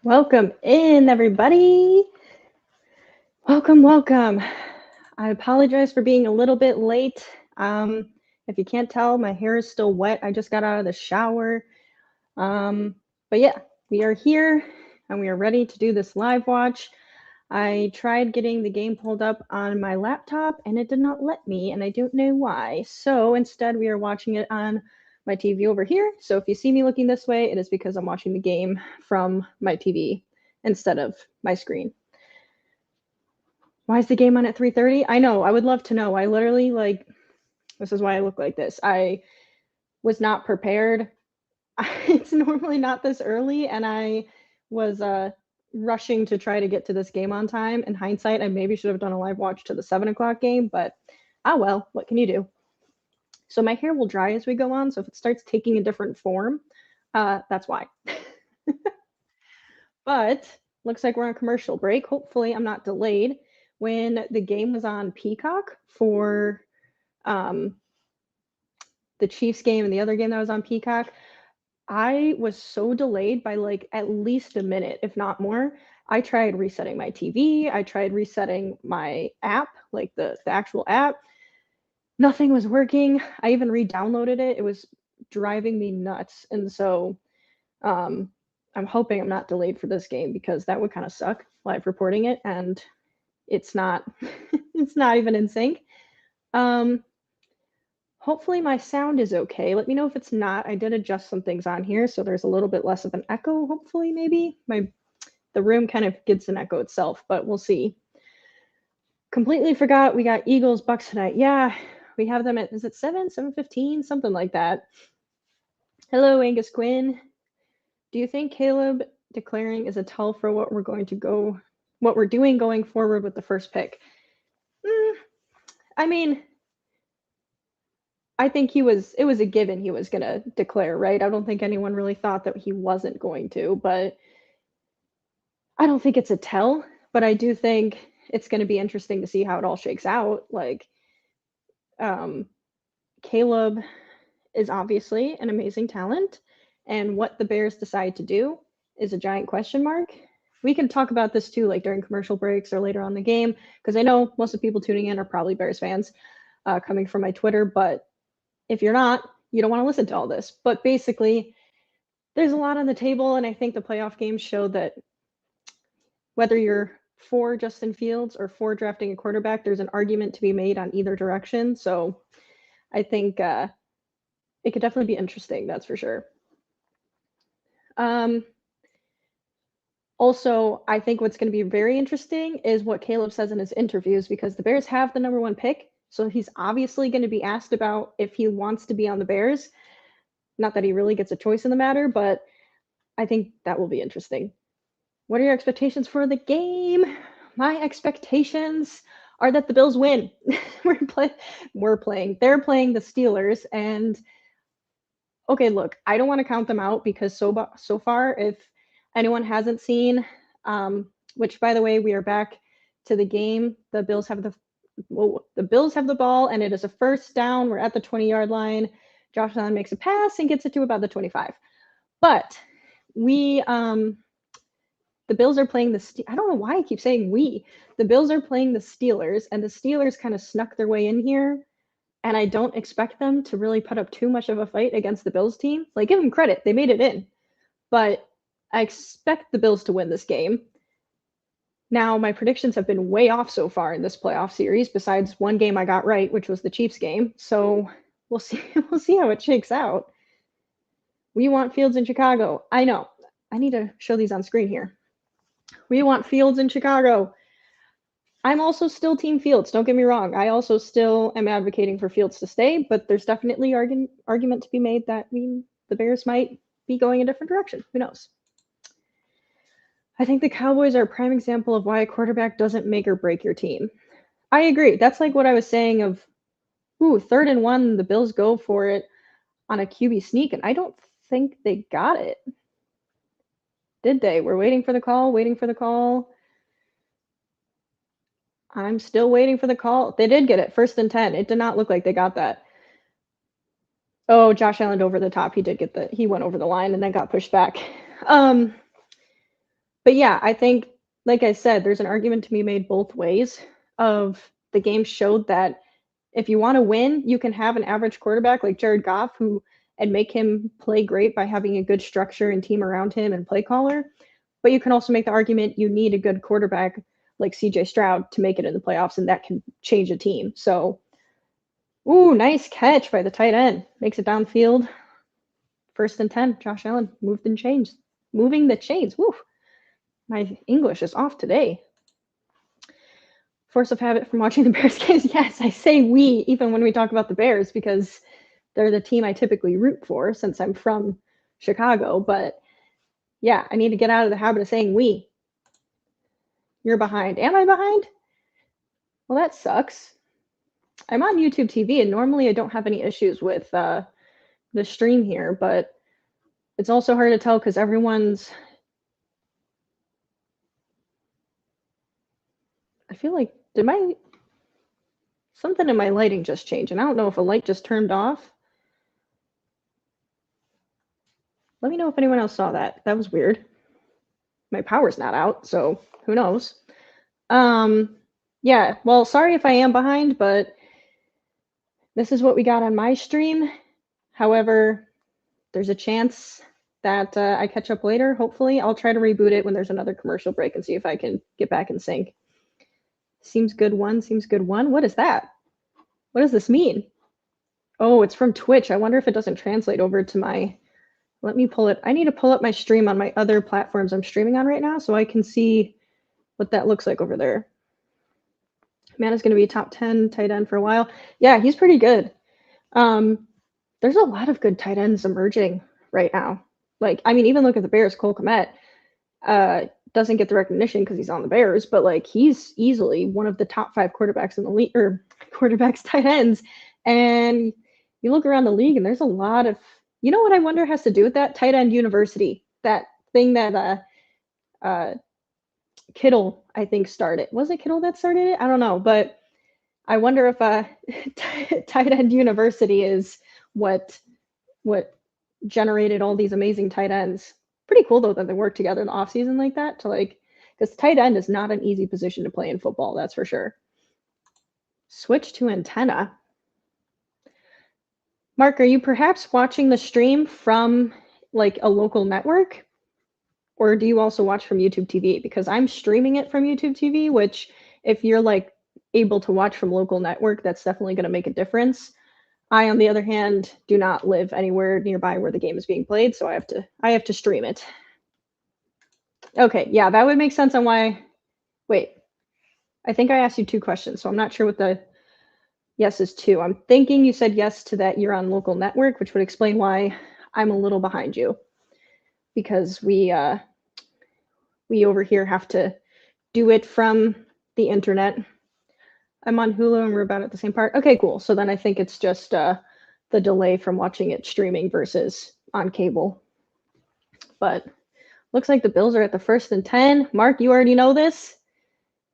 Welcome in, everybody. Welcome. I apologize for being a little bit late. If you can't tell, my hair is still wet. I just got out of the shower. But yeah, we are here and we are ready to do this live watch. I tried getting the game pulled up on my laptop and it did not let me, and I don't know why. So instead, we are watching it on my TV over here. So if you see me looking this way, it is because I'm watching the game from my TV instead of my screen. Why is the game on at 3:30? I know. I would love to know. I literally this is why I look like this. I was not prepared. It's normally not this early, and I was rushing to try to get to this game on time. In hindsight, I maybe should have done a live watch to the 7 o'clock game, but well, what can you do? So my hair will dry as we go on. So if it starts taking a different form, that's why. But looks like we're on a commercial break. Hopefully, I'm not delayed. When the game was on Peacock for the Chiefs game and the other game that was on Peacock, I was so delayed by like at least a minute, if not more. I tried resetting my TV. I tried resetting my app, like the actual app. Nothing was working. I even re-downloaded it. It was driving me nuts. And so I'm hoping I'm not delayed for this game because that would kind of suck live reporting it, and it's not it's not even in sync. Hopefully my sound is okay. Let me know if it's not. I did adjust some things on here so there's a little bit less of an echo, hopefully. Maybe the room kind of gets an echo itself, but we'll see. Completely forgot we got Eagles Bucks tonight. Yeah, we have them at, is it 7:15, something like that. Hello, Angus Quinn. Do you think Caleb declaring is a tell for what we're doing going forward with the first pick? I mean, I think it was a given he was going to declare, right? I don't think anyone really thought that he wasn't going to, but I don't think it's a tell, but I do think it's going to be interesting to see how it all shakes out. Like, Caleb is obviously an amazing talent, and what the Bears decide to do is a giant question mark. We can talk about this too, like during commercial breaks or later on in the game, because I know most of the people tuning in are probably Bears fans, coming from my Twitter, but if you're not, you don't want to listen to all this. But basically, there's a lot on the table, and I think the playoff games show that whether you're for Justin Fields or for drafting a quarterback, there's an argument to be made on either direction. So I think it could definitely be interesting, that's for sure. Also, I think what's going to be very interesting is what Caleb says in his interviews, because the Bears have the number one pick. So he's obviously going to be asked about if he wants to be on the Bears. Not that he really gets a choice in the matter, but I think that will be interesting. What are your expectations for the game? My expectations are that the Bills win. They're playing the Steelers, and okay, look, I don't want to count them out because so far, if anyone hasn't seen, which by the way, we are back to the game. The Bills have the ball, and it is a first down. We're at the 20-yard line. Josh Allen makes a pass and gets it to about the 25. But the Bills are playing I don't know why I keep saying we. The Bills are playing the Steelers, and the Steelers kind of snuck their way in here. And I don't expect them to really put up too much of a fight against the Bills team. Like, give them credit. They made it in. But I expect the Bills to win this game. Now, my predictions have been way off so far in this playoff series, besides one game I got right, which was the Chiefs game. So we'll see. We'll see how it shakes out. We want Fields in Chicago. I know. I need to show these on screen here. We want Fields in Chicago. I'm also still Team Fields. Don't get me wrong. I also still am advocating for Fields to stay, but there's definitely argument to be made that the Bears might be going a different direction. Who knows? I think the Cowboys are a prime example of why a quarterback doesn't make or break your team. I agree. That's like what I was saying of, 3rd and 1, the Bills go for it on a QB sneak, and I don't think they got it. Did they? We're waiting for the call. I'm still waiting for the call. They did get it, 1st and 10. It did not look like they got that. Oh, Josh Allen over the top. He went over the line and then got pushed back. But yeah, I think, like I said, there's an argument to be made both ways of the game showed that if you want to win, you can have an average quarterback like Jared Goff and make him play great by having a good structure and team around him and play caller. But you can also make the argument you need a good quarterback like CJ Stroud to make it in the playoffs, and that can change a team. So, ooh, nice catch by the tight end. Makes it downfield. 1st and 10. Josh Allen moved and changed. Moving the chains. Woo. My English is off today. Force of habit from watching the Bears games. Yes, I say we even when we talk about the Bears because they're the team I typically root for since I'm from Chicago. But yeah, I need to get out of the habit of saying we. You're behind. Am I behind? Well, that sucks. I'm on YouTube TV, and normally I don't have any issues with the stream here, but it's also hard to tell because everyone's. I feel like something in my lighting just changed, and I don't know if a light just turned off. Let me know if anyone else saw that. That was weird. My power's not out, so who knows? Yeah, well, sorry if I am behind, but this is what we got on my stream. However, there's a chance that I catch up later, hopefully. I'll try to reboot it when there's another commercial break and see if I can get back in sync. Seems good one, seems good one. What is that? What does this mean? Oh, it's from Twitch. I wonder if it doesn't translate over to my. Let me pull it. I need to pull up my stream on my other platforms I'm streaming on right now so I can see what that looks like over there. Man is going to be top 10 tight end for a while. Yeah, he's pretty good. There's a lot of good tight ends emerging right now. Like, I mean, even look at the Bears. Cole Kmet doesn't get the recognition because he's on the Bears, but like he's easily one of the top 5 quarterbacks in the league, or quarterbacks, tight ends. And you look around the league, and there's a lot of. You know what I wonder has to do with that? Tight end university, that thing that Kittle, I think, started. Was it Kittle that started it? I don't know, but I wonder if tight end university is what generated all these amazing tight ends. Pretty cool though that they work together in the offseason like that to like, because tight end is not an easy position to play in football, that's for sure. Switch to antenna. Mark, are you perhaps watching the stream from like a local network? Or do you also watch from YouTube TV? Because I'm streaming it from YouTube TV, which if you're like able to watch from local network, that's definitely going to make a difference. I, on the other hand, do not live anywhere nearby where the game is being played, so I have to stream it. Okay, yeah, that would make sense on why. Wait, I think I asked you 2 questions, so I'm not sure what the yes is 2. I'm thinking you said yes to that you're on local network, which would explain why I'm a little behind you, because we over here have to do it from the internet. I'm on Hulu and we're about at the same part. Okay, cool. So then I think it's just the delay from watching it streaming versus on cable. But looks like the Bills are at the 1st and 10. Mark, you already know this.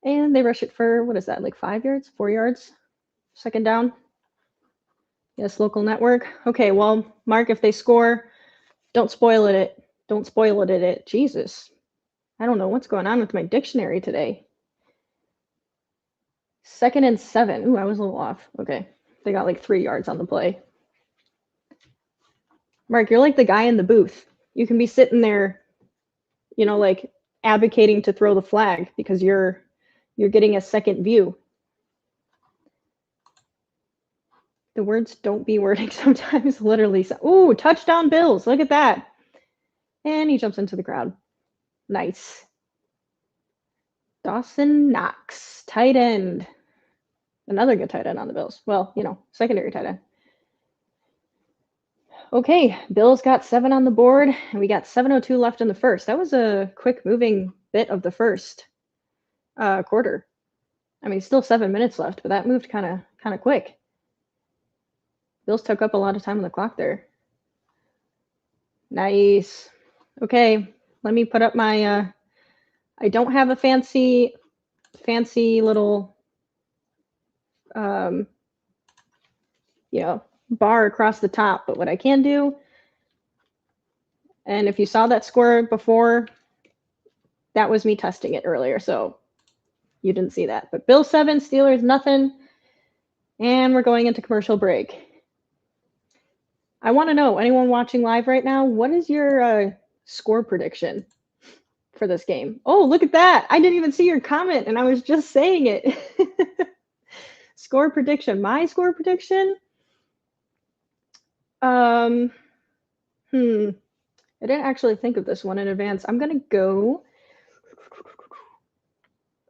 And they rush it for, what is that, like 5 yards, 4 yards? 2nd down. Yes, local network. Okay, well, Mark, if they score, don't spoil it. Don't spoil it. Jesus. I don't know what's going on with my dictionary today. 2nd and 7. Ooh, I was a little off. Okay. They got like 3 yards on the play. Mark, you're like the guy in the booth. You can be sitting there, you know, like advocating to throw the flag because you're getting a second view. The words don't be wording sometimes, literally. Ooh, touchdown Bills. Look at that. And he jumps into the crowd. Nice. Dawson Knox, tight end. Another good tight end on the Bills. Well, you know, secondary tight end. Okay, Bills got 7 on the board, and we got 7:02 left in the first. That was a quick moving bit of the first quarter. I mean, still 7 minutes left, but that moved kind of quick. Bills took up a lot of time on the clock there. Nice. Okay, let me put up my. I don't have a fancy little, you know, bar across the top, but what I can do. And if you saw that score before, That was me testing it earlier, so you didn't see that. But Bills 7, Steelers nothing. And we're going into commercial break. I want to know, anyone watching live right now, what is your score prediction for this game? Oh, look at that. I didn't even see your comment, and I was just saying it. Score prediction. My score prediction? I didn't actually think of this one in advance. I'm going to go...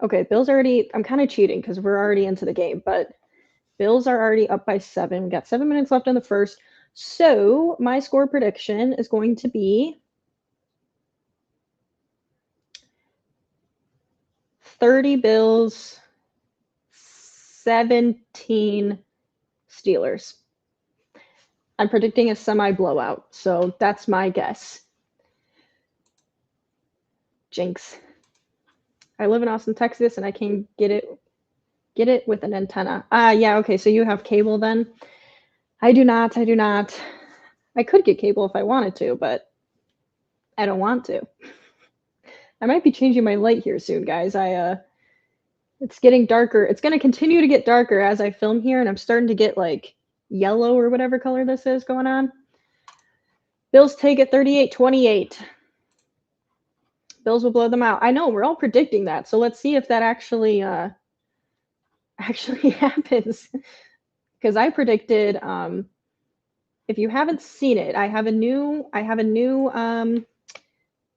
Okay, Bills already... I'm kind of cheating because we're already into the game, but Bills are already up by 7. We got 7 minutes left in the first. So my score prediction is going to be 30 Bills, 17 Steelers. I'm predicting a semi-blowout, so that's my guess. Jinx. I live in Austin, Texas, and I can get it with an antenna. Yeah, okay, so you have cable then? I do not. I could get cable if I wanted to, but I don't want to. I might be changing my light here soon, guys. It's getting darker. It's going to continue to get darker as I film here, and I'm starting to get like yellow or whatever color this is going on. Bills take it 38-28. Bills will blow them out. I know, we're all predicting that, so let's see if that actually happens. Because I predicted, if you haven't seen it, I have a new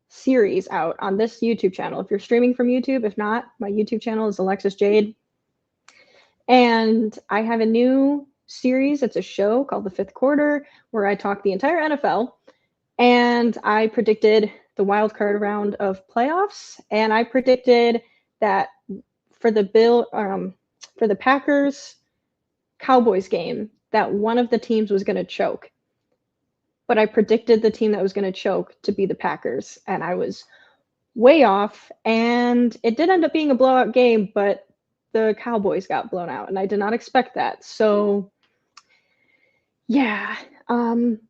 series out on this YouTube channel. If you're streaming from YouTube, if not, my YouTube channel is Alexis Jade. And I have a new series. It's a show called The Fifth Quarter, where I talk the entire NFL. And I predicted the wild card round of playoffs. And I predicted that for the Packers Cowboys game, that one of the teams was going to choke. But I predicted the team that was going to choke to be the Packers, and I was way off. And it did end up being a blowout game, but the Cowboys got blown out, and I did not expect that. So, yeah, I'm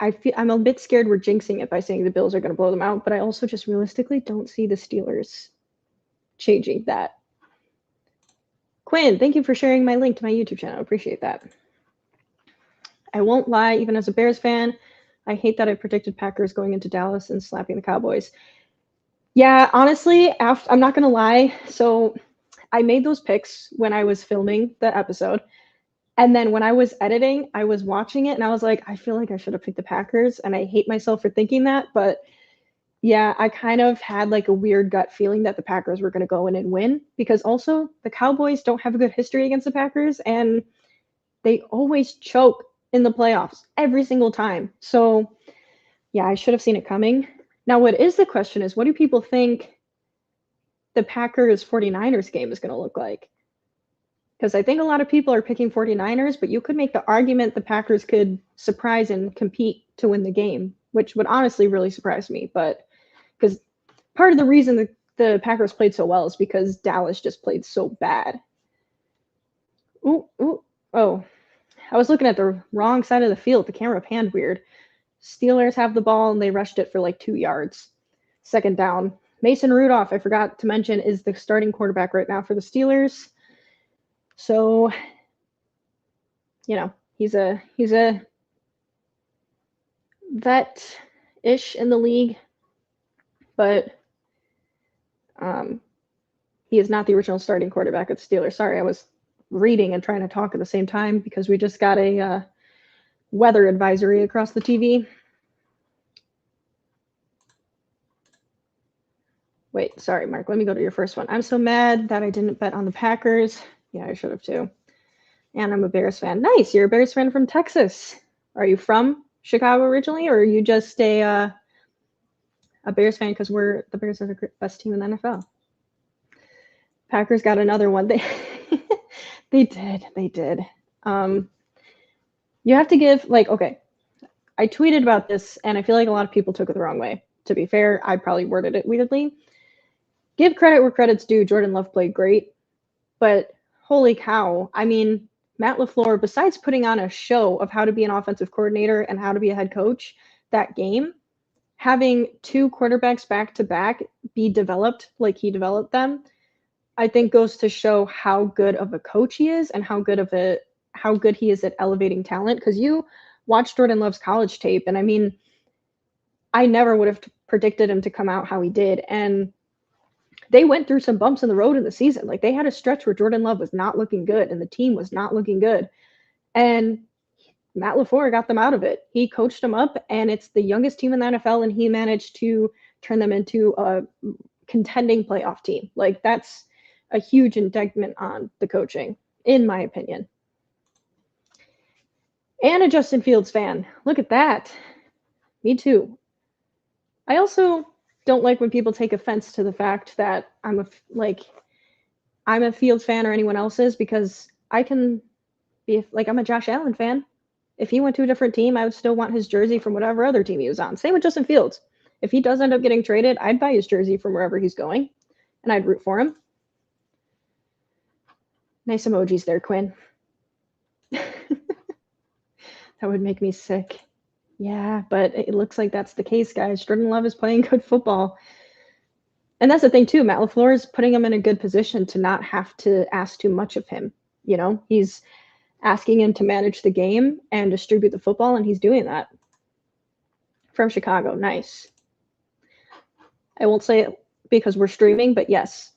a bit scared we're jinxing it by saying the Bills are going to blow them out, but I also just realistically don't see the Steelers changing that. Quinn, thank you for sharing my link to my YouTube channel. I appreciate that. I won't lie, even as a Bears fan, I hate that I predicted Packers going into Dallas and slapping the Cowboys. Yeah, honestly, I'm not going to lie. So I made those picks when I was filming the episode. And then when I was editing, I was watching it and I was like, I feel like I should have picked the Packers. And I hate myself for thinking that. But yeah, I kind of had like a weird gut feeling that the Packers were going to go in and win, because also the Cowboys don't have a good history against the Packers, and they always choke in the playoffs every single time. So yeah, I should have seen it coming. Now, what is the question is, what do people think the Packers 49ers game is going to look like? Because I think a lot of people are picking 49ers, but you could make the argument the Packers could surprise and compete to win the game, which would honestly really surprise me. But because part of the reason the Packers played so well is because Dallas just played so bad. Oh, I was looking at the wrong side of the field. The camera panned weird. Steelers have the ball, and they rushed it for like 2 yards. Second down. Mason Rudolph, I forgot to mention, is the starting quarterback right now for the Steelers. So, you know, he's a vet-ish in the league, but he is not the original starting quarterback of the Steelers. Sorry, I was reading and trying to talk at the same time because we just got a weather advisory across the TV. Wait, sorry, Mark. Let me go to your first one. I'm so mad that I didn't bet on the Packers. Yeah, I should have too. And I'm a Bears fan. Nice, you're a Bears fan from Texas. Are you from Chicago originally, or are you just a Bears fan because the Bears are the best team in the NFL? Packers got another one. They did. You have to give, like, okay, I tweeted about this, and I feel like a lot of people took it the wrong way. To be fair, I probably worded it weirdly. Give credit where credit's due. Jordan Love played great, but holy cow. I mean, Matt LaFleur, besides putting on a show of how to be an offensive coordinator and how to be a head coach, that game, having two quarterbacks back to back be developed like he developed them, I think goes to show how good of a coach he is and how good he is at elevating talent. Because you watch Jordan Love's college tape, and I mean, I never would have predicted him to come out how he did. And they went through some bumps in the road in the season. Like they had a stretch where Jordan Love was not looking good and the team was not looking good. And Matt LaFleur got them out of it. He coached them up, and it's the youngest team in the NFL, and he managed to turn them into a contending playoff team. Like that's a huge indictment on the coaching, in my opinion. And a Justin Fields fan. Look at that. Me too. I also don't like when people take offense to the fact that I'm a Fields fan or anyone else is, because I can be like, I'm a Josh Allen fan. If he went to a different team, I would still want his jersey from whatever other team he was on. Same with Justin Fields. If he does end up getting traded, I'd buy his jersey from wherever he's going, and I'd root for him. Nice emojis there, Quinn. That would make me sick. Yeah, but it looks like that's the case, guys. Jordan Love is playing good football. And that's the thing, too. Matt LaFleur is putting him in a good position to not have to ask too much of him. You know, he's asking him to manage the game and distribute the football, and he's doing that. From Chicago. Nice. I won't say it because we're streaming, but yes.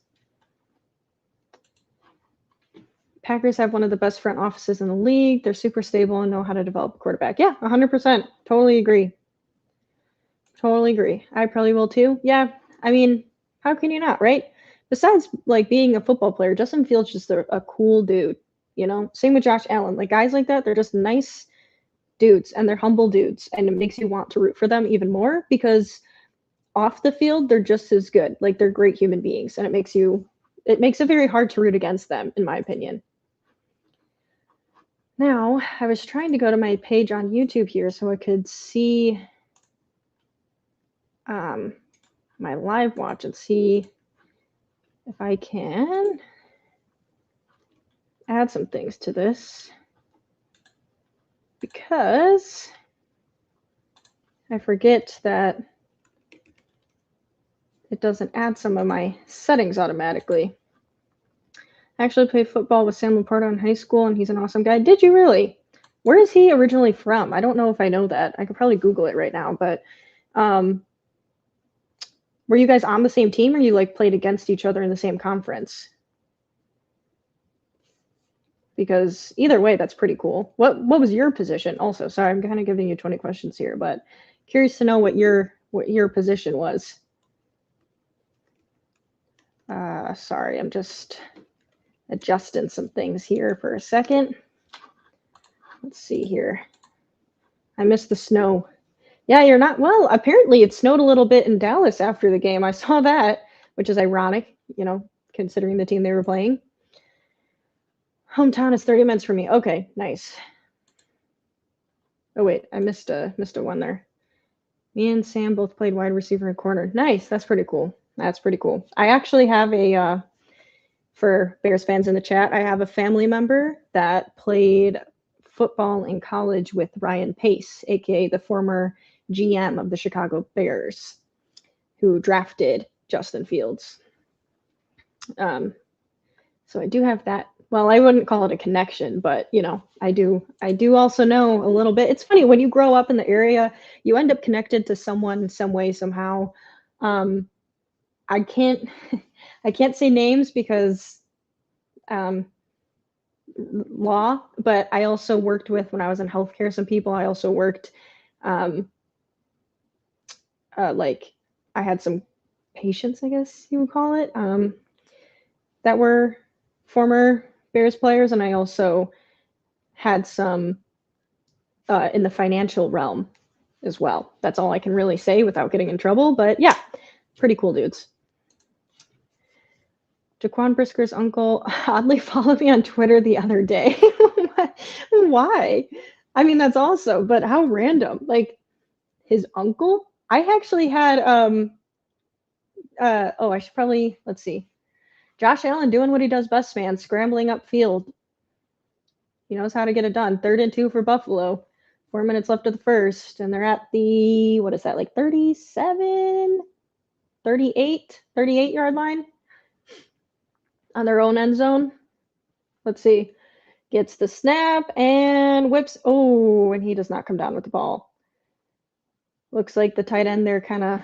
Packers have one of the best front offices in the league. They're super stable and know how to develop a quarterback. Yeah, 100%. Totally agree. Totally agree. I probably will too. Yeah, I mean, how can you not, right? Besides, like, being a football player, Justin Fields just a cool dude, you know? Same with Josh Allen. Like, guys like that, they're just nice dudes, and they're humble dudes, and it makes you want to root for them even more because off the field, they're just as good. Like, they're great human beings, and it makes it very hard to root against them, in my opinion. Now, I was trying to go to my page on YouTube here so I could see my live watch and see if I can add some things to this, because I forget that it doesn't add some of my settings automatically. I actually played football with Sam Laporta in high school, and he's an awesome guy. Did you really? Where is he originally from? I don't know if I know that. I could probably Google it right now, but were you guys on the same team, or you like played against each other in the same conference? Because either way, that's pretty cool. What was your position also? Sorry, I'm kind of giving you 20 questions here, but curious to know what your position was. Sorry, I'm just adjusting some things here for a second. Let's see here. I missed the snow. Yeah, you're not. Well, apparently it snowed a little bit in Dallas after the game. I saw that, which is ironic, you know, considering the team they were playing. Hometown is 30 minutes from me. Okay, nice. Oh wait, I missed a one there. Me and Sam both played wide receiver and corner. Nice, that's pretty cool. That's pretty cool. I actually have a for Bears fans in the chat, I have a family member that played football in college with Ryan Pace, aka the former GM of the Chicago Bears, who drafted Justin Fields. So I do have that. Well, I wouldn't call it a connection, but you know, I do also know a little bit. It's funny when you grow up in the area, you end up connected to someone in some way somehow. I can't say names because law, but I also worked with, when I was in healthcare, some people. I also worked like I had some patients, I guess you would call it, that were former Bears players, and I also had some in the financial realm as well. That's all I can really say without getting in trouble, but yeah, pretty cool dudes. Jaquan Brisker's uncle oddly followed me on Twitter the other day. Why? I mean, that's awesome, but how random. Like, his uncle? I actually had, I should probably, let's see. Josh Allen doing what he does best, man, scrambling upfield. He knows how to get it done. 3rd and 2 for Buffalo. 4 minutes left of the first, and they're at the, what is that, like 37, 38 yard line on their own end zone. Let's see. Gets the snap and whips. Oh, and he does not come down with the ball. Looks like the tight end there kind of,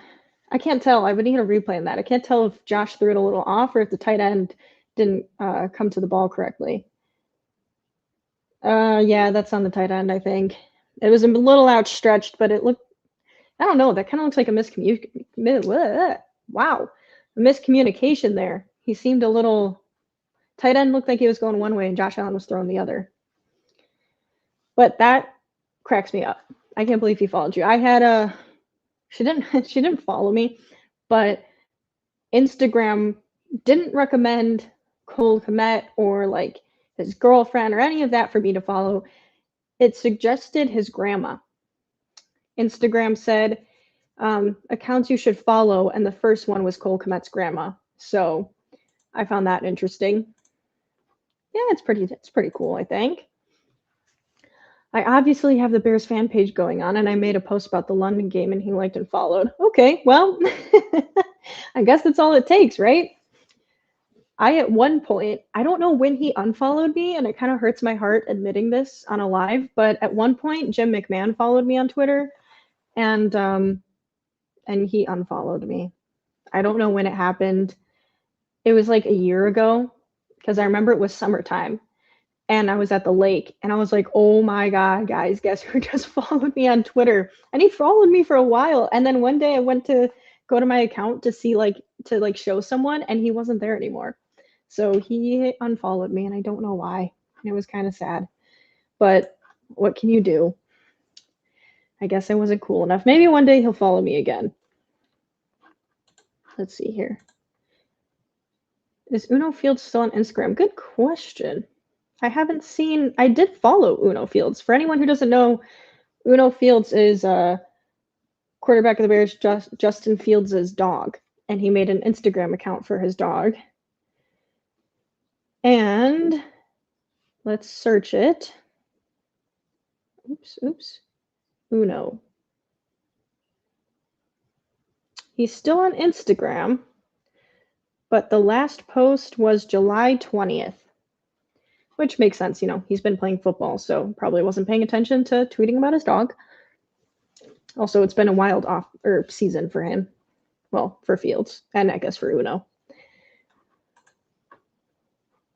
I can't tell. I would need a replay on that. I can't tell if Josh threw it a little off or if the tight end didn't come to the ball correctly. Yeah, that's on the tight end, I think. It was a little outstretched, but it looked, I don't know, that kind of looks like a miscommunication there. He seemed a little, tight end looked like he was going one way and Josh Allen was throwing the other. But that cracks me up. I can't believe he followed you. I had she didn't follow me, but Instagram didn't recommend Cole Kmet or like his girlfriend or any of that for me to follow. It suggested his grandma. Instagram said accounts you should follow, and the first one was Cole Kmet's grandma. So I found that interesting. Yeah, it's pretty cool, I think. I obviously have the Bears fan page going on, and I made a post about the London game, and he liked and followed. Okay, well, I guess that's all it takes, right? At one point, I don't know when he unfollowed me, and it kind of hurts my heart admitting this on a live, but at one point, Jim McMahon followed me on Twitter, and he unfollowed me. I don't know when it happened. It was like a year ago, because I remember it was summertime, and I was at the lake, and I was like, oh my God, guys, guess who just followed me on Twitter? And he followed me for a while, and then one day I went to go to my account to see, to show someone, and he wasn't there anymore. So he unfollowed me, and I don't know why. It was kind of sad. But what can you do? I guess I wasn't cool enough. Maybe one day he'll follow me again. Let's see here. Is Uno Fields still on Instagram? Good question. I haven't seen, I did follow Uno Fields. For anyone who doesn't know, Uno Fields is quarterback of the Bears, Justin Fields' dog. And he made an Instagram account for his dog. And let's search it. Oops. Uno. He's still on Instagram, but the last post was July 20th, which makes sense. You know, he's been playing football, so probably wasn't paying attention to tweeting about his dog. Also, it's been a wild season for him. Well, for Fields, and I guess for Uno.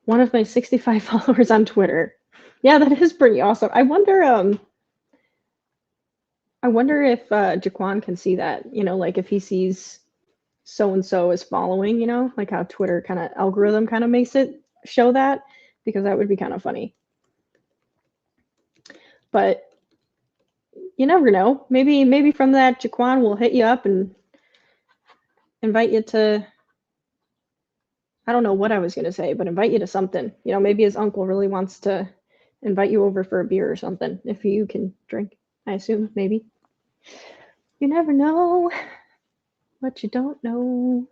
One of my 65 followers on Twitter. Yeah, that is pretty awesome. I wonder if Jaquan can see that, you know, like if he sees so-and-so is following, you know, like how Twitter kind of algorithm kind of makes it show that, because that would be kind of funny. But you never know. Maybe from that, Jaquan will hit you up and invite you to, I don't know what I was going to say, but invite you to something. You know, maybe his uncle really wants to invite you over for a beer or something, if you can drink, I assume, maybe. You never know what you don't know.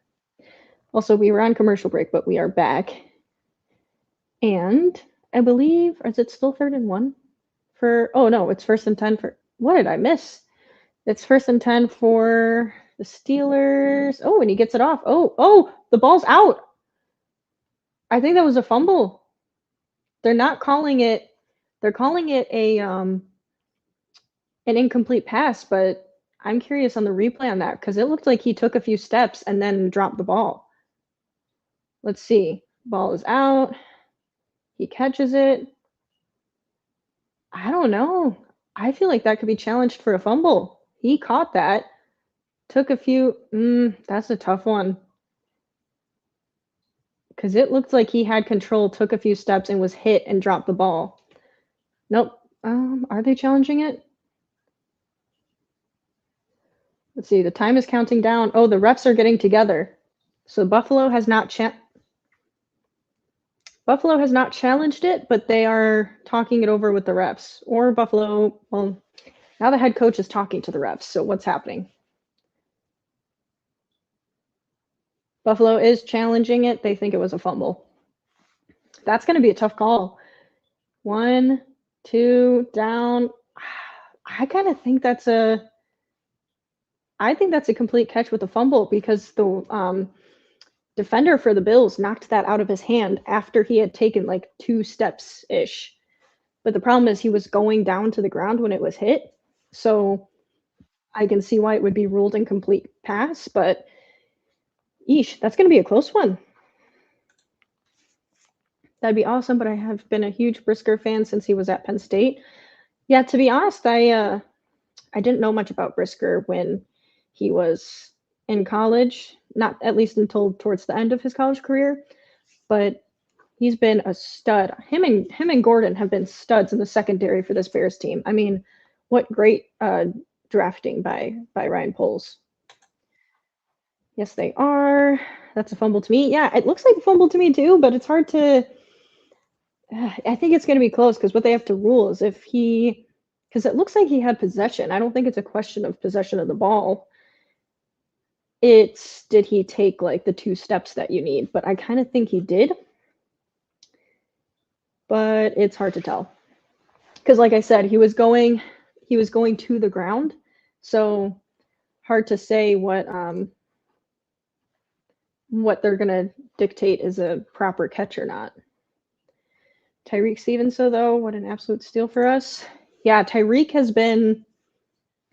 Also, we were on commercial break, but we are back. And I believe, is it still 3rd and 1? Oh no, it's 1st and 10 for, what did I miss? It's 1st and 10 for the Steelers. Oh, and he gets it off. Oh, the ball's out. I think that was a fumble. They're not calling it, they're calling it an incomplete pass, but I'm curious on the replay on that, because it looked like he took a few steps and then dropped the ball. Let's see. Ball is out. He catches it. I don't know. I feel like that could be challenged for a fumble. He caught that. Took a few. That's a tough one. Because it looked like he had control, took a few steps, and was hit and dropped the ball. Nope. Are they challenging it? Let's see. The time is counting down. Oh, the refs are getting together. So Buffalo has not challenged it, but they are talking it over with the refs. Or Buffalo, well, now the head coach is talking to the refs. So what's happening? Buffalo is challenging it. They think it was a fumble. That's going to be a tough call. 1, 2, down. I kind of think that's a complete catch with a fumble because the defender for the Bills knocked that out of his hand after he had taken like 2 steps ish. But the problem is he was going down to the ground when it was hit. So I can see why it would be ruled incomplete pass, but eesh, that's going to be a close one. That'd be awesome, but I have been a huge Brisker fan since he was at Penn State. Yeah, to be honest, I didn't know much about Brisker when he was in college, not at least until towards the end of his college career, but he's been a stud. Him and Gordon have been studs in the secondary for this Bears team. I mean, what great drafting by Ryan Poles. Yes, they are. That's a fumble to me. Yeah, it looks like a fumble to me too, but it's hard to. I think it's going to be close because what they have to rule is if he, because it looks like he had possession. I don't think it's a question of possession of the ball. It's did he take like the 2 steps that you need, but I kind of think he did. But it's hard to tell because, like I said, he was going to the ground, so hard to say what they're gonna dictate is a proper catch or not. Tyreek Stevenson, though, what an absolute steal for us. Yeah, Tyreek has been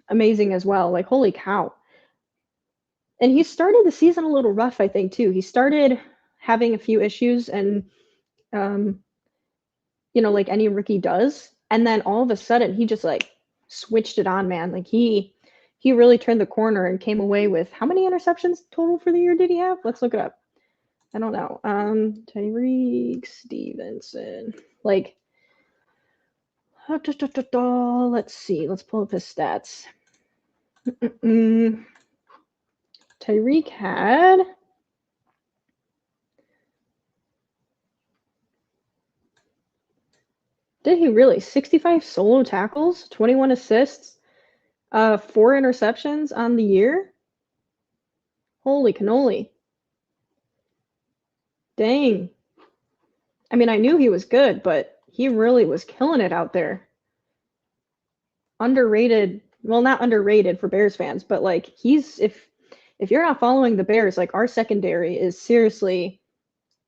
amazing as well. Like, holy cow. And he started the season a little rough, I think, too. He started having a few issues and, like any rookie does. And then all of a sudden, he just, like, switched it on, man. Like, he really turned the corner and came away with how many interceptions total for the year did he have? Let's look it up. I don't know. Tyreek Stevenson. Like, let's see. Let's pull up his stats. Tyreek had did he really 65 solo tackles, 21 assists, 4 interceptions on the year? Holy cannoli. Dang. I mean, I knew he was good, but he really was killing it out there. Underrated. Well, not underrated for Bears fans, but like he's if you're not following the Bears, like our secondary is seriously,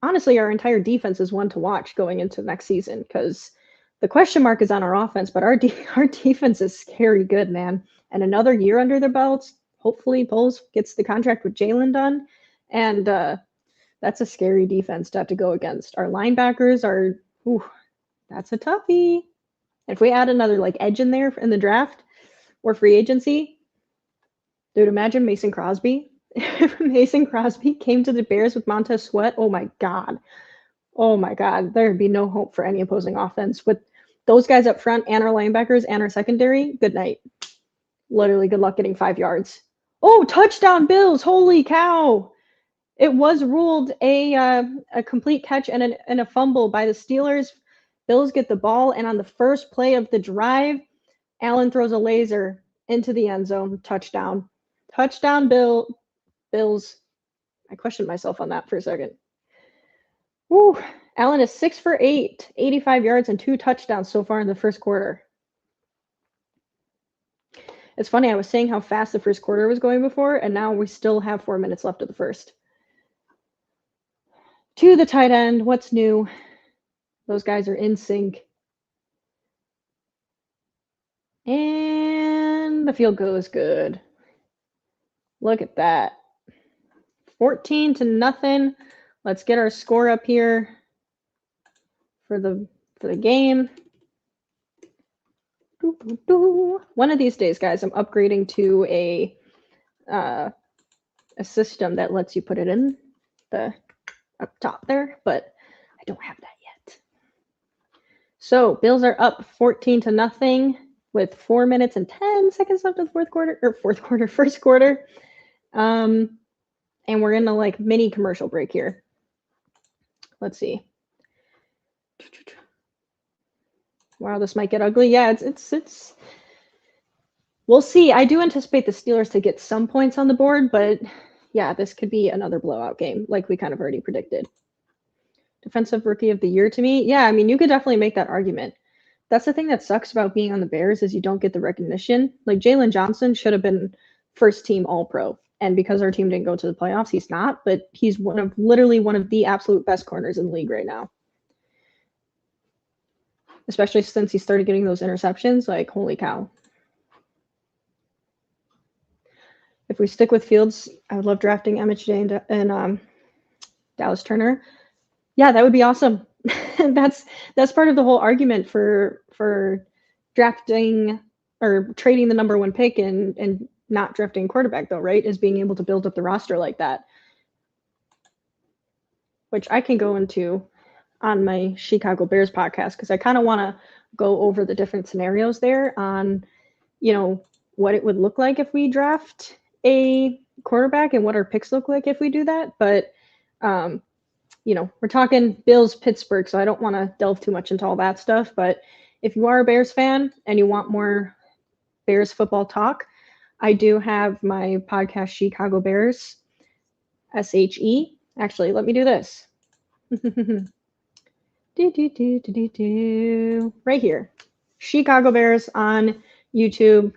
honestly, our entire defense is one to watch going into next season because the question mark is on our offense, but our defense is scary good, man. And another year under their belts, hopefully Poles gets the contract with Jalen done, and that's a scary defense to have to go against. Our linebackers are, that's a toughie. If we add another like edge in there in the draft or free agency, dude, imagine Mason Crosby. If Mason Crosby came to the Bears with Montez Sweat, oh my God, there'd be no hope for any opposing offense. With those guys up front and our linebackers and our secondary, good night. Literally, good luck getting 5 yards. Oh, touchdown Bills, holy cow. It was ruled a complete catch and a fumble by the Steelers. Bills get the ball, and on the first play of the drive, Allen throws a laser into the end zone. Touchdown. Touchdown, Bills. I questioned myself on that for a second. Woo. Allen is 6 for 8, 85 yards and 2 touchdowns so far in the first quarter. It's funny, I was saying how fast the first quarter was going before, and now we still have 4 minutes left of the first. To the tight end, what's new? Those guys are in sync. And the field goal is good. Look at that. 14-0. Let's get our score up here for the game. One of these days, guys, I'm upgrading to a system that lets you put it in the up top there, but I don't have that yet. So Bills are up 14-0 with 4 minutes and 10 seconds left of the first quarter. And we're in a like mini commercial break here. Let's see. Wow, this might get ugly. Yeah, it's we'll see. I do anticipate the Steelers to get some points on the board, but yeah, this could be another blowout game, like we kind of already predicted. Defensive Rookie of the Year to me? Yeah, I mean, you could definitely make that argument. That's the thing that sucks about being on the Bears is you don't get the recognition. Like Jalen Johnson should have been first team All Pro, and because our team didn't go to the playoffs, he's not. But he's literally one of the absolute best corners in the league right now. Especially since he started getting those interceptions. Like holy cow! If we stick with Fields, I would love drafting MHJ and Dallas Turner. Yeah, that would be awesome. that's part of the whole argument for drafting or trading the number one pick and not drafting quarterback though, right? Is being able to build up the roster like that, which I can go into on my Chicago Bears podcast because I kind of want to go over the different scenarios there on, what it would look like if we draft a quarterback and what our picks look like if we do that. But we're talking Bills, Pittsburgh, so I don't want to delve too much into all that stuff. But if you are a Bears fan and you want more Bears football talk, I do have my podcast, Chicago Bears, SHE. Actually, let me do this. Right here. Chicago Bears on YouTube.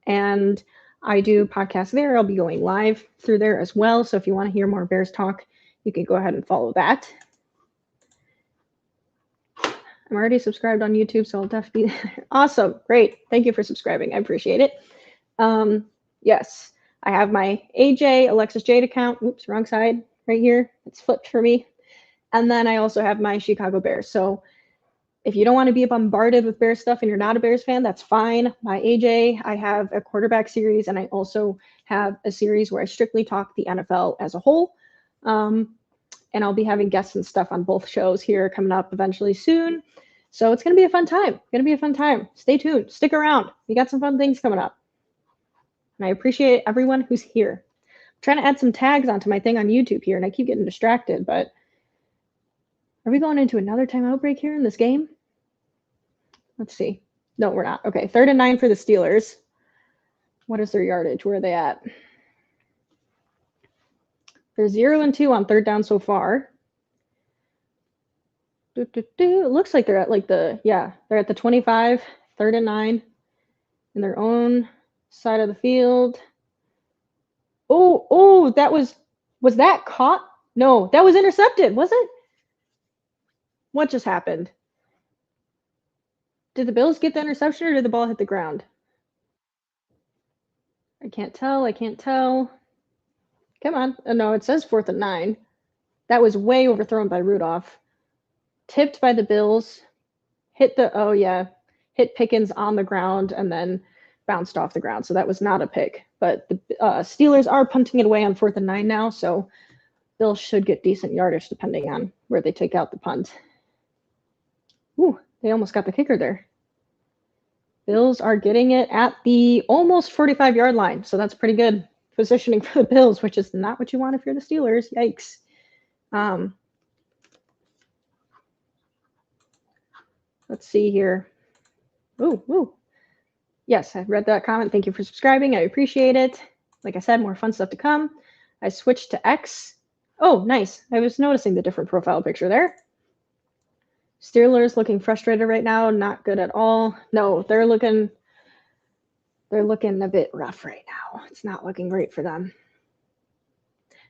And I do podcasts there. I'll be going live through there as well. So if you want to hear more Bears talk, you can go ahead and follow that. I'm already subscribed on YouTube, so I'll definitely be there. Awesome. Great. Thank you for subscribing. I appreciate it. Yes, I have my AJ Alexis Jade account. Oops, wrong side right here. It's flipped for me. And then I also have my Chicago Bears. So if you don't want to be bombarded with Bears stuff and you're not a Bears fan, that's fine. My AJ, I have a quarterback series, and I also have a series where I strictly talk the NFL as a whole. And I'll be having guests and stuff on both shows here coming up eventually soon. So it's going to be a fun time. Stay tuned. Stick around. We got some fun things coming up. And I appreciate everyone who's here. I'm trying to add some tags onto my thing on YouTube here, and I keep getting distracted, but are we going into another timeout break here in this game? Let's see. No, we're not. Okay, 3rd and 9 for the Steelers. What is their yardage? Where are they at? They're 0 and 2 on 3rd down so far. It looks like they're at they're at the 25, 3rd and 9 in their own side of the field. Oh, was that caught? No, that was intercepted, was it? What just happened? Did the Bills get the interception or did the ball hit the ground? I can't tell. Come on. Oh, no, it says 4th and 9. That was way overthrown by Rudolph. Tipped by the Bills. Hit Pickens on the ground and then bounced off the ground. So that was not a pick. But the Steelers are punting it away on 4th and 9 now. So Bills should get decent yardage depending on where they take out the punt. Ooh, they almost got the kicker there. Bills are getting it at the almost 45-yard line. So that's pretty good positioning for the Bills, which is not what you want if you're the Steelers. Yikes. Let's see here. Ooh. Yes, I read that comment. Thank you for subscribing. I appreciate it. Like I said, more fun stuff to come. I switched to X. Oh, nice. I was noticing the different profile picture there. Steelers looking frustrated right now. Not good at all. No, they're looking a bit rough right now. It's not looking great for them.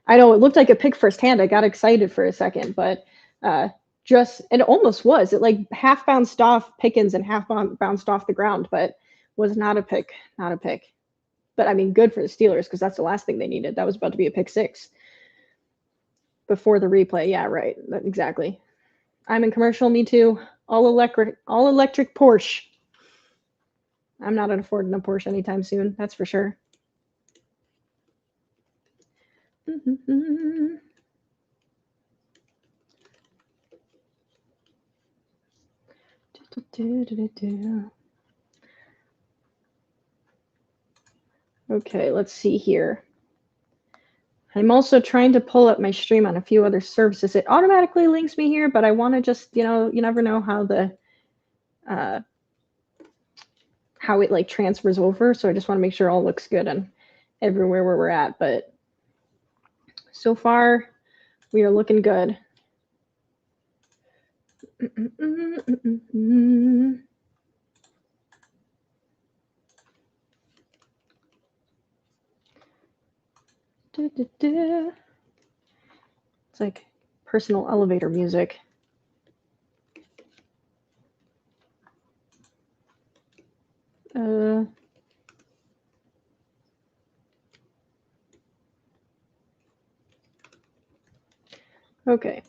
I know it looked like a pick firsthand. I got excited for a second, but it almost was. It like half bounced off Pickens and half bounced off the ground, but was not a pick. But I mean, good for the Steelers because that's the last thing they needed. That was about to be a pick 6 before the replay. Yeah, right. Exactly. I'm in commercial. Me too. All electric Porsche. I'm not affording a Porsche anytime soon. That's for sure. Okay, let's see here. I'm also trying to pull up my stream on a few other services. It automatically links me here, but I want to just, you never know how how it like transfers over. So I just want to make sure all looks good and everywhere where we're at. But so far, we are looking good. It's like personal elevator music. Okay.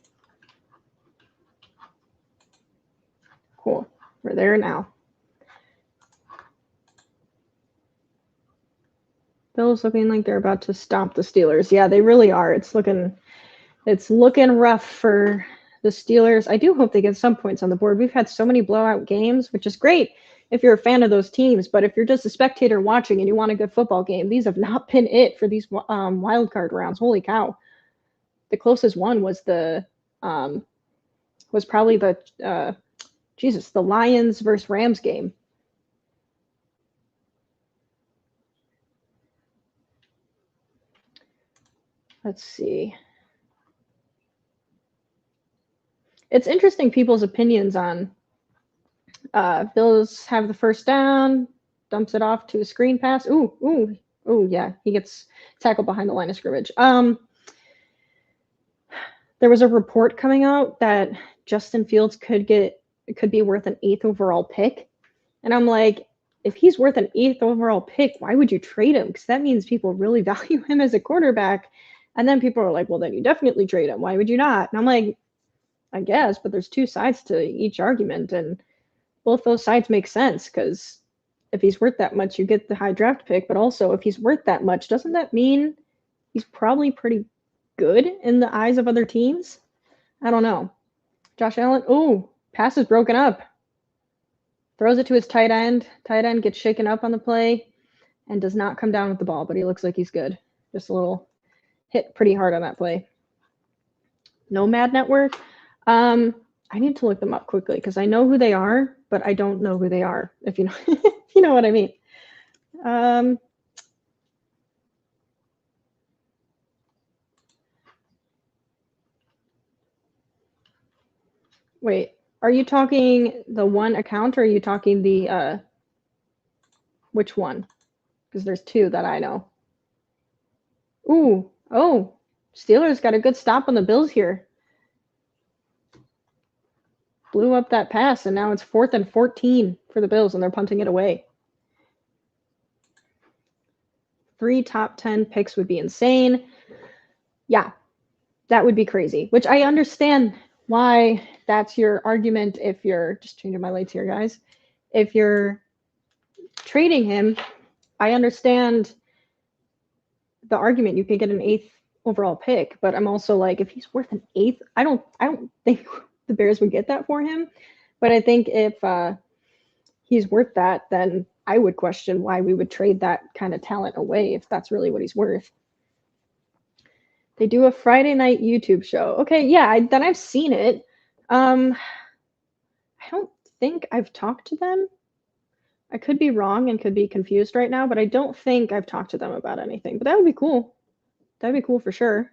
Cool. We're there now. Bills looking like they're about to stop the Steelers. Yeah, they really are. It's looking rough for the Steelers. I do hope they get some points on the board. We've had so many blowout games, which is great if you're a fan of those teams. But if you're just a spectator watching and you want a good football game, these have not been it for these wild card rounds. Holy cow! The closest one was probably the the Lions versus Rams game. Let's see. It's interesting people's opinions on Bills have the first down, dumps it off to a screen pass. Ooh, yeah, he gets tackled behind the line of scrimmage. There was a report coming out that Justin Fields could be worth an 8th overall pick. And I'm like, if he's worth an 8th overall pick, why would you trade him? Because that means people really value him as a quarterback. And then people are like, well, then you definitely trade him. Why would you not? And I'm like, I guess, but there's two sides to each argument. And both those sides make sense, because if he's worth that much, you get the high draft pick. But also, if he's worth that much, doesn't that mean he's probably pretty good in the eyes of other teams? I don't know. Josh Allen, pass is broken up. Throws it to his tight end. Tight end gets shaken up on the play and does not come down with the ball, but he looks like he's good. Just a little hit pretty hard on that play. Nomad Network. I need to look them up quickly because I know who they are, but I don't know who they are, if you know if you know what I mean. Wait, are you talking the one account, or are you talking the which one? Because there's two that I know. Steelers got a good stop on the Bills here. Blew up that pass, and now it's 4th and 14 for the Bills, and they're punting it away. 3 top 10 picks would be insane. Yeah, that would be crazy, which I understand why that's your argument if you're just changing my lights here, guys. If you're trading him, I understand the argument. You could get an 8th overall pick, but I'm also like, if he's worth an 8th, I don't think the Bears would get that for him. But I think if he's worth that, then I would question why we would trade that kind of talent away if that's really what he's worth. They do a Friday night YouTube show. Okay, yeah, then I've seen it. I don't think I've talked to them. I could be wrong and could be confused right now, but I don't think I've talked to them about anything. But that would be cool. That'd be cool for sure.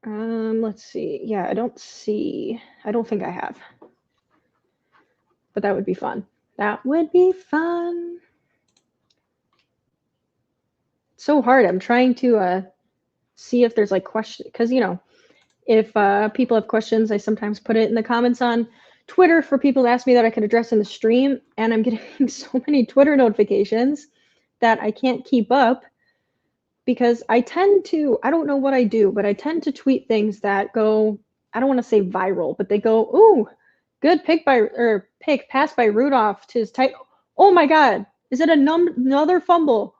Let's see. Yeah, I don't think I have. But that would be fun. That would be fun. It's so hard. I'm trying to see if there's like questions, because if people have questions, I sometimes put it in the comments on Twitter for people to ask me that I can address in the stream, and I'm getting so many Twitter notifications that I can't keep up, because I don't know what I do, but I tend to tweet things that go, I don't want to say viral, but they go, ooh, good pass by Rudolph to his tight. Oh my God, is it another fumble?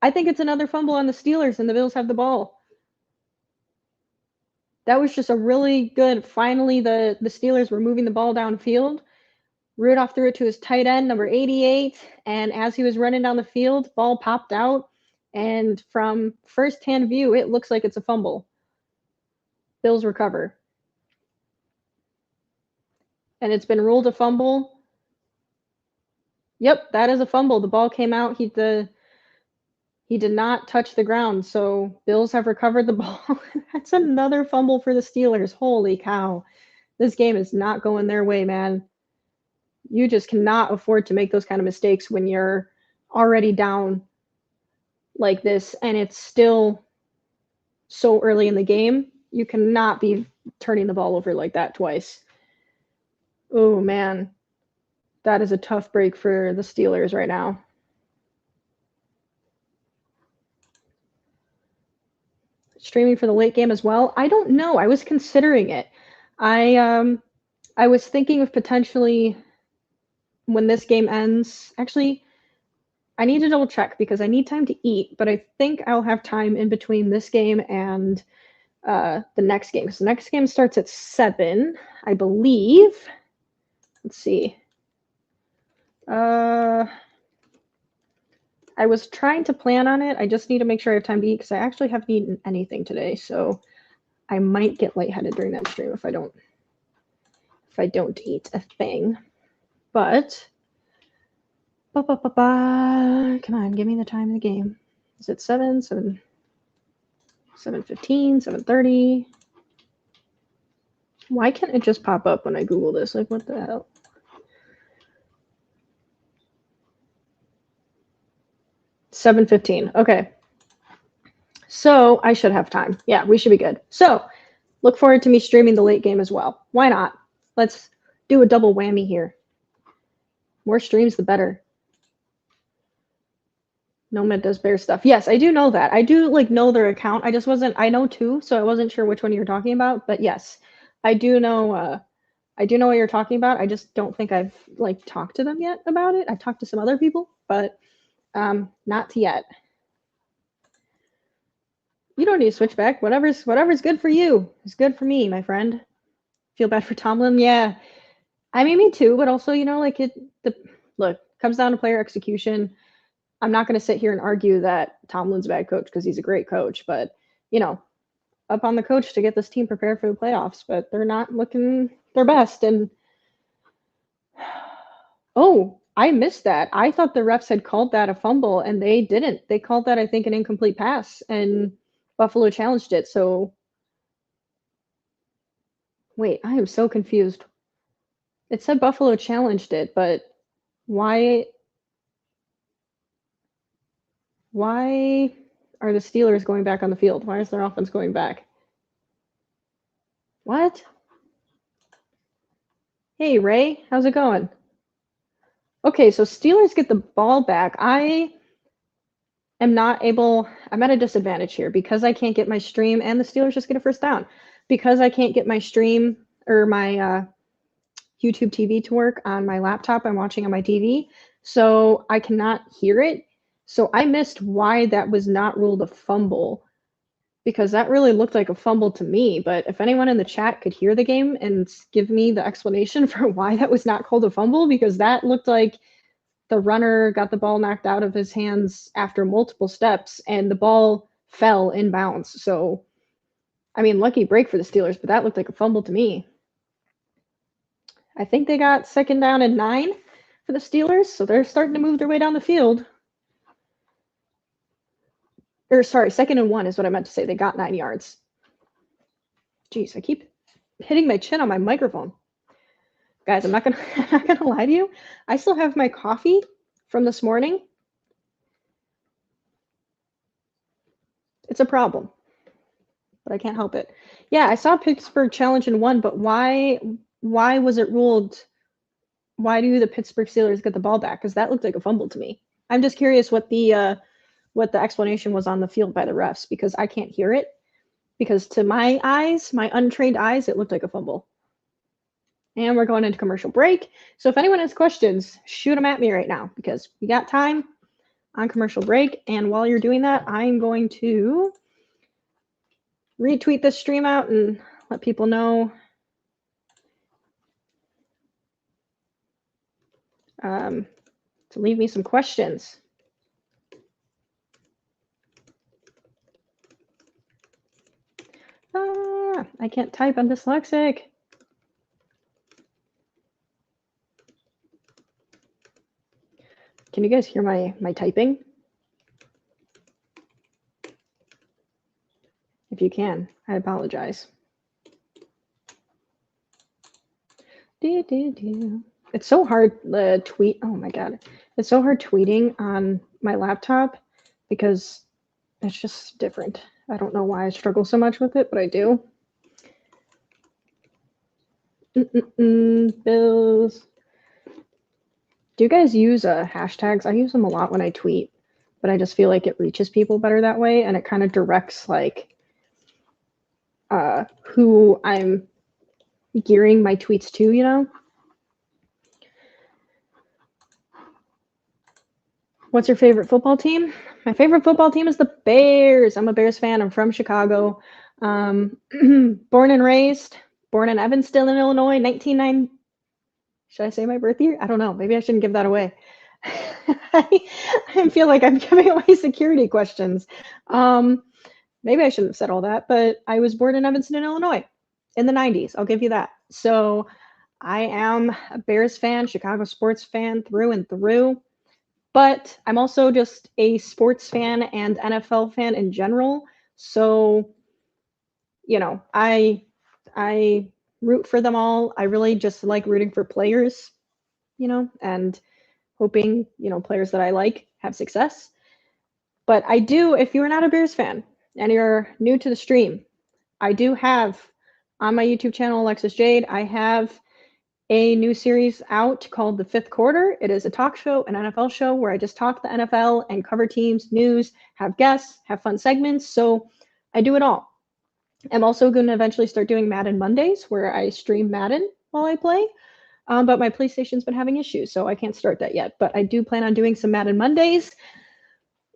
I think it's another fumble on the Steelers, and the Bills have the ball. That was just a really good, finally the Steelers were moving the ball downfield. Rudolph threw it to his tight end, number 88, and as he was running down the field, ball popped out, and from first-hand view, it looks like it's a fumble. Bills recover. And it's been ruled a fumble. Yep, that is a fumble. The ball came out. He did not touch the ground, so Bills have recovered the ball. That's another fumble for the Steelers. Holy cow. This game is not going their way, man. You just cannot afford to make those kind of mistakes when you're already down, like this and it's still so early in the game, you cannot be turning the ball over like that twice. Oh man, that is a tough break for the Steelers right now. Streaming for the late game as well? I don't know. I was considering it. I was thinking of potentially when this game ends. Actually, I need to double check because I need time to eat, but I think I'll have time in between this game and the next game. So the next game starts at 7, I believe. Let's see. I was trying to plan on it. I just need to make sure I have time to eat because I actually haven't eaten anything today. So I might get lightheaded during that stream if I don't eat a thing. But come on, give me the time of the game. Is it 7:15, 7:30? Why can't it just pop up when I Google this? Like, what the hell? $7:15. Okay. So I should have time. Yeah, we should be good. So look forward to me streaming the late game as well. Why not? Let's do a double whammy here. More streams, the better. Nomad does bear stuff. Yes, I do know that. I do like know their account. I just wasn't. I know two, so I wasn't sure which one you were talking about. But yes, I do know. I do know what you're talking about. I just don't think I've like talked to them yet about it. I've talked to some other people, but not yet. You don't need to switch back. Whatever's good for you is good for me, my friend. Feel bad for Tomlin? Yeah. I mean, me too, but also, like look, comes down to player execution. I'm not going to sit here and argue that Tomlin's a bad coach because he's a great coach, but, up on the coach to get this team prepared for the playoffs, but they're not looking their best. And, oh, I missed that. I thought the refs had called that a fumble, and they didn't. They called that, I think, an incomplete pass, and Buffalo challenged it. So, wait, I am so confused. It said Buffalo challenged it, but why are the Steelers going back on the field? Why is their offense going back? What? Hey, Ray, how's it going? Okay, so Steelers get the ball back. I'm at a disadvantage here because I can't get my stream, and the Steelers just get a first down. Because I can't get my stream or my YouTube TV to work on my laptop, I'm watching on my TV, so I cannot hear it. So I missed why that was not ruled a fumble, because that really looked like a fumble to me. But if anyone in the chat could hear the game and give me the explanation for why that was not called a fumble, because that looked like the runner got the ball knocked out of his hands after multiple steps and the ball fell in bounds. So, I mean, lucky break for the Steelers, but that looked like a fumble to me. I think they got 2nd down and 9 for the Steelers, so they're starting to move their way down the field. Or sorry, 2nd and 1 is what I meant to say. They got 9 yards. Jeez, I keep hitting my chin on my microphone. Guys, I'm not gonna lie to you. I still have my coffee from this morning. It's a problem, but I can't help it. Yeah, I saw Pittsburgh challenge and won, but why was it ruled? Why do the Pittsburgh Steelers get the ball back? Because that looked like a fumble to me. I'm just curious what the explanation was on the field by the refs, because I can't hear it. Because to my eyes, my untrained eyes, it looked like a fumble. And we're going into commercial break. So if anyone has questions, shoot them at me right now, because we got time on commercial break. And while you're doing that, I'm going to retweet this stream out and let people know to leave me some questions. I can't type, I'm dyslexic. Can you guys hear my typing? If you can, I apologize. It's so hard to tweet. Oh my God. It's so hard tweeting on my laptop because It's just different. I don't know why I struggle so much with it, but I do. Bills. Do you guys use hashtags? I use them a lot when I tweet, but I just feel like it reaches people better that way, and it kind of directs like who I'm gearing my tweets to, you know? What's your favorite football team? My favorite football team is the Bears. I'm a Bears fan. I'm from Chicago. Born and raised, born in Evanston, Illinois, 1990. Should I say my birth year? I don't know. Maybe I shouldn't give that away. I feel like I'm giving away security questions. Maybe I shouldn't have said all that, but I was born in Evanston, Illinois in the 90s. I'll give you that. So I am a Bears fan, Chicago sports fan through and through. But I'm also just a sports fan and NFL fan in general. So, you know, I root for them all. I really just like rooting for players, you know, and hoping, you know, players that I like have success. But I do, if you're not a Bears fan and you're new to the stream, I do have on my YouTube channel, Alexis Jade, I have a new series out called The Fifth Quarter. It is a talk show, an NFL show where I just talk the NFL and cover teams, news, have guests, have fun segments. So I do it all. I'm also going to eventually start doing Madden Mondays where I stream Madden while I play. But my PlayStation's been having issues, so I can't start that yet. But I do plan on doing some Madden Mondays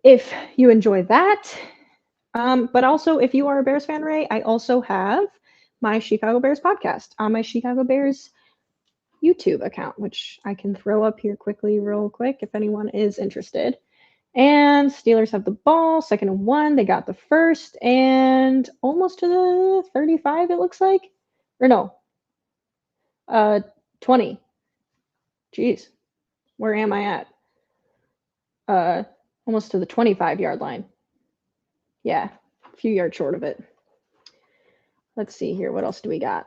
if you enjoy that. But also, if you are a Bears fan, Ray, I also have my Chicago Bears podcast on my Chicago Bears YouTube account, which I can throw up here quickly, real quick, if anyone is interested. And Steelers have the ball, 2nd and 1. They got the first and almost to the 35, it looks like. Or no, 20. Jeez, where am I at? Almost to the 25-yard line. Yeah, a few yards short of it. Let's see here. What else do we got?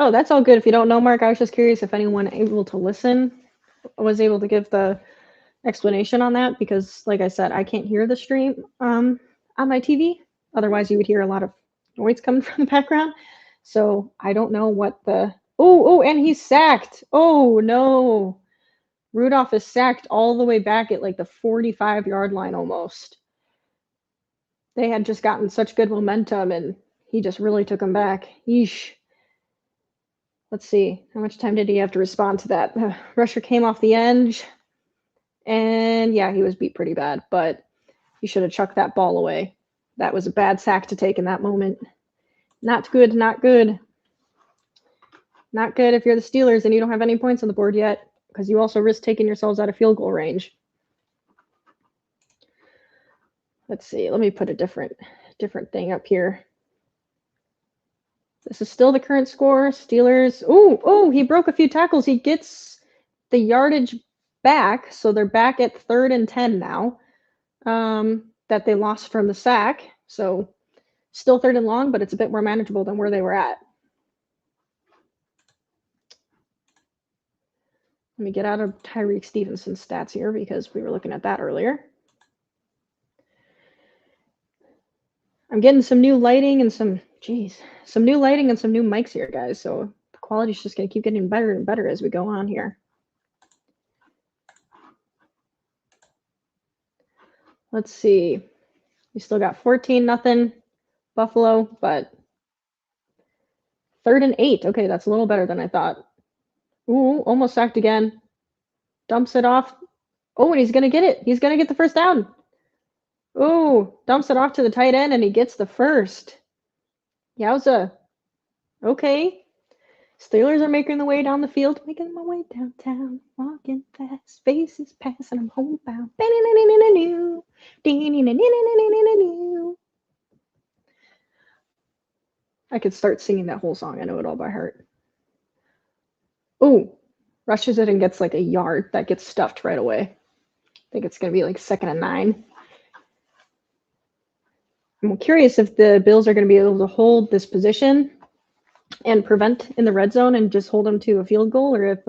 Oh, that's all good. If you don't know, Mark, I was just curious if anyone able to listen was able to give the explanation on that, because like I said, I can't hear the stream on my TV. Otherwise, you would hear a lot of noise coming from the background. So I don't know what the... Oh, and he's sacked. Oh, no. Rudolph is sacked all the way back at like the 45-yard line almost. They had just gotten such good momentum, and he just really took them back. Yeesh. Let's see. How much time did he have to respond to that? Rusher came off the edge. And yeah, he was beat pretty bad, but he should have chucked that ball away. That was a bad sack to take in that moment. Not good, not good. Not good if you're the Steelers and you don't have any points on the board yet, because you also risk taking yourselves out of field goal range. Let's see. Let me put a different thing up here. This is still the current score. Steelers. Oh, he broke a few tackles. He gets the yardage back, so they're back at 3rd and 10 now, that they lost from the sack. So still 3rd and long, but it's a bit more manageable than where they were at. Let me get out of Tyreek Stevenson's stats here because we were looking at that earlier. I'm getting some new lighting and some new lighting and some new mics here, guys. So the quality's just going to keep getting better and better as we go on here. Let's see. We still got 14-0 Buffalo, but 3rd and 8. Okay, that's a little better than I thought. Ooh, almost sacked again. Dumps it off. Oh, and he's going to get it. He's going to get the first down. Ooh, dumps it off to the tight end, and he gets the first. Yowza. Okay. Steelers are making their way down the field. Making my way downtown. Walking fast. Faces passing. I'm homebound. I could start singing that whole song. I know it all by heart. Ooh, rushes it and gets like a yard. That gets stuffed right away. I think it's going to be like 2nd and 9. I'm curious if the Bills are going to be able to hold this position and prevent in the red zone and just hold them to a field goal, or if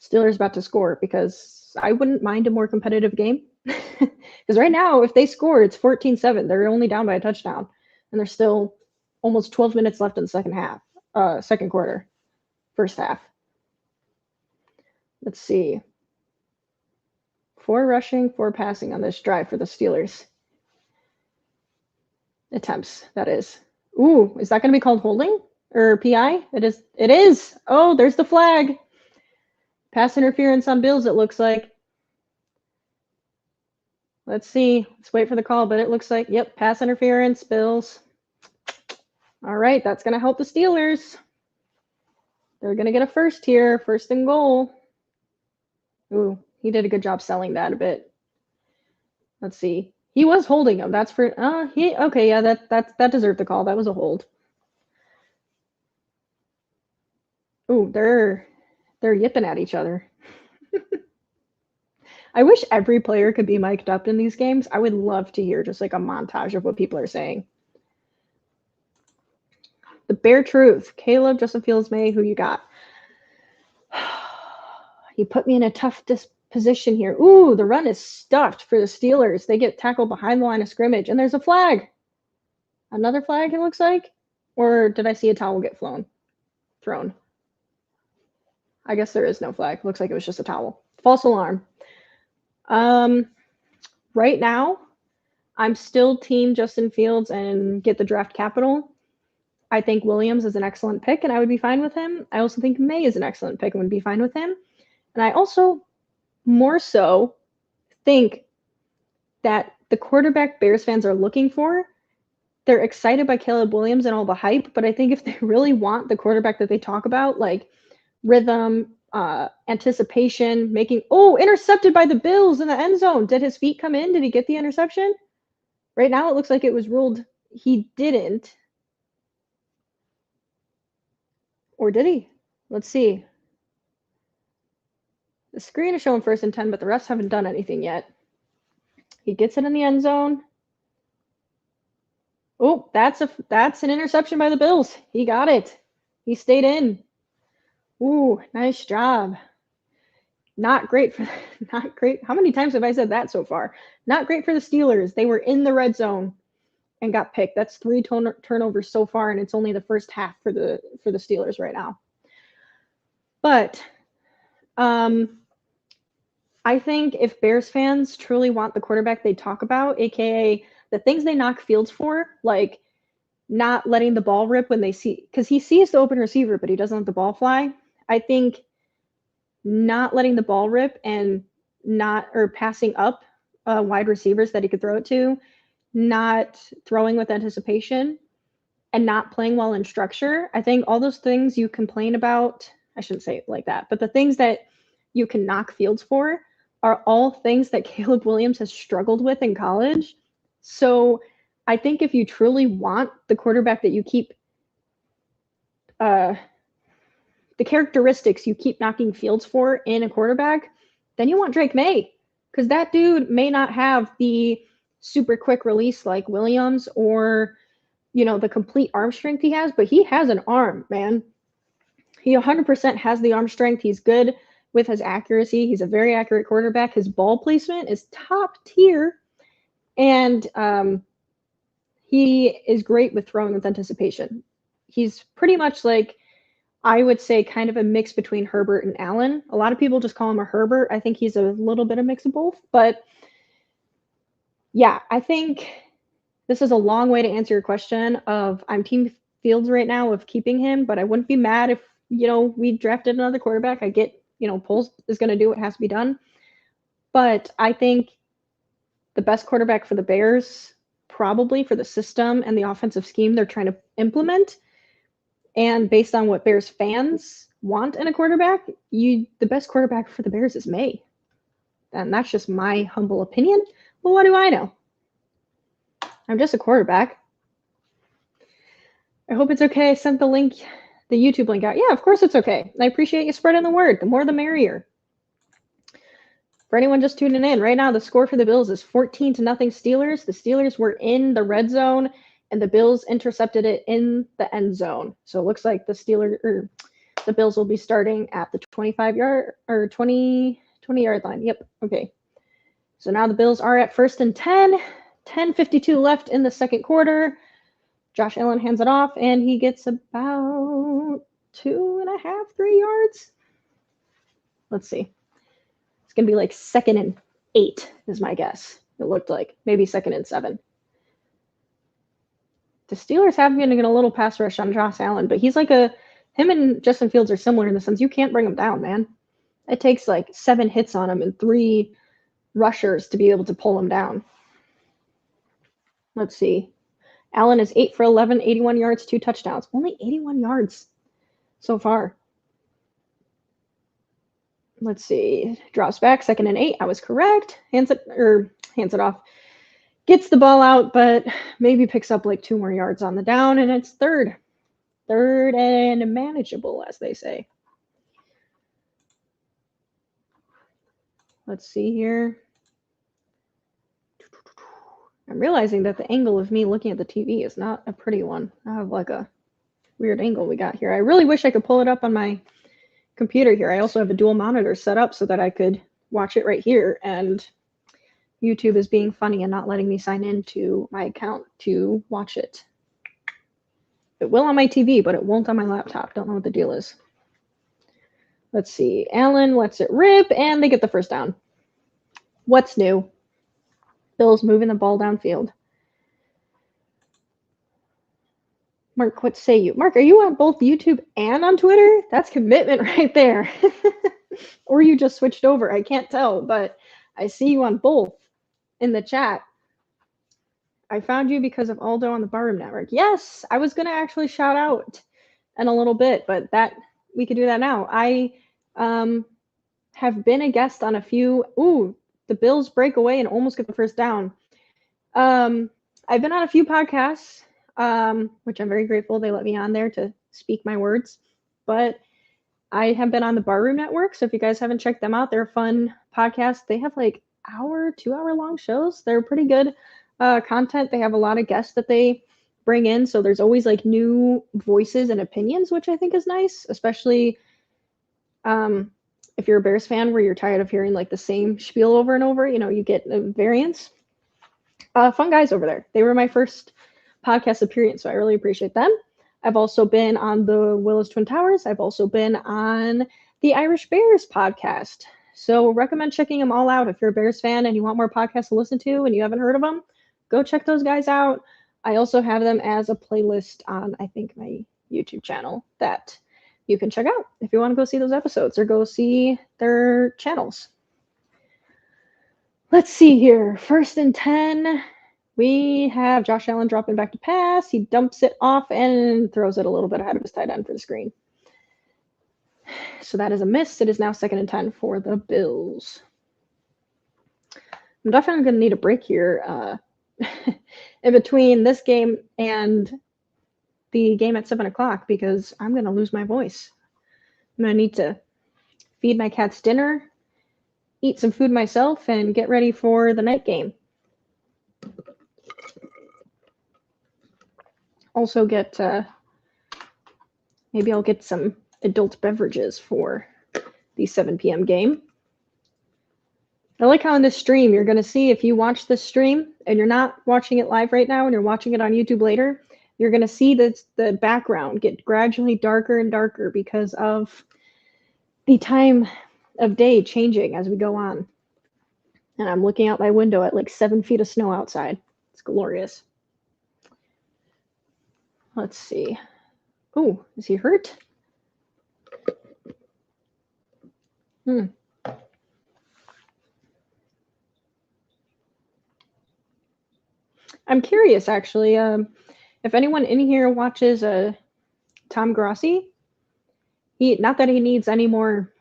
Steelers about to score, because I wouldn't mind a more competitive game. Because right now, if they score, it's 14-7. They're only down by a touchdown. And there's still almost 12 minutes left in the second quarter, first half. Let's see. 4 rushing, 4 passing on this drive for the Steelers. Attempts, that is. Ooh, is that going to be called holding or PI? It is. It is. Oh, there's the flag. Pass interference on Bills, it looks like. Let's see. Let's wait for the call, but it looks like, yep, pass interference, Bills. All right, that's going to help the Steelers. They're going to get a first here, first and goal. Ooh, he did a good job selling that a bit. Let's see. He was holding him. That's for okay, yeah, that deserved the call. That was a hold. Ooh, they're yipping at each other. I wish every player could be mic'd up in these games. I would love to hear just like a montage of what people are saying. The bare truth. Caleb, Justin Fields, May, who you got? You put me in a tough position here. Ooh, the run is stuffed for the Steelers. They get tackled behind the line of scrimmage, and there's a flag. Another flag, it looks like? Or did I see a towel get thrown? I guess there is no flag. Looks like it was just a towel. False alarm. Right now, I'm still team Justin Fields and get the draft capital. I think Williams is an excellent pick, and I would be fine with him. I also think May is an excellent pick and would be fine with him. And I also more so think that the quarterback Bears fans are looking for, they're excited by Caleb Williams and all the hype, but I think if they really want the quarterback that they talk about, like rhythm, anticipation, intercepted by the Bills in the end zone. Did his feet come in? Did he get the interception? Right now it looks like it was ruled he didn't. Or did he? Let's see. The screen is showing 1st and 10, but the refs haven't done anything yet. He gets it in the end zone. Oh, that's an interception by the Bills. He got it. He stayed in. Ooh, nice job. Not great. How many times have I said that so far? Not great for the Steelers. They were in the red zone and got picked. That's 3 turnovers so far, and it's only the first half for the Steelers right now. But I think if Bears fans truly want the quarterback they talk about, aka the things they knock Fields for, like not letting the ball rip when they see, because he sees the open receiver, but he doesn't let the ball fly. I think not letting the ball rip and passing up wide receivers that he could throw it to, not throwing with anticipation, and not playing well in structure. I think all those things you complain about, I shouldn't say it like that, but the things that you can knock Fields for are all things that Caleb Williams has struggled with in college. So I think if you truly want the quarterback that you keep, the characteristics you keep knocking Fields for in a quarterback, then you want Drake May, because that dude may not have the super quick release like Williams or, the complete arm strength he has, but he has an arm, man. He 100% has the arm strength. He's good with his accuracy. He's a very accurate quarterback. His ball placement is top tier, and he is great with throwing with anticipation. He's pretty much like, I would say, kind of a mix between Herbert and Allen. A lot of people just call him a Herbert. I think he's a little bit of mix of both. But yeah, I think this is a long way to answer your question of I'm team Fields right now of keeping him, but I wouldn't be mad if, we drafted another quarterback. I get, Poles is going to do what has to be done. But I think the best quarterback for the Bears, probably for the system and the offensive scheme they're trying to implement, and based on what Bears fans want in a quarterback, the best quarterback for the Bears is May. And that's just my humble opinion. Well, what do I know? I'm just a quarterback. I hope it's okay. I sent the YouTube link out. Yeah, of course it's okay. I appreciate you spreading the word. The more the merrier. For anyone just tuning in, right now the score for the Bills is 14-0 Steelers. The Steelers were in the red zone, and the Bills intercepted it in the end zone. So it looks like the Bills will be starting at the 25-yard or 20 20-yard line. Yep. Okay. So now the Bills are at 1st and 10. 10:52 left in the second quarter. Josh Allen hands it off, and he gets about 2.5, 3 yards. Let's see. It's going to be like 2nd and 8 is my guess. It looked like. Maybe 2nd and 7. The Steelers have been getting a little pass rush on Josh Allen, but he's like him and Justin Fields are similar in the sense you can't bring him down, man. It takes like 7 hits on him and 3 rushers to be able to pull him down. Let's see. Allen is 8 for 11, 81 yards, 2 touchdowns. Only 81 yards so far. Let's see. Drops back, 2nd and 8. I was correct. Hands it off. Gets the ball out, but maybe picks up like 2 more yards on the down, and it's third. Third and manageable, as they say. Let's see here. I'm realizing that the angle of me looking at the TV is not a pretty one. I have like a weird angle we got here. I really wish I could pull it up on my computer here. I also have a dual monitor set up so that I could watch it right here, and YouTube is being funny and not letting me sign into my account to watch it. It will on my TV, but it won't on my laptop. Don't know what the deal is. Let's see. Allen lets it rip, and they get the first down. What's new? Bills moving the ball downfield. Mark, what say you? Mark, are you on both YouTube and on Twitter? That's commitment right there. Or you just switched over. I can't tell, but I see you on both in the chat. I found you because of Aldo on the Barroom Network. Yes, I was going to actually shout out in a little bit, but that we could do that now. I have been a guest on a few. Ooh, the Bills break away and almost get the first down. I've been on a few podcasts, which I'm very grateful they let me on there to speak my words. But I have been on the Barroom Network, so if you guys haven't checked them out, they're a fun podcast. They have like 2-hour long shows. They're pretty good content. They have a lot of guests that they bring in, so there's always like new voices and opinions, which I think is nice, especially if you're a Bears fan where you're tired of hearing like the same spiel over and over. You get a variance. Fun guys over there. They were my first podcast appearance, so I really appreciate them. I've also been on the Willis Twin Towers. I've also been on the Irish Bears podcast. So recommend checking them all out. If you're a Bears fan and you want more podcasts to listen to and you haven't heard of them, go check those guys out. I also have them as a playlist on, I think, my YouTube channel that you can check out if you want to go see those episodes or go see their channels. Let's see here. 1st and 10. We have Josh Allen dropping back to pass. He dumps it off and throws it a little bit ahead of his tight end for the screen. So that is a miss. It is now 2nd and 10 for the Bills. I'm definitely going to need a break here in between this game and the game at 7 o'clock because I'm going to lose my voice. I'm going to need to feed my cats dinner, eat some food myself, and get ready for the night game. Also maybe I'll get some adult beverages for the 7 p.m. game. I like how in this stream, you're going to see if you watch this stream and you're not watching it live right now and you're watching it on YouTube later, you're going to see the background get gradually darker and darker because of the time of day changing as we go on. And I'm looking out my window at like 7 feet of snow outside. It's glorious. Let's see. Oh, is he hurt? I'm curious, actually, if anyone in here watches Tom Grossi. Not that he needs any more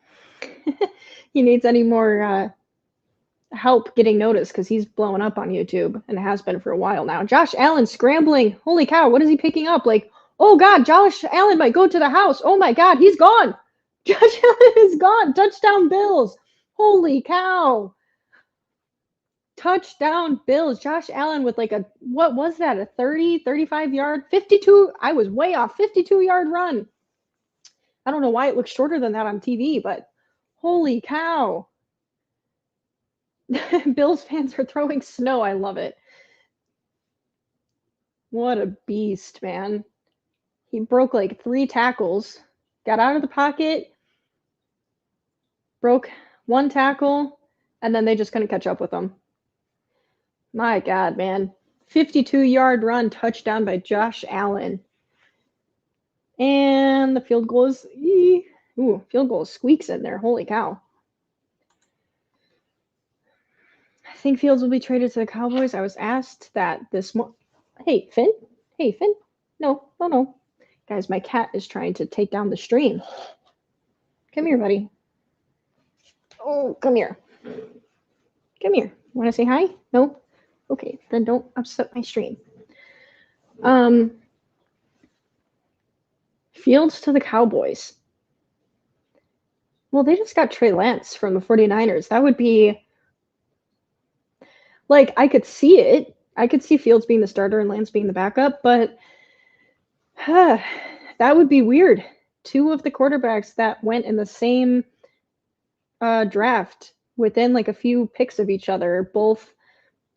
help getting noticed because he's blowing up on YouTube and has been for a while now. Josh Allen scrambling. Holy cow, what is he picking up? Like, oh God, Josh Allen might go to the house. Oh my God, he's gone. Josh Allen is gone. Touchdown Bills. Holy cow. Touchdown Bills. Josh Allen with like what was that? A 30, 35 yard, 52. I was way off. 52-yard run. I don't know why it looks shorter than that on TV, but holy cow. Bills fans are throwing snow. I love it. What a beast, man. He broke like 3 tackles, got out of the pocket, broke 1 tackle, and then they just couldn't catch up with him. My God, man. 52-yard run, touchdown by Josh Allen. And the field goal is field goal squeaks in there. Holy cow. I think Fields will be traded to the Cowboys. I was asked that this morning. Hey, Finn. Hey, Finn. No. Guys, my cat is trying to take down the stream. Come here, buddy. Oh, come here. Come here. Want to say hi? No? Okay, then don't upset my stream. Fields to the Cowboys. Well, they just got Trey Lance from the 49ers. That would be like, I could see it. I could see Fields being the starter and Lance being the backup, but that would be weird. 2 of the quarterbacks that went in the same draft within like a few picks of each other, both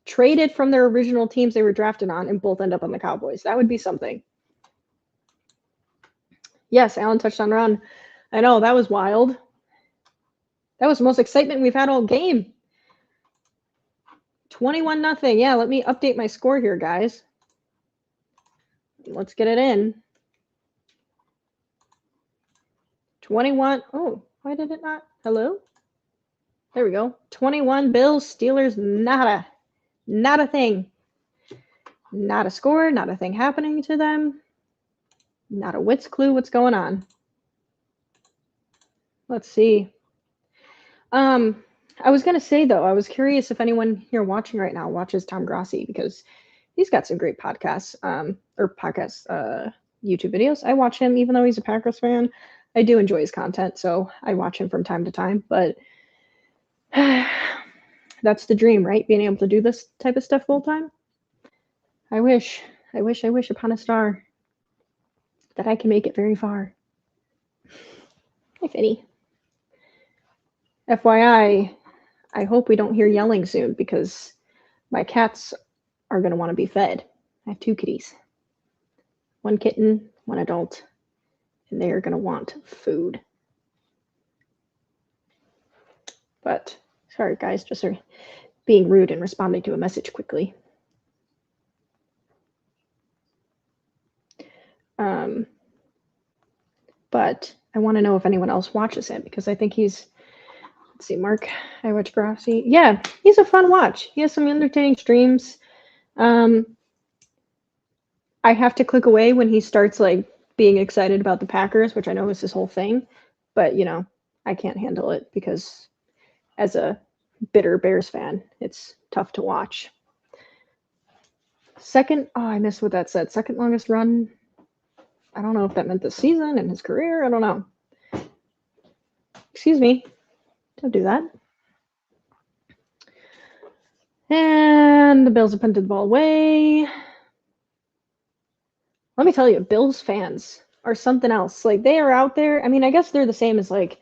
traded from their original teams they were drafted on and both end up on the Cowboys. That would be something. Yes, Allen touchdown run. I know, that was wild. That was the most excitement we've had all game. 21-0. Yeah, let me update my score here, guys. Let's get it in. 21. Oh, why did it not? Hello? There we go. 21 Bills, Steelers, nada. Not a thing. Not a score, not a thing happening to them. Not a wit's clue what's going on. Let's see. I was going to say, though, I was curious if anyone here watching right now watches Tom Grossi, because he's got some great podcasts, YouTube videos. I watch him, even though he's a Packers fan. I do enjoy his content, so I watch him from time to time. But that's the dream, right? Being able to do this type of stuff full time. I wish upon a star that I can make it very far. If any. FYI, I hope we don't hear yelling soon, because my cats are going to want to be fed. I have 2 kitties. 1 kitten, 1 adult, and they are going to want food. But, sorry guys, just being rude and responding to a message quickly. But I want to know if anyone else watches him, because I think he's, let's see, Mark, I watch Grossi. Yeah, he's a fun watch. He has some entertaining streams. I have to click away when he starts like being excited about the Packers, which I know is his whole thing, but you know, I can't handle it, because as a bitter Bears fan, it's tough to watch. I missed what that said. Second longest run. I don't know if that meant the season and his career. I don't know. Excuse me. Don't do that. And the Bills have punted the ball away. Let me tell you, Bills fans are something else. Like, they are out there. I mean, I guess they're the same as, like,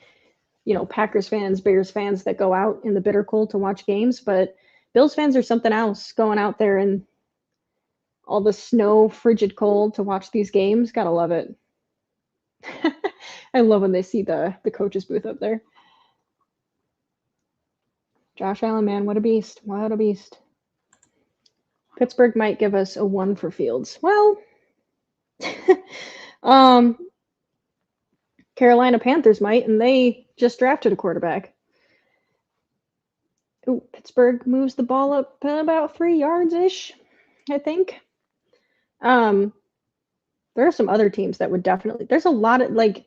you know, Packers fans, Bears fans that go out in the bitter cold to watch games. But Bills fans are something else, going out there in all the snow, frigid cold to watch these games. Gotta love it. I love when they see the coach's booth up there. Josh Allen, man, what a beast. What a beast. Pittsburgh might give us a 1 for Fields. Well, Carolina Panthers might, and they just drafted a quarterback. Ooh, Pittsburgh moves the ball up about 3 yards-ish, I think. There are some other teams that would definitely, there's a lot of, like,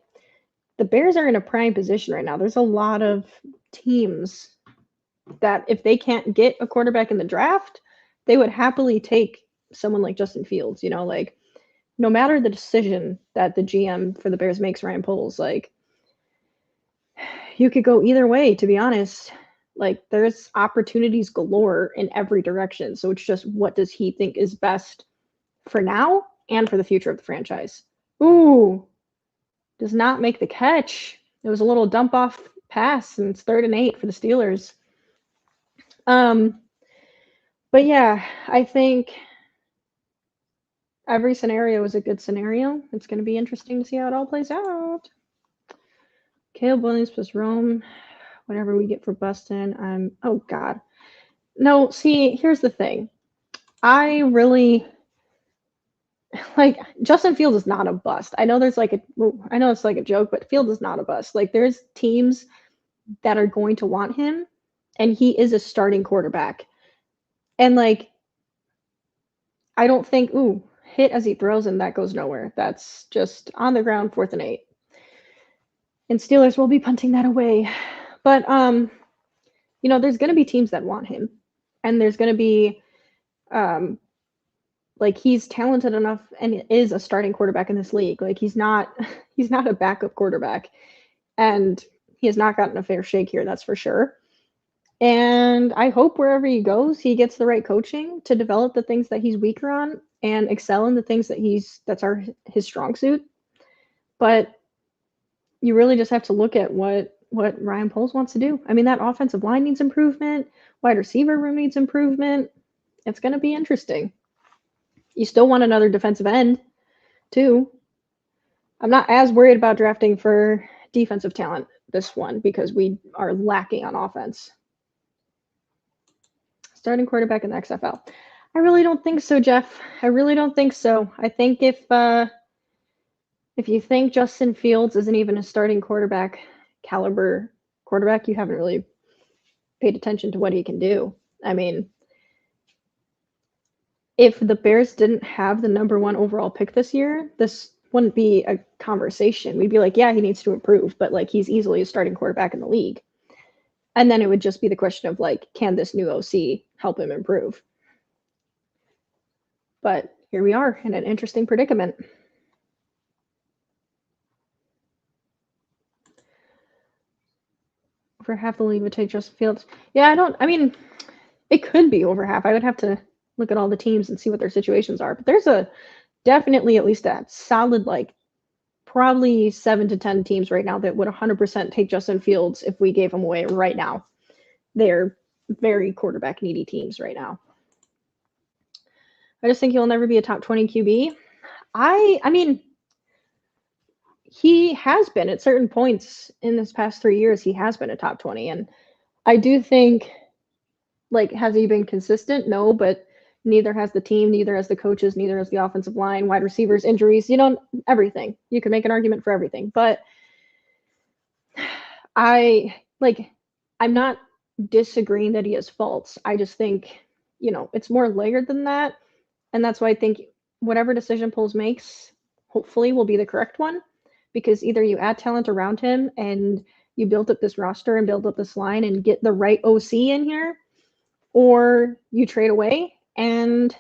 the Bears are in a prime position right now. There's a lot of teams that if they can't get a quarterback in the draft, they would happily take someone like Justin Fields, you know, like, no matter the decision that the GM for the Bears makes, Ryan Poles, like, you could go either way, to be honest. Like, there's opportunities galore in every direction. So it's just, what does he think is best for now and for the future of the franchise? Ooh, does not make the catch. It was a little dump off pass, and it's 3rd and 8 for the Steelers. Um, but yeah, I think every scenario is a good scenario. It's going to be interesting to see how it all plays out. Caleb Williams plus Rome, whatever we get for Buston. Oh God. No, see, here's the thing. I really like Justin Fields is not a bust. I know I know it's like a joke, but Fields is not a bust. Like there's teams that are going to want him, and he is a starting quarterback. And like I don't think hit as he throws and that goes nowhere. That's just on the ground, 4th and 8. And Steelers will be punting that away. But there's going to be teams that want him, and there's going to be like he's talented enough and is a starting quarterback in this league. Like he's not a backup quarterback, and he has not gotten a fair shake here, that's for sure. And I hope wherever he goes, he gets the right coaching to develop the things that he's weaker on and excel in the things that that's his strong suit. But you really just have to look at what Ryan Poles wants to do. I mean, that offensive line needs improvement. Wide receiver room needs improvement. It's going to be interesting. You still want another defensive end, too. I'm not as worried about drafting for defensive talent this one because we are lacking on offense. Starting quarterback in the XFL. I really don't think so, Jeff. I really don't think so. I think if you think Justin Fields isn't even a starting quarterback caliber quarterback, you haven't really paid attention to what he can do. I mean, if the Bears didn't have the number 1 overall pick this year, this wouldn't be a conversation. We'd be like, yeah, he needs to improve, but like he's easily a starting quarterback in the league. And then it would just be the question of like, can this new OC help him improve? But here we are in an interesting predicament. Over half the league would take Justin Fields. Yeah, it could be over half. I would have to look at all the teams and see what their situations are. But there's definitely at least a solid, like, probably 7 to 10 teams right now that would 100% take Justin Fields if we gave him away right now. They're very quarterback needy teams right now. I just think he'll never be a top 20 QB. I mean, he has been at certain points in this past 3 years. He has been a top 20, and I do think, like, has he been consistent? No, but neither has the team, neither has the coaches, neither has the offensive line, wide receivers, injuries, everything. You can make an argument for everything. But I'm not disagreeing that he has faults. I just think, it's more layered than that. And that's why I think whatever decision Poles makes, hopefully will be the correct one. Because either you add talent around him and you build up this roster and build up this line and get the right OC in here, or you trade away and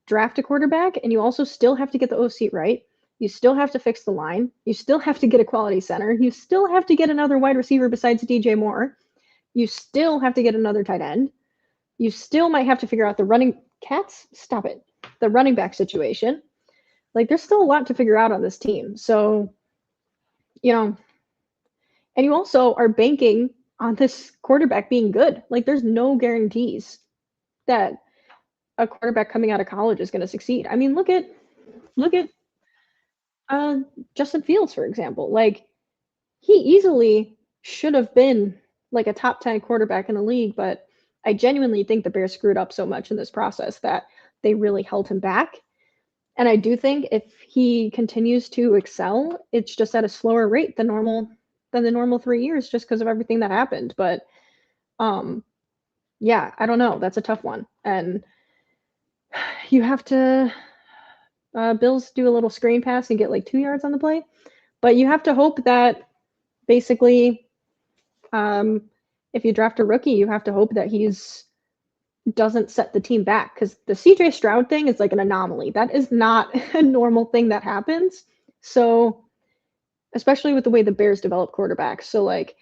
draft a quarterback, and you also still have to get the OC right. You still have to fix the line. You still have to get a quality center. You still have to get another wide receiver besides DJ Moore. You still have to get another tight end. You still might have to figure out the running back situation. Like, there's still a lot to figure out on this team. So, and you also are banking on this quarterback being good. Like, there's no guarantees that a quarterback coming out of college is going to succeed. I mean, look at Justin Fields, for example. Like, he easily should have been like a top 10 quarterback in the league, but I genuinely think the Bears screwed up so much in this process that they really held him back. And I do think if he continues to excel, it's just at a slower rate than the normal 3 years, just because of everything that happened. But yeah, I don't know. That's a tough one. And you have to Bills do a little screen pass and get like 2 yards on the play. But you have to hope that basically if you draft a rookie, you have to hope that he's doesn't set the team back, because the CJ Stroud thing is like an anomaly. That is not a normal thing that happens. So, especially with the way the Bears develop quarterbacks. So, like,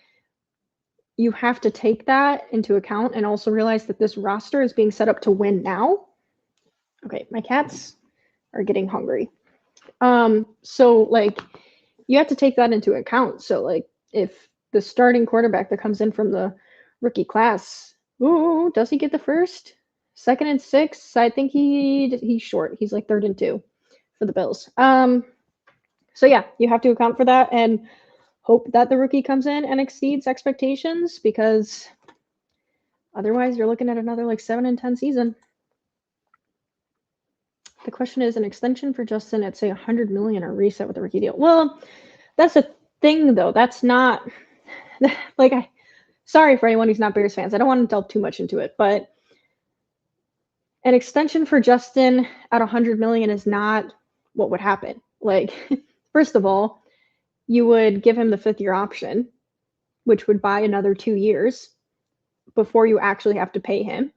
you have to take that into account and also realize that this roster is being set up to win now. Okay, my cats are getting hungry. So, like, you have to take that into account. So, like, if the starting quarterback that comes in from the rookie class Ooh, does he get the first? Second and 6? I think he's short. He's like 3rd and 2 for the Bills. So yeah, you have to account for that and hope that the rookie comes in and exceeds expectations, because otherwise you're looking at another like 7-10 season. The question is an extension for Justin at say 100 million or reset with a rookie deal. Well, that's a thing though. That's not like sorry for anyone who's not Bears fans. I don't want to delve too much into it, but an extension for Justin at 100 million is not what would happen. Like, first of all, you would give him the 5th-year option, which would buy another 2 years before you actually have to pay him.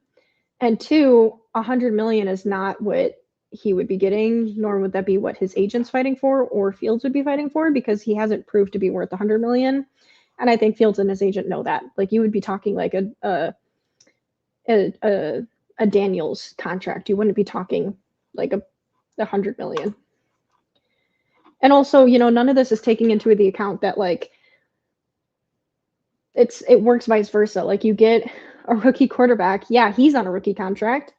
And 2, 100 million is not what he would be getting, nor would that be what his agent's fighting for or Fields would be fighting for, because he hasn't proved to be worth 100 million. And I think Fields and his agent know that. Like, you would be talking like a Daniels contract. You wouldn't be talking like a 100 million. And also, none of this is taking into the account that like it works vice versa. Like, you get a rookie quarterback, yeah, he's on a rookie contract,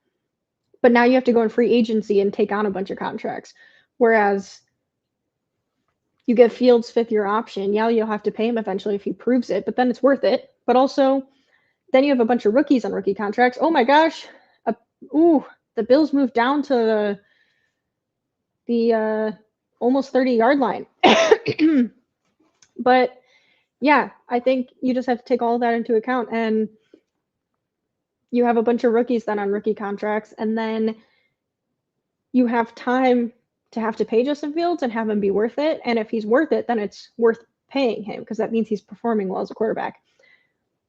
but now you have to go in free agency and take on a bunch of contracts. Whereas you get Fields' 5th-year option, yeah, you'll have to pay him eventually if he proves it, but then it's worth it. But also, then you have a bunch of rookies on rookie contracts. Oh my gosh, the Bills moved down to the almost 30-yard line. But yeah, I think you just have to take all of that into account, and you have a bunch of rookies then on rookie contracts, and then you have time to have to pay Justin Fields and have him be worth it. And if he's worth it, then it's worth paying him, because that means he's performing well as a quarterback.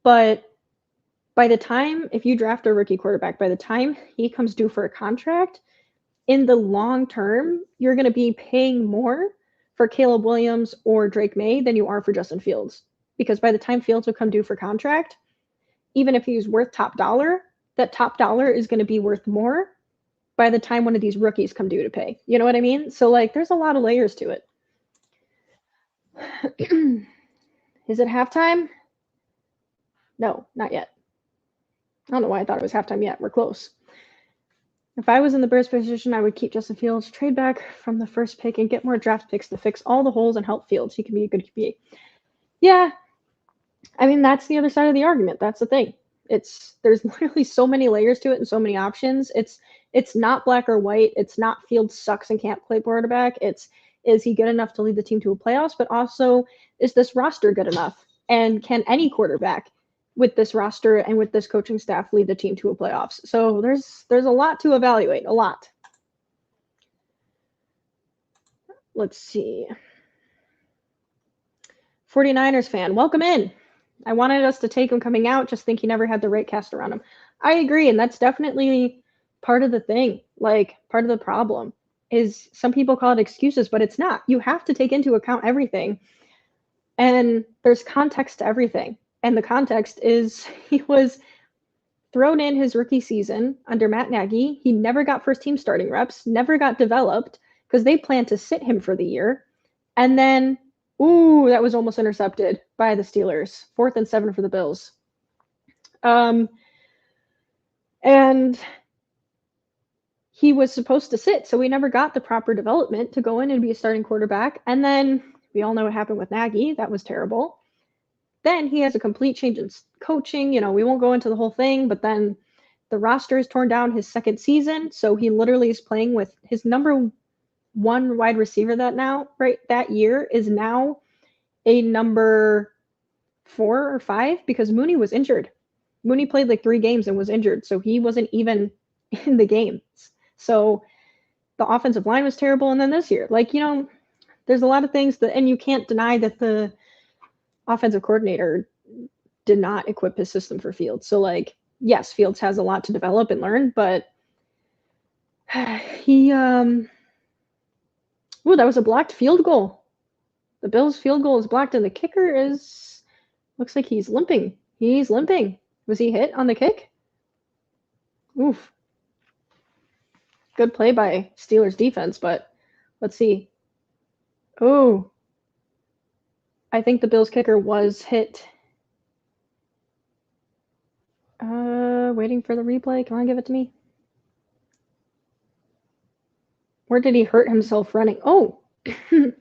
But by the time, if you draft a rookie quarterback, by the time he comes due for a contract, in the long term, you're going to be paying more for Caleb Williams or Drake May than you are for Justin Fields. Because by the time Fields would come due for contract, even if he's worth top dollar, that top dollar is going to be worth more by the time one of these rookies come due to pay. You know what I mean? So like, there's a lot of layers to it. Is it halftime? No, not yet. I don't know why I thought it was halftime yet. We're close. If I was in the Bears position, I would keep Justin Fields, trade back from the first pick, and get more draft picks to fix all the holes and help Fields. He can be a good QB. Yeah, I mean, that's the other side of the argument. That's the thing. There's literally so many layers to it and so many options. It's not black or white. It's not Fields sucks and can't play quarterback. Is he good enough to lead the team to a playoffs? But also, is this roster good enough? And can any quarterback with this roster and with this coaching staff lead the team to a playoffs? So there's a lot to evaluate, a lot. Let's see. 49ers fan, welcome in. I wanted us to take him coming out, just think he never had the right cast around him. I agree, and that's definitely part of the thing. Like, part of the problem is some people call it excuses, but it's not. You have to take into account everything. And there's context to everything. And the context is he was thrown in his rookie season under Matt Nagy. He never got first team starting reps, never got developed because they planned to sit him for the year. And then, that was almost intercepted by the Steelers. 4th and 7 for the Bills. And he was supposed to sit, so we never got the proper development to go in and be a starting quarterback. And then we all know what happened with Nagy. That was terrible. Then he has a complete change in coaching. We won't go into the whole thing, but then the roster is torn down his second season. So he literally is playing with his number 1 wide receiver that year is now a number 4 or 5 because Mooney was injured. Mooney played like 3 games and was injured. So he wasn't even in the games. So the offensive line was terrible. And then this year, there's a lot of things and you can't deny that the offensive coordinator did not equip his system for Fields. So yes, Fields has a lot to develop and learn, but he that was a blocked field goal. The Bills' field goal is blocked, and the kicker looks like he's limping. He's limping. Was he hit on the kick? Oof. Good play by Steelers defense, but let's see. Oh, I think the Bills kicker was hit. waiting for the replay. Come on, give it to me. Where did he hurt himself running? Oh,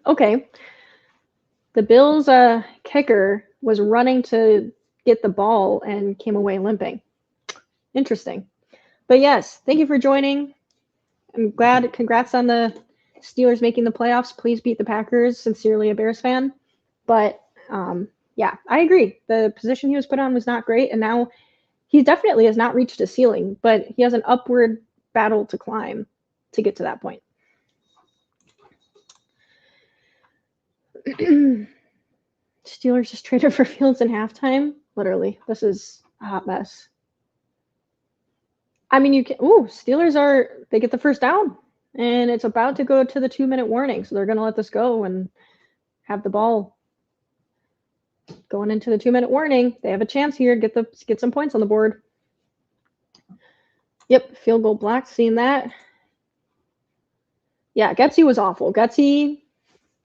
okay. The Bills' kicker was running to get the ball and came away limping. Interesting. But yes, thank you for joining. I'm glad. Congrats on the Steelers making the playoffs. Please beat the Packers. Sincerely, a Bears fan. But yeah, I agree. The position he was put on was not great, and now he definitely has not reached a ceiling, but he has an upward battle to climb to get to that point. Steelers just traded for Fields in halftime. Literally, this is a hot mess. I mean, you can. Ooh, Steelers they get the first down, and it's about to go to the 2-minute warning, so they're going to let this go and have the ball going into the 2-minute warning. They have a chance here to get some points on the board. Yep, field goal blocked. Seeing that. Yeah, Getsy was awful. Getsy,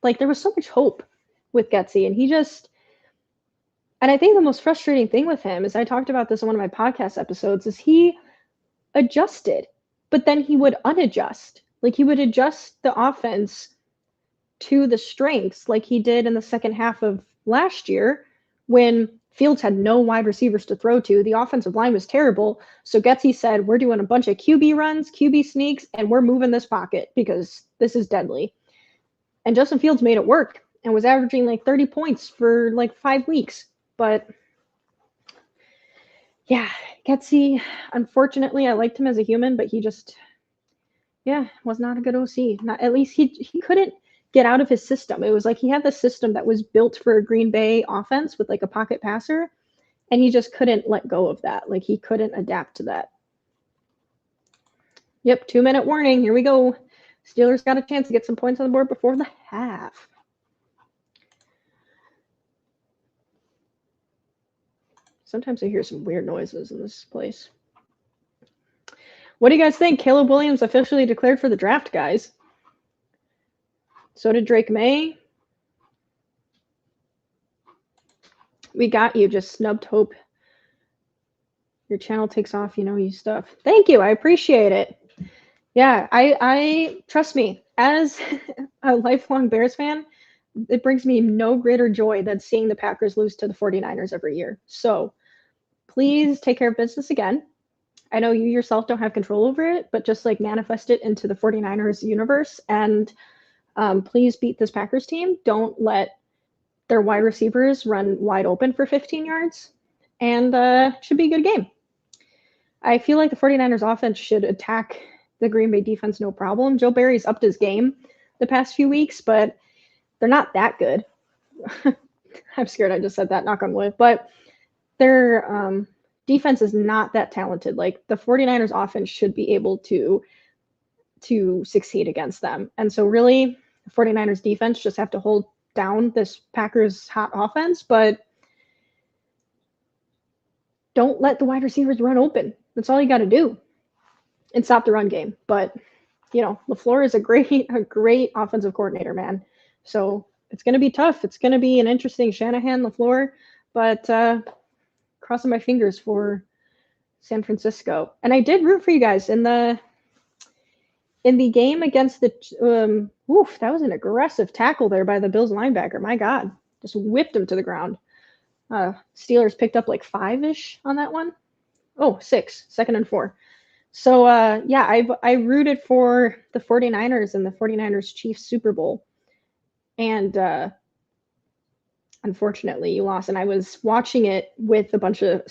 like, there was so much hope with Getsy, and and I think the most frustrating thing with him is, I talked about this in one of my podcast episodes, is he adjusted, but then he would unadjust. Like, he would adjust the offense to the strengths like he did in the second half of last year when Fields had no wide receivers to throw to. The offensive line was terrible. So Getsy said, we're doing a bunch of QB runs, QB sneaks, and we're moving this pocket because this is deadly. And Justin Fields made it work and was averaging like 30 points for like 5 weeks. But yeah, Getsy, unfortunately, I liked him as a human, but he just, was not a good OC. Not, at least he couldn't get out of his system. It was like he had the system that was built for a Green Bay offense with like a pocket passer, and he just couldn't let go of that. Like, he couldn't adapt to that. Yep, 2-minute warning. Here we go. Steelers got a chance to get some points on the board before the half. Sometimes I hear some weird noises in this place. What do you guys think? Caleb Williams officially declared for the draft, guys. So did Drake May. We got you. Just snubbed hope. Your channel takes off, you stuff. Thank you. I appreciate it. Yeah, I trust me, as a lifelong Bears fan, it brings me no greater joy than seeing the Packers lose to the 49ers every year. So please take care of business again. I know you yourself don't have control over it, but just like manifest it into the 49ers universe, and please beat this Packers team. Don't let their wide receivers run wide open for 15 yards, and should be a good game. I feel like the 49ers offense should attack the Green Bay defense no problem. Joe Barry's upped his game the past few weeks, but they're not that good. I'm scared I just said that, knock on wood. But their defense is not that talented. Like, the 49ers offense should be able to succeed against them. And so really, the 49ers defense just have to hold down this Packers hot offense, but don't let the wide receivers run open. That's all you got to do, and stop the run game. But LaFleur is a great offensive coordinator, man. So it's going to be tough. It's going to be an interesting Shanahan LaFleur, but crossing my fingers for San Francisco. And I did root for you guys in the game against the that was an aggressive tackle there by the Bills linebacker. My God, just whipped him to the ground. Steelers picked up like 5-ish on that one. Oh, 6, 2nd and 4. So I rooted for the 49ers in the 49ers Chiefs Super Bowl. And unfortunately, you lost. And I was watching it with a bunch of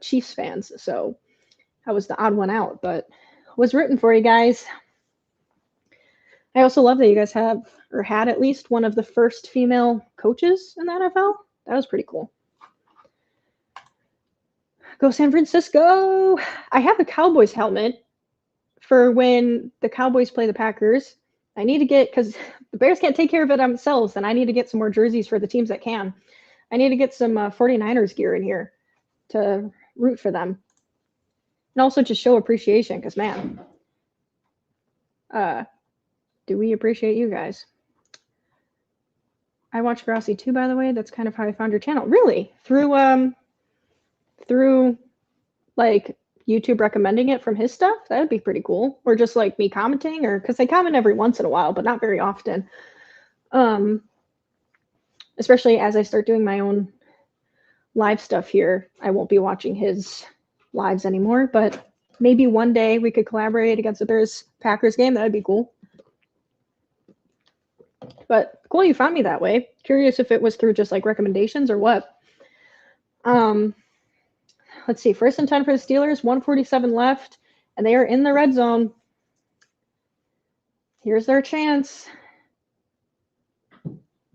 Chiefs fans, so I was the odd one out, but was rooting for you guys. I also love that you guys have, or had at least, one of the first female coaches in the NFL. That was pretty cool. Go San Francisco! I have a Cowboys helmet for when the Cowboys play the Packers. I need to get, because the Bears can't take care of it themselves, and I need to get some more jerseys for the teams that can. I need to get some 49ers gear in here to root for them. And also to show appreciation, because, man, do we appreciate you guys. I watch Grossi too, by the way. That's kind of how I found your channel. Really? Through like YouTube recommending it from his stuff, that would be pretty cool. Or just like me commenting, or because I comment every once in a while, but not very often. Especially as I start doing my own live stuff here, I won't be watching his lives anymore, but maybe one day we could collaborate against the Bears-Packers game. That would be cool. But cool you found me that way. Curious if it was through just like recommendations or what. Let's see. 1st and 10 for the Steelers, 1:47 left, and they are in the red zone. Here's their chance.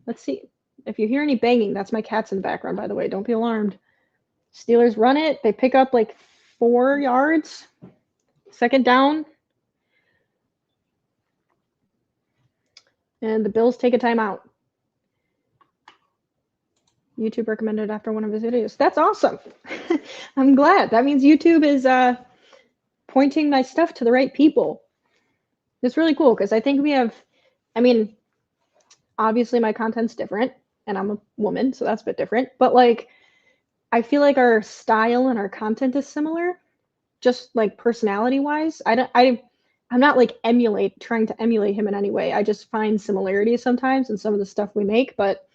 Let's see. If you hear any banging, that's my cats in the background, by the way. Don't be alarmed. Steelers run it. They pick up like 4 yards. 2nd down. And the Bills take a timeout. YouTube recommended after one of his videos. That's awesome. I'm glad. That means YouTube is pointing my stuff to the right people. It's really cool because I think we have, I mean, obviously my content's different and I'm a woman, so that's a bit different. But like, I feel like our style and our content is similar, just like personality wise. I'm not like trying to emulate him in any way. I just find similarities sometimes in some of the stuff we make. But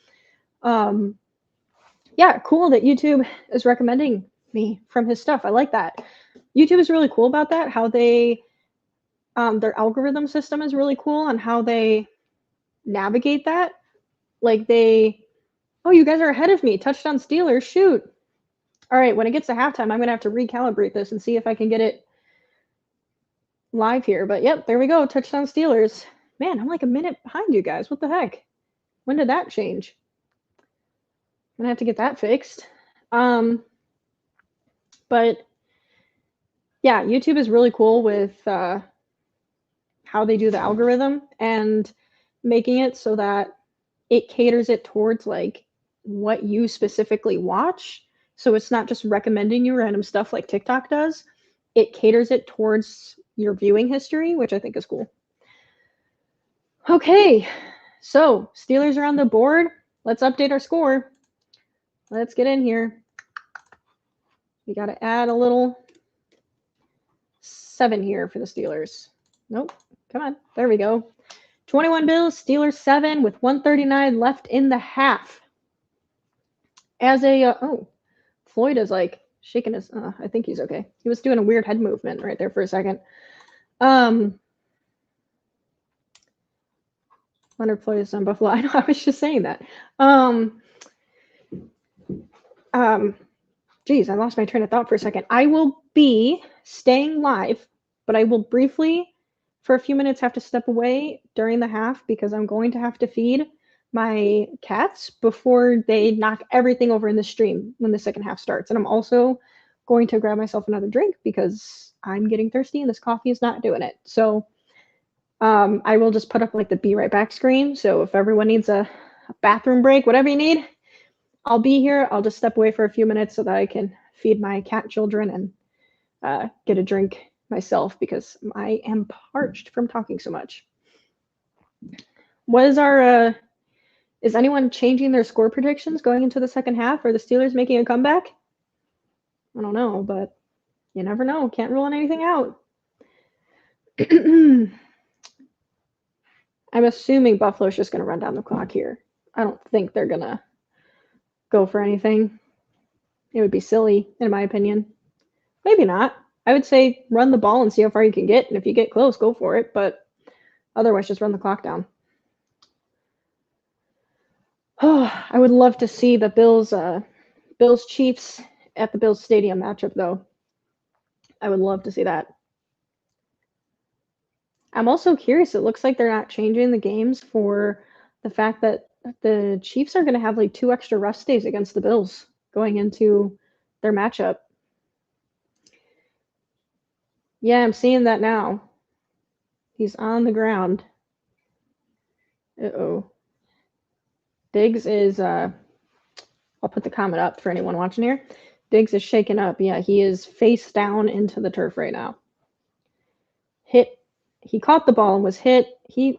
yeah, cool that YouTube is recommending me from his stuff. I like that. YouTube is really cool about that. How they, their algorithm system is really cool on how they navigate that. Like oh, you guys are ahead of me. Touchdown Steelers, shoot. All right, when it gets to halftime, I'm going to have to recalibrate this and see if I can get it live here. But yep, there we go. Touchdown Steelers. Man, I'm like a minute behind you guys. What the heck? When did that change? I'm going to have to get that fixed. But yeah, YouTube is really cool with how they do the algorithm and making it so that it caters it towards like what you specifically watch. So it's not just recommending you random stuff like TikTok does. It caters it towards your viewing history, which I think is cool. Okay, so Steelers are on the board. Let's update our score. Let's get in here. We got to add a little 7 here for the Steelers. Nope, come on, there we go. 21 Bills, Steelers 7 with 1:39 left in the half. As oh, Floyd is like shaking his, I think he's okay. He was doing a weird head movement right there for a second. Leonard Floyd is on Buffalo. I know, I was just saying that. Geez, I lost my train of thought for a second. I will be staying live, but I will briefly, for a few minutes, have to step away during the half because I'm going to have to feed my cats before they knock everything over in the stream when the second half starts. And I'm also going to grab myself another drink because I'm getting thirsty and this coffee is not doing it. So I will just put up like the be right back screen. So if everyone needs a bathroom break, whatever you need, I'll be here. I'll just step away for a few minutes so that I can feed my cat children and get a drink myself because I am parched from talking so much. What is our, is anyone changing their score predictions going into the second half? Are the Steelers making a comeback? I don't know, but you never know. Can't rule anything out. I'm assuming Buffalo's just going to run down the clock here. I don't think they're going to go for anything. It would be silly, in my opinion. Maybe not. I would say run the ball and see how far you can get. And if you get close, go for it. But otherwise, just run the clock down. Oh, I would love to see the Bills Chiefs at the Bills Stadium matchup, though. I would love to see that. I'm also curious. It looks like they're not changing the games for the fact that the Chiefs are going to have like 2 extra rest days against the Bills going into their matchup. Yeah, I'm seeing that now. He's on the ground. Uh-oh. Diggs is, I'll put the comment up for anyone watching here. Diggs is shaken up. Yeah, he is face down into the turf right now. Hit. He caught the ball and was hit. He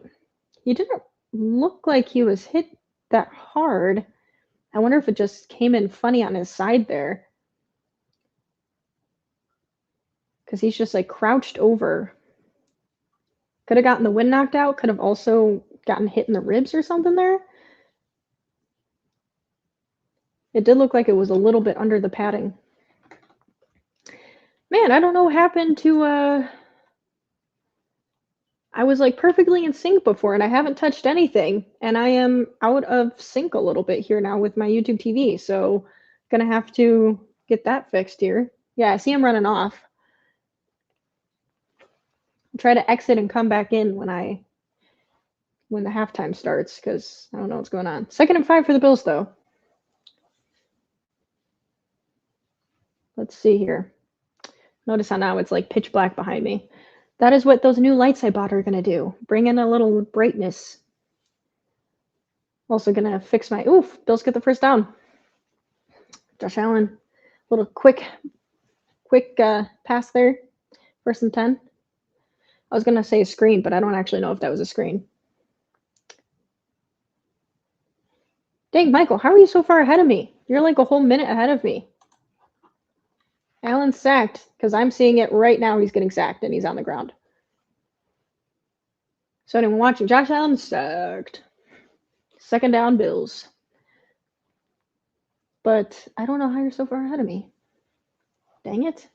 didn't look like he was hit that hard. I wonder if it just came in funny on his side there. because he's just like crouched over. Could have gotten the wind knocked out, could have also gotten hit in the ribs or something there. It did look like it was a little bit under the padding. Man, I don't know what happened to I was like perfectly in sync before and I haven't touched anything, and I am out of sync a little bit here now with my YouTube TV, so gonna have to get that fixed here. Yeah, I see him running off. I'll try to exit and come back in when the halftime starts, because I don't know what's going on. 2nd and 5 for the Bills, though. Let's see here. Notice how now it's like pitch black behind me. That is what those new lights I bought are going to do. Bring in a little brightness. Also going to fix my... Oof, Bills get the first down. Josh Allen, little quick pass there. 1st and 10. I was going to say a screen, but I don't actually know if that was a screen. Dang, Michael, how are you so far ahead of me? You're like a whole minute ahead of me. Allen sacked, because I'm seeing it right now. He's getting sacked, and he's on the ground. So anyone watching, Josh Allen sacked. 2nd down, Bills. But I don't know how you're so far ahead of me. Dang it.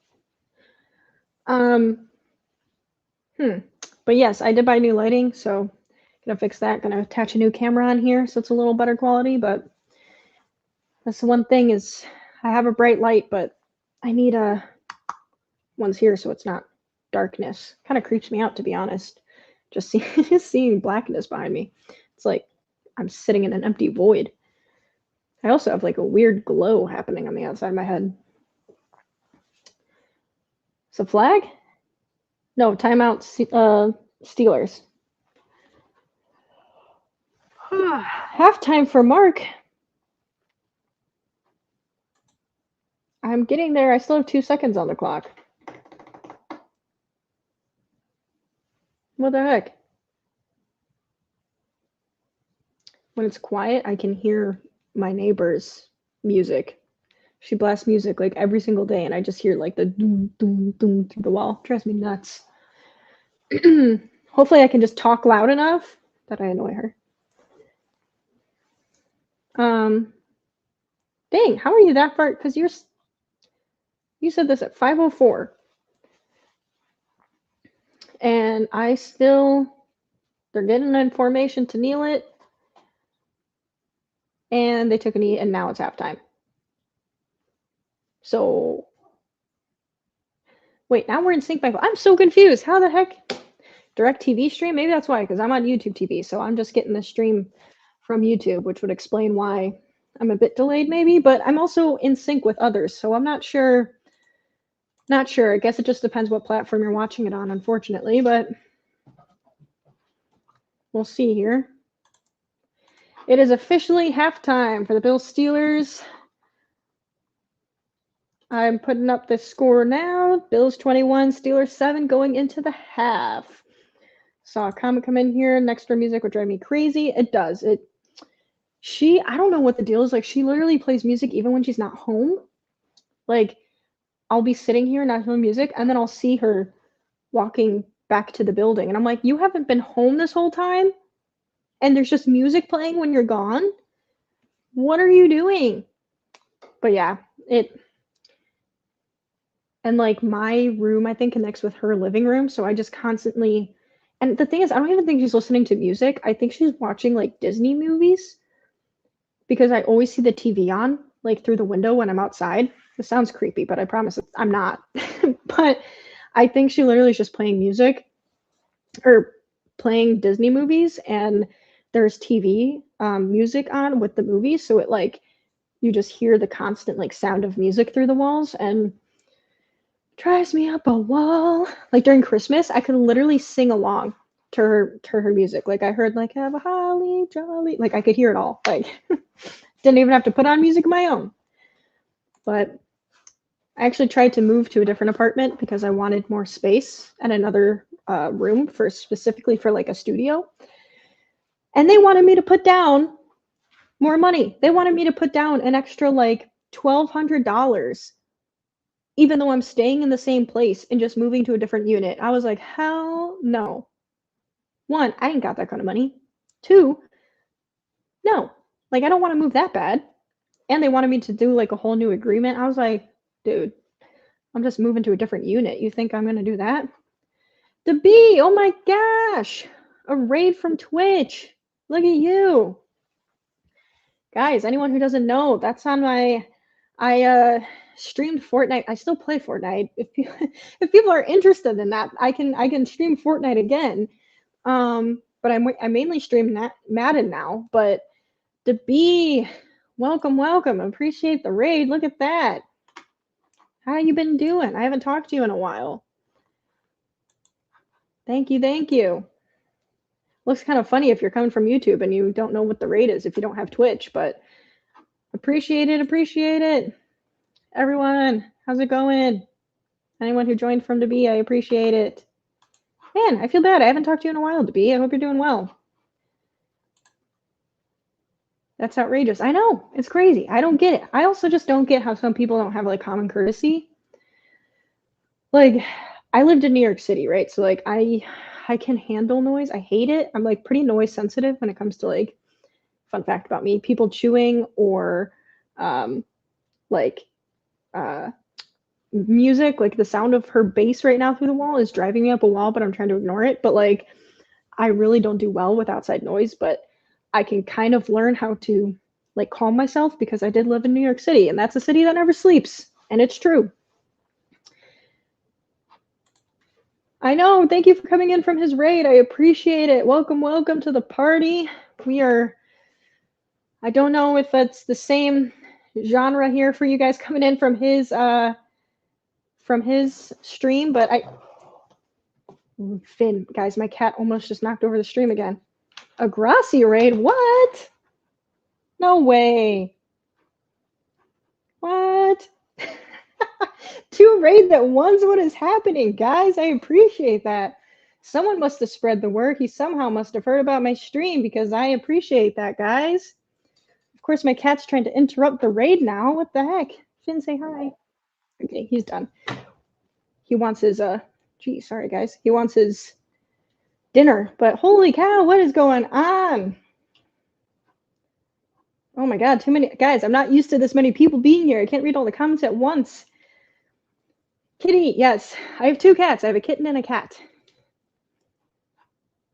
But yes, I did buy new lighting, so gonna fix that. Gonna attach a new camera on here so it's a little better quality, but that's the one thing is I have a bright light, but I need one's here so it's not darkness. Kind of creeps me out, to be honest. Just seeing blackness behind me. It's like I'm sitting in an empty void. I also have like a weird glow happening on the outside of my head. It's a flag? No, timeout, Steelers. Halftime for Mark. I'm getting there. I still have 2 seconds on the clock. What the heck? When it's quiet, I can hear my neighbor's music. She blasts music like every single day, and I just hear like the doom, doom, doom through the wall. It drives me nuts. Hopefully I can just talk loud enough that I annoy her. Dang, how are you that far? Because you said this at 5:04. And they're getting in formation to kneel it. And they took a knee, and now it's halftime. So, wait, now we're in sync, Michael. I'm so confused. How the heck? Direct TV stream? Maybe that's why, because I'm on YouTube TV, so I'm just getting the stream from YouTube, which would explain why I'm a bit delayed, maybe. But I'm also in sync with others, so I'm not sure. Not sure. I guess it just depends what platform you're watching it on, unfortunately, but we'll see here. It is officially halftime for the Bills Steelers. I'm putting up the score now. Bills 21, Steelers 7 going into the half. Saw a comment come in here. Next door music would drive me crazy. It does. I don't know what the deal is. Like, she literally plays music even when she's not home. Like, I'll be sitting here not hearing music, and then I'll see her walking back to the building. And I'm like, you haven't been home this whole time? And there's just music playing when you're gone? What are you doing? But yeah, and like my room, I think, connects with her living room. So I just constantly, and the thing is, I don't even think she's listening to music. I think she's watching like Disney movies because I always see the TV on like through the window when I'm outside. This sounds creepy, but I promise I'm not. But I think she literally is just playing music or playing Disney movies, and there's TV music on with the movies. So it like, you just hear the constant like sound of music through the walls, and drives me up a wall. Like during Christmas, I could literally sing along to her music. Like I heard like have a holly jolly, like I could hear it all. Like didn't even have to put on music of my own. But I actually tried to move to a different apartment because I wanted more space and another room specifically for like a studio. And they wanted me to put down more money. They wanted me to put down an extra like $1,200 even though I'm staying in the same place and just moving to a different unit. I was like, hell no. One, I ain't got that kind of money. Two, no. Like, I don't want to move that bad. And they wanted me to do like a whole new agreement. I was like, dude, I'm just moving to a different unit. You think I'm going to do that? Debee, oh my gosh. A raid from Twitch. Look at you. Guys, anyone who doesn't know, that's on my I streamed Fortnite. I still play Fortnite. If people are interested in that, I can stream Fortnite again. But I mainly stream Madden now. But Debee, welcome, welcome. Appreciate the raid. Look at that. How you been doing? I haven't talked to you in a while. Thank you, thank you. Looks kind of funny if you're coming from YouTube and you don't know what the raid is if you don't have Twitch, but appreciate it, appreciate it. Everyone, how's it going? Anyone who joined from Debee, I appreciate it. Man, I feel bad. I haven't talked to you in a while, Debee. I hope you're doing well. That's outrageous. I know. It's crazy. I don't get it. I also just don't get how some people don't have like common courtesy. Like, I lived in New York City, right? So like I can handle noise. I hate it. I'm like pretty noise sensitive when it comes to like, fun fact about me, people chewing or like music, like the sound of her bass right now through the wall is driving me up a wall, but I'm trying to ignore it. But like, I really don't do well with outside noise, but I can kind of learn how to like calm myself because I did live in New York City and that's a city that never sleeps. And it's true. I know. Thank you for coming in from his raid. I appreciate it. Welcome, welcome to the party. We are, I don't know if it's the same genre here for you guys coming in from his stream, but Finn, guys, my cat almost just knocked over the stream again. A Grassy raid? What? No way. What? Two raids at once? What is happening, guys? I appreciate that. Someone must have spread the word. He somehow must have heard about my stream because I appreciate that, guys. Of course, my cat's trying to interrupt the raid now. What the heck? Finn, say hi. Okay, he's done. He wants his, geez, sorry, guys. He wants his dinner, but holy cow, what is going on? Oh my god, too many guys. I'm not used to this many people being here. I can't read all the comments at once. Kitty, yes. I have two cats. I have a kitten and a cat.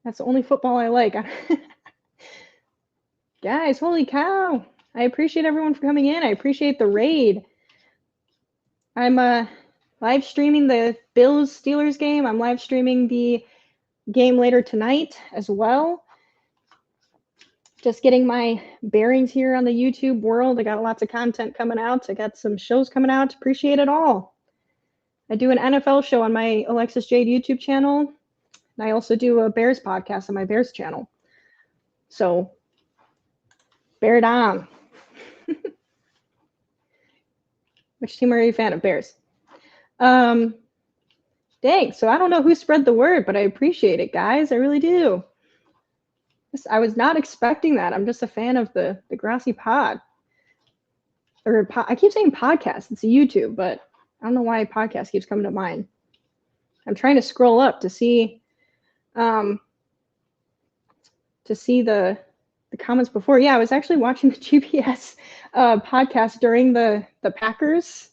That's the only football I like. Guys, holy cow. I appreciate everyone for coming in. I appreciate the raid. I'm live streaming the Bills Steelers game. I'm live streaming the game later tonight as well. Just getting my bearings here on the YouTube world. I got lots of content coming out. I got some shows coming out. Appreciate it all. I do an NFL show on my Alexis Jade YouTube channel. And I also do a Bears podcast on my Bears channel. So bear it on. Which team are you a fan of? Bears. Dang, so I don't know who spread the word, but I appreciate it, guys. I really do. I was not expecting that. I'm just a fan of the Grassy Pod. I keep saying podcast. It's a YouTube, but I don't know why podcast keeps coming to mind. I'm trying to scroll up to see the comments before. Yeah, I was actually watching the GPS podcast during the Packers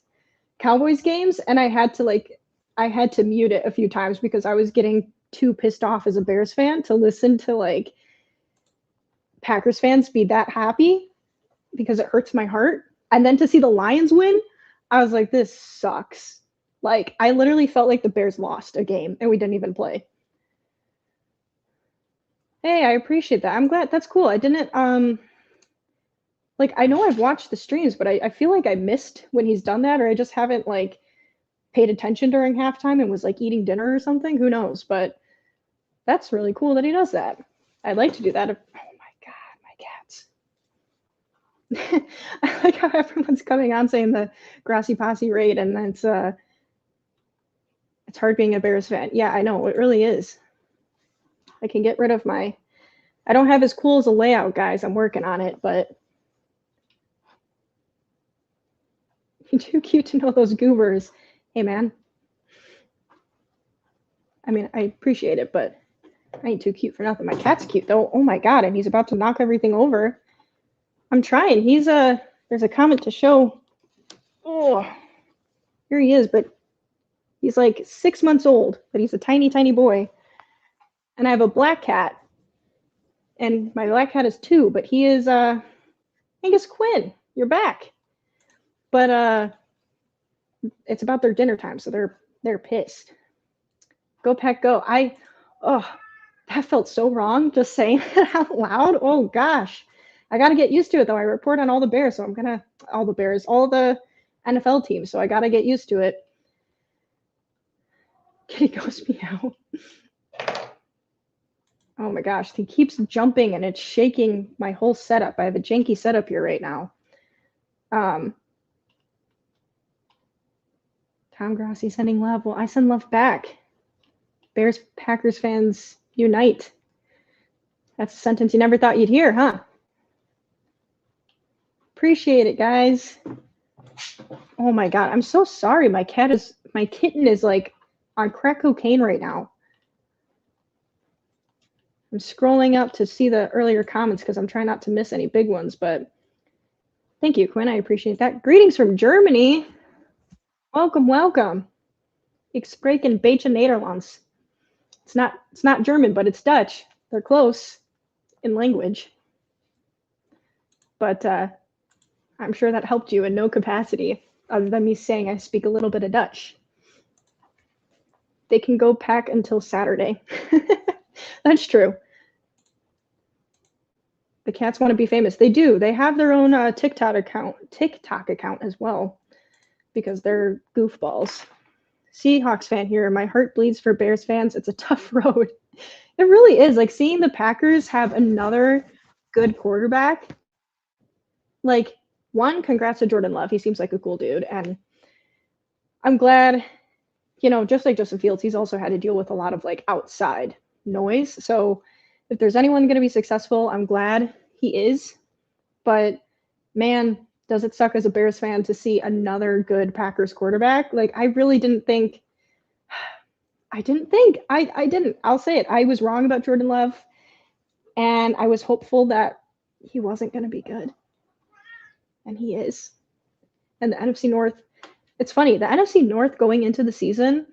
Cowboys games, and I had to mute it a few times because I was getting too pissed off as a Bears fan to listen to like Packers fans be that happy because it hurts my heart. And then to see the Lions win, I was like, this sucks. Like, I literally felt like the Bears lost a game and we didn't even play. Hey, I appreciate that. I'm glad. That's cool. I didn't, like, I know I've watched the streams, but I feel like I missed when he's done that, or I just haven't, like, paid attention during halftime and was, like, eating dinner or something. Who knows? But that's really cool that he does that. I'd like to do that. Oh, my God, my cats. I like how everyone's coming on saying the Grassy Posse raid, and it's hard being a Bears fan. Yeah, I know. It really is. I can get rid of I don't have as cool as a layout, guys. I'm working on it, but you're too cute to know those goobers. Hey, man. I mean, I appreciate it, but I ain't too cute for nothing. My cat's cute, though. Oh, my God, and he's about to knock everything over. I'm trying. There's a comment to show. Oh, here he is, but he's like 6 months old, but he's a tiny, tiny boy. And I have a black cat, and my black cat is 2, but he is, Angus Quinn, you're back. But it's about their dinner time, so they're pissed. Go Pack Go. That felt so wrong just saying it out loud. Oh gosh. I got to get used to it though. I report on all the Bears, so I'm going to all the NFL teams, so I got to get used to it. Kitty goes meow. Oh my gosh, he keeps jumping and it's shaking my whole setup. I have a janky setup here right now. Tom Grassi sending love. Well, I send love back. Bears Packers fans unite. That's a sentence you never thought you'd hear, huh? Appreciate it, guys. Oh my God, I'm so sorry. My kitten is like on crack cocaine right now. I'm scrolling up to see the earlier comments because I'm trying not to miss any big ones, but thank you, Quinn. I appreciate that. Greetings from Germany. Welcome, welcome. Ich sprechen Beige Nederlands. It's not German, but it's Dutch. They're close in language. But I'm sure that helped you in no capacity other than me saying I speak a little bit of Dutch. They can go pack until Saturday. That's true. The cats want to be famous. They do. They have their own TikTok account as well because they're goofballs. Seahawks fan here. My heart bleeds for Bears fans. It's a tough road. It really is. Like seeing the Packers have another good quarterback. Like, one, congrats to Jordan Love. He seems like a cool dude. And I'm glad, just like Justin Fields, he's also had to deal with a lot of like outside noise. So if there's anyone going to be successful, I'm glad he is. But man, does it suck as a Bears fan to see another good Packers quarterback? Like, I really didn't think. I didn't. I'll say it. I was wrong about Jordan Love, and I was hopeful that he wasn't going to be good. And he is. And the NFC North, it's funny, the NFC North going into the season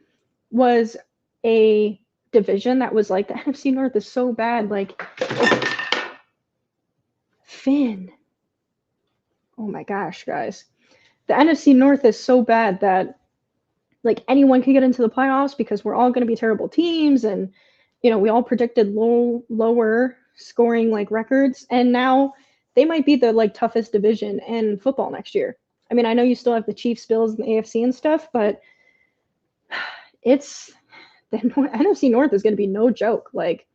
was a division that was like, the NFC North is so bad. Like, Finn. Oh my gosh, guys. The NFC North is so bad that like anyone could get into the playoffs because we're all going to be terrible teams. And, we all predicted lower scoring like records. And now they might be the like toughest division in football next year. I mean, I know you still have the Chiefs, Bills, and the AFC and stuff, but it's the NFC North is going to be no joke. Like,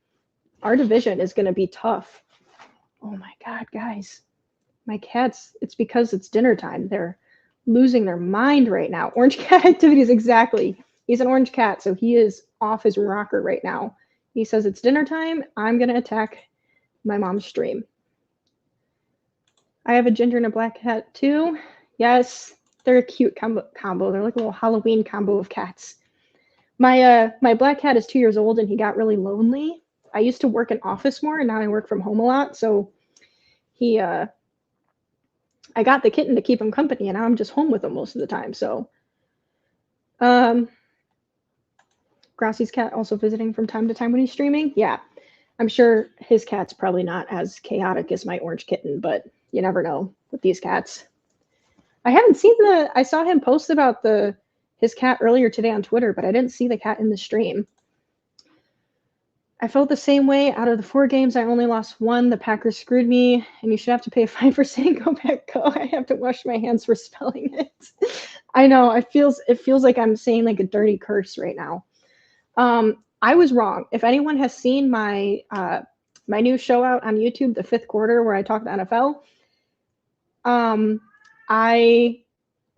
our division is going to be tough. Oh my God, guys. My cats, it's because it's dinner time. They're losing their mind right now. Orange cat activities, exactly. He's an orange cat, so he is off his rocker right now. He says it's dinner time. I'm going to attack my mom's stream. I have a ginger and a black cat too. Yes, they're a cute combo. They're like a little Halloween combo of cats. My black cat is 2 years old and he got really lonely. I used to work in office more and now I work from home a lot. So I got the kitten to keep him company and now I'm just home with him most of the time. So Grassie's cat also visiting from time to time when he's streaming. Yeah, I'm sure his cat's probably not as chaotic as my orange kitten, but you never know with these cats. I saw him post about his cat earlier today on Twitter, but I didn't see the cat in the stream. I felt the same way. Out of the 4 games, I only lost 1. The Packers screwed me, and you should have to pay a fine for saying "Go Pack Go." I have to wash my hands for spelling it. I know. It feels like I'm saying like a dirty curse right now. I was wrong. If anyone has seen my my new show out on YouTube, The Fifth Quarter, where I talk the NFL, I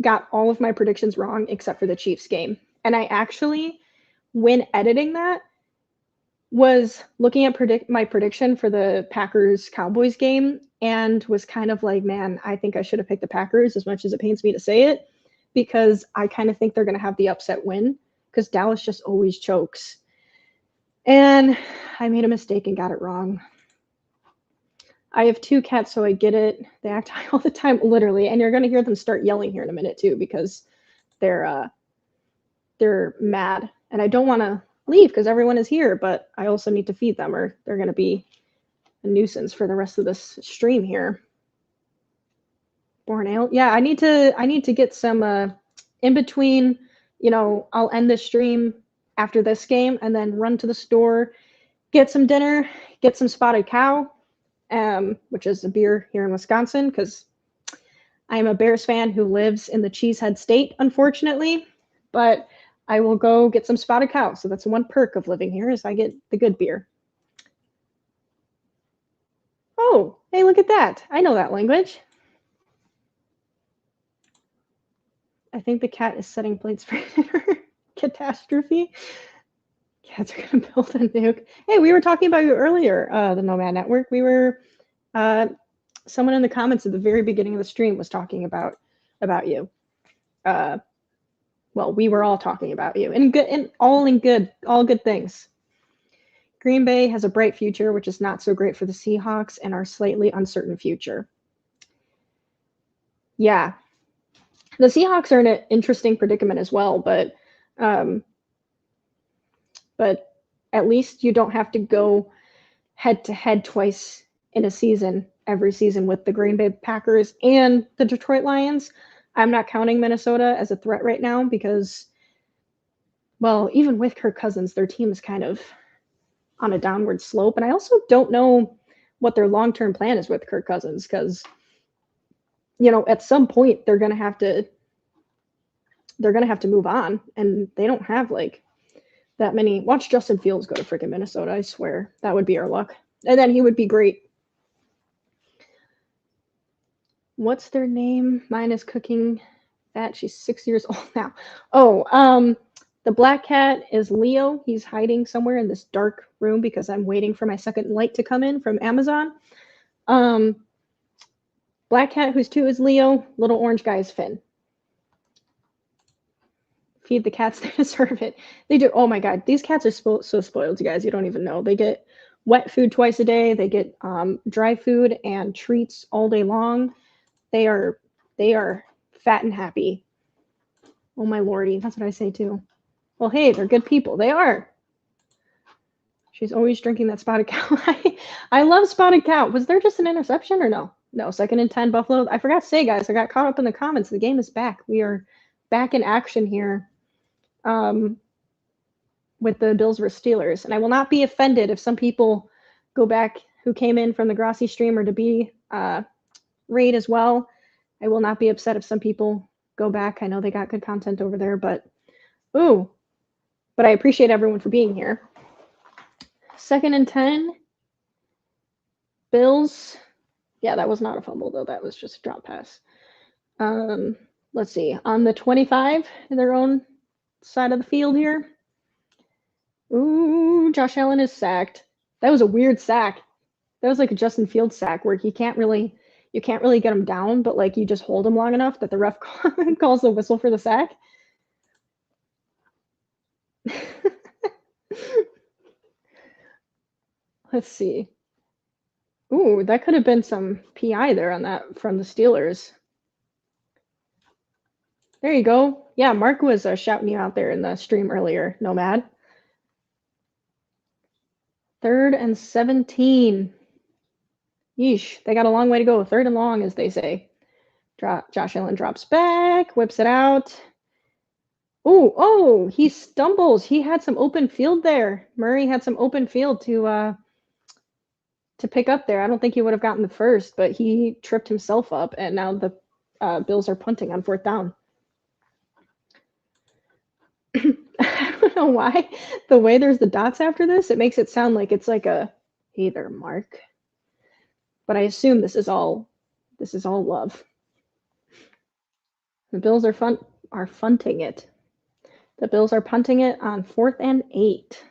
got all of my predictions wrong except for the Chiefs game. And I actually, when editing that, was looking at my prediction for the Packers-Cowboys game and was kind of like, man, I think I should have picked the Packers as much as it pains me to say it. because I kind of think they're going to have the upset win because Dallas just always chokes. And I made a mistake and got it wrong. I have 2 cats, so I get it. They act high all the time, literally, and you're going to hear them start yelling here in a minute too because they're mad, and I don't want to leave because everyone is here, but I also need to feed them or they're going to be a nuisance for the rest of this stream here. Born ale. Yeah, I need to get some in between, I'll end this stream after this game and then run to the store, get some dinner, get some Spotted Cow, which is a beer here in Wisconsin because I am a Bears fan who lives in the Cheesehead State, unfortunately, but I will go get some Spotted Cow. So that's one perk of living here is I get the good beer. Oh, hey, look at that. I know that language. I think the cat is setting plates for catastrophe. Cats are going to build a nuke. Hey, we were talking about you earlier, the Nomad Network. We were, someone in the comments at the very beginning of the stream was talking about you. Well, we were all talking about you, and all good things. Green Bay has a bright future, which is not so great for the Seahawks and our slightly uncertain future. Yeah, the Seahawks are in an interesting predicament as well, but at least you don't have to go head to head twice in a season, every season with the Green Bay Packers and the Detroit Lions. I'm not counting Minnesota as a threat right now because, well, even with Kirk Cousins, their team is kind of on a downward slope. And I also don't know what their long-term plan is with Kirk Cousins because, at some point they're going to have to move on, and they don't have like that many. Watch Justin Fields go to freaking Minnesota. I swear that would be our luck. And then he would be great. What's their name? Mine is cooking that. She's 6 years old now. Oh, the black cat is Leo. He's hiding somewhere in this dark room because I'm waiting for my second light to come in from Amazon. Black cat, who's 2, is Leo. Little orange guy is Finn. Feed the cats, they deserve it. They do. Oh my God, these cats are so spoiled, you guys. You don't even know. They get wet food twice a day. They get dry food and treats all day long. They are fat and happy. Oh my lordy, that's what I say too. Well, hey, they're good people. They are. She's always drinking that Spotted Cow. I love Spotted Cow. Was there just an interception or no? No, 2nd and 10 Buffalo. I forgot to say, guys, I got caught up in the comments. The game is back. We are back in action here with the Bills vs. Steelers. And I will not be offended if some people go back who came in from the Grossi stream or Debee raid as well. I will not be upset if some people go back. I know they got good content over there, but I appreciate everyone for being here. 2nd and 10. Bills. Yeah, that was not a fumble, though. That was just a drop pass. Let's see. On the 25, in their own side of the field here. Ooh, Josh Allen is sacked. That was a weird sack. That was like a Justin Fields sack where you can't really get him down, but like you just hold him long enough that the ref calls the whistle for the sack. Let's see. Ooh, that could have been some PI there on that from the Steelers. There you go. Yeah, Mark was shouting you out there in the stream earlier, Nomad. 3rd and 17. Yeesh, they got a long way to go. 3rd and long, as they say. Josh Allen drops back, whips it out. Oh, he stumbles. He had some open field there. Murray had some open field to pick up there. I don't think he would have gotten the first, but he tripped himself up, and now the Bills are punting on 4th down. I don't know why. The way there's the dots after this, it makes it sound like it's like a, hey there, Mark. But I assume this is all love. The Bills are funting it. The Bills are punting it on 4th and 8.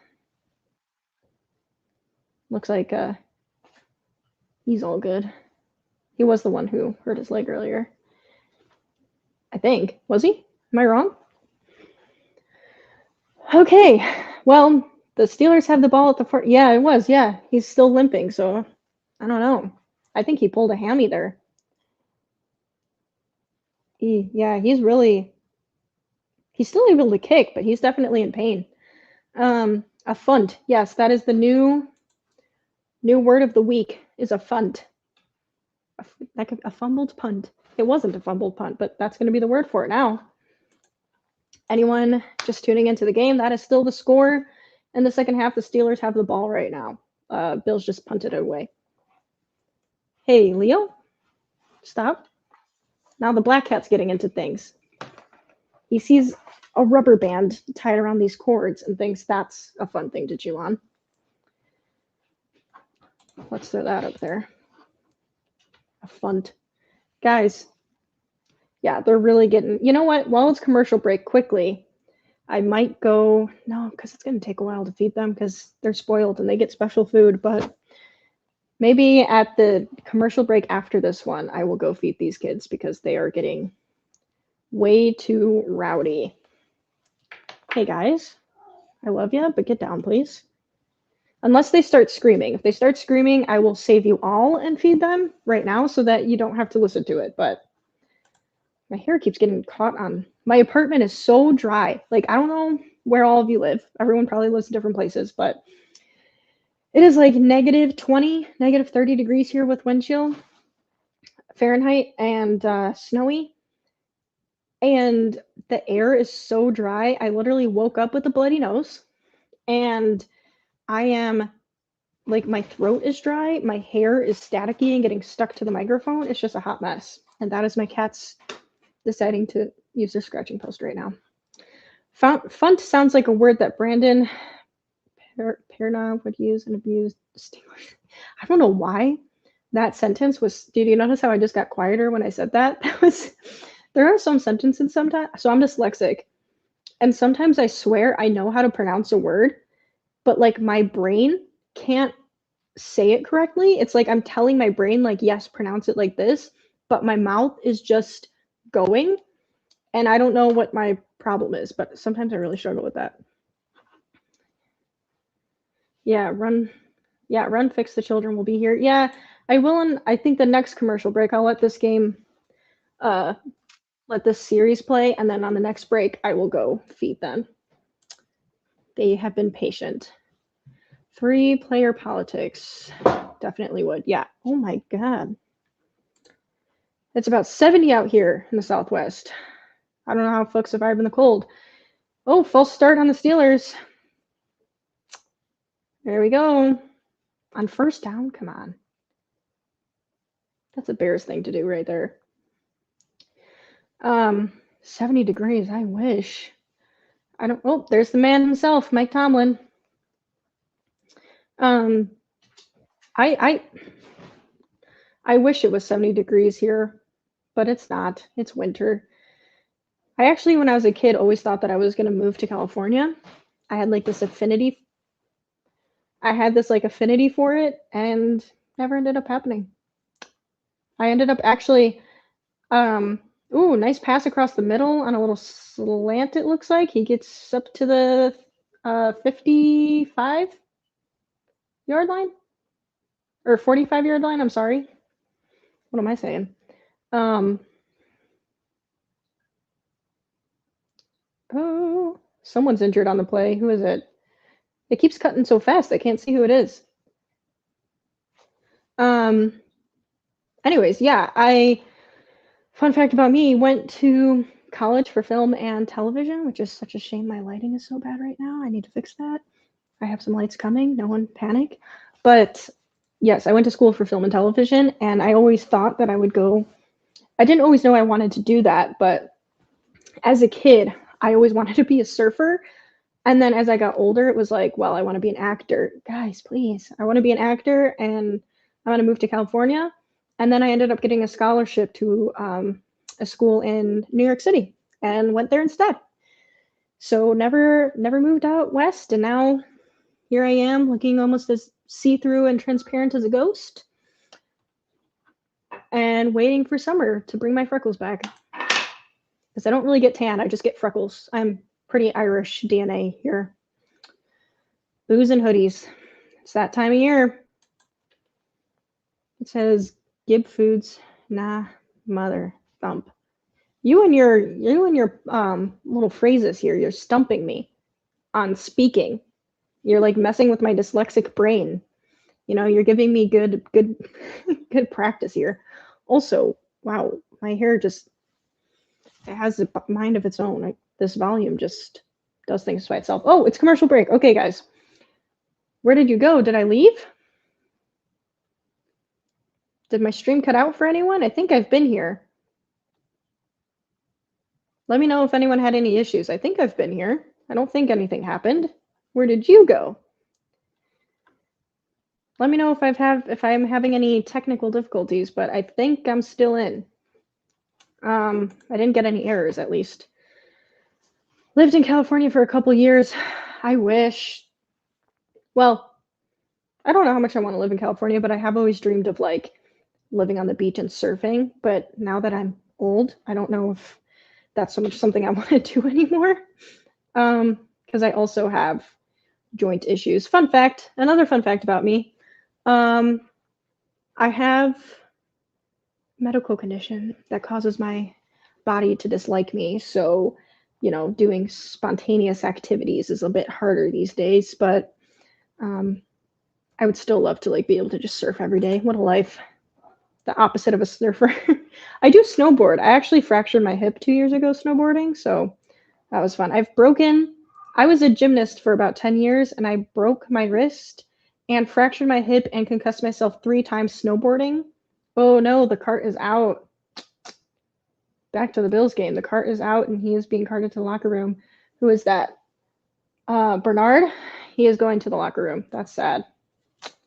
Looks like he's all good. He was the one who hurt his leg earlier. I think. Was he? Am I wrong? Okay. Well, the Steelers have the ball at the front. Yeah, it was. Yeah, he's still limping, so I don't know. I think he pulled a hammy there. Yeah, he's still able to kick, but he's definitely in pain. A funt. Yes, that is the new word of the week is a funt. Like a fumbled punt. It wasn't a fumbled punt, but that's going to be the word for it now. Anyone just tuning into the game, that is still the score. In the second half, the Steelers have the ball right now. Bills just punted it away. Hey, Leo, stop. Now the black cat's getting into things. He sees a rubber band tied around these cords and thinks that's a fun thing to chew on. Let's throw that up there. A funt. Guys, yeah, they're really getting. You know what? While it's commercial break, quickly, I might go. No, because it's going to take a while to feed them because they're spoiled and they get special food. But maybe at the commercial break after this one, I will go feed these kids because they are getting way too rowdy. Hey, guys, I love you, but get down, please. Unless they start screaming. If they start screaming, I will save you all and feed them right now so that you don't have to listen to it. But my hair keeps getting caught on. My apartment is so dry. Like, I don't know where all of you live. Everyone probably lives in different places, but it is like negative 20, negative 30 degrees here with wind chill, Fahrenheit, and snowy. And the air is so dry. I literally woke up with a bloody nose, and I am like, my throat is dry, my hair is staticky and getting stuck to the microphone. It's just a hot mess. And that is my cats deciding to use their scratching post right now. Funt sounds like a word that Brandon Perna would use and abuse. I don't know why that sentence was. Did you notice how I just got quieter when I said that? That was. There are some sentences sometimes. So I'm dyslexic, and sometimes I swear I know how to pronounce a word, but like my brain can't say it correctly. It's like I'm telling my brain, like, yes, pronounce it like this, but my mouth is just going, and I don't know what my problem is, but sometimes I really struggle with that. Yeah, run, fix the children will be here. Yeah, I will, and I think the next commercial break, I'll let this game, let this series play, and then on the next break, I will go feed them. They have been patient. 3-player politics. Definitely would. Yeah. Oh my God. It's about 70 out here in the Southwest. I don't know how folks survive in the cold. Oh, false start on the Steelers. There we go. On first down, come on. That's a Bears thing to do right there. 70 degrees, I wish. I don't, oh, there's the man himself, Mike Tomlin. I wish it was 70 degrees here, but it's not. It's winter. I actually, when I was a kid, always thought that I was going to move to California. I had like this affinity. I had this like affinity for it, and never ended up happening. I ended up actually, ooh, nice pass across the middle on a little slant, it looks like. He gets up to the 55-yard line? Or 45-yard line, I'm sorry. What am I saying? Oh, someone's injured on the play. Who is it? It keeps cutting so fast, I can't see who it is. Anyways, yeah, fun fact about me, went to college for film and television, which is such a shame. My lighting is so bad right now. I need to fix that. I have some lights coming. No one panic. But yes, I went to school for film and television, and I always thought that I would go. I didn't always know I wanted to do that, but as a kid, I always wanted to be a surfer. And then as I got older, it was like, well, I want to be an actor. Guys, please. I want to be an actor, and I want to move to California. And then I ended up getting a scholarship to a school in New York City and went there instead. So never moved out west, and now here I am looking almost as see-through and transparent as a ghost and waiting for summer to bring my freckles back. because I don't really get tan. I just get freckles. I'm pretty Irish DNA here. Booze and hoodies. It's that time of year. It says Gib Foods. Nah, mother thump. You and your little phrases here. You're stumping me on speaking. You're like messing with my dyslexic brain. You know, you're giving me good good practice here. Also, wow, my hair just it has a mind of its own. This volume just does things by itself. Oh, it's commercial break. Okay, guys. Where did you go? Did I leave? Did my stream cut out for anyone? I think I've been here. Let me know if anyone had any issues. I think I've been here. I don't think anything happened. Where did you go? Let me know if I'm having any technical difficulties, but I think I'm still in. I didn't get any errors, at least. Lived in California for a couple years. I wish. Well, I don't know how much I want to live in California, but I have always dreamed of like living on the beach and surfing. But now that I'm old, I don't know if that's so much something I want to do anymore. Because I also have joint issues. Fun fact, another fun fact about me. I have medical condition that causes my body to dislike me. So, you know, doing spontaneous activities is a bit harder these days, but I would still love to like be able to just surf every day. What a life. The opposite of a surfer. I do snowboard. I actually fractured my hip 2 years ago snowboarding, so that was fun. I was a gymnast for about 10 years and I broke my wrist and fractured my hip and concussed myself 3 times snowboarding. Oh no, the cart is out. Back to the Bills game. The cart is out and he is being carted to the locker room. Who is that? Bernard? He is going to the locker room. That's sad.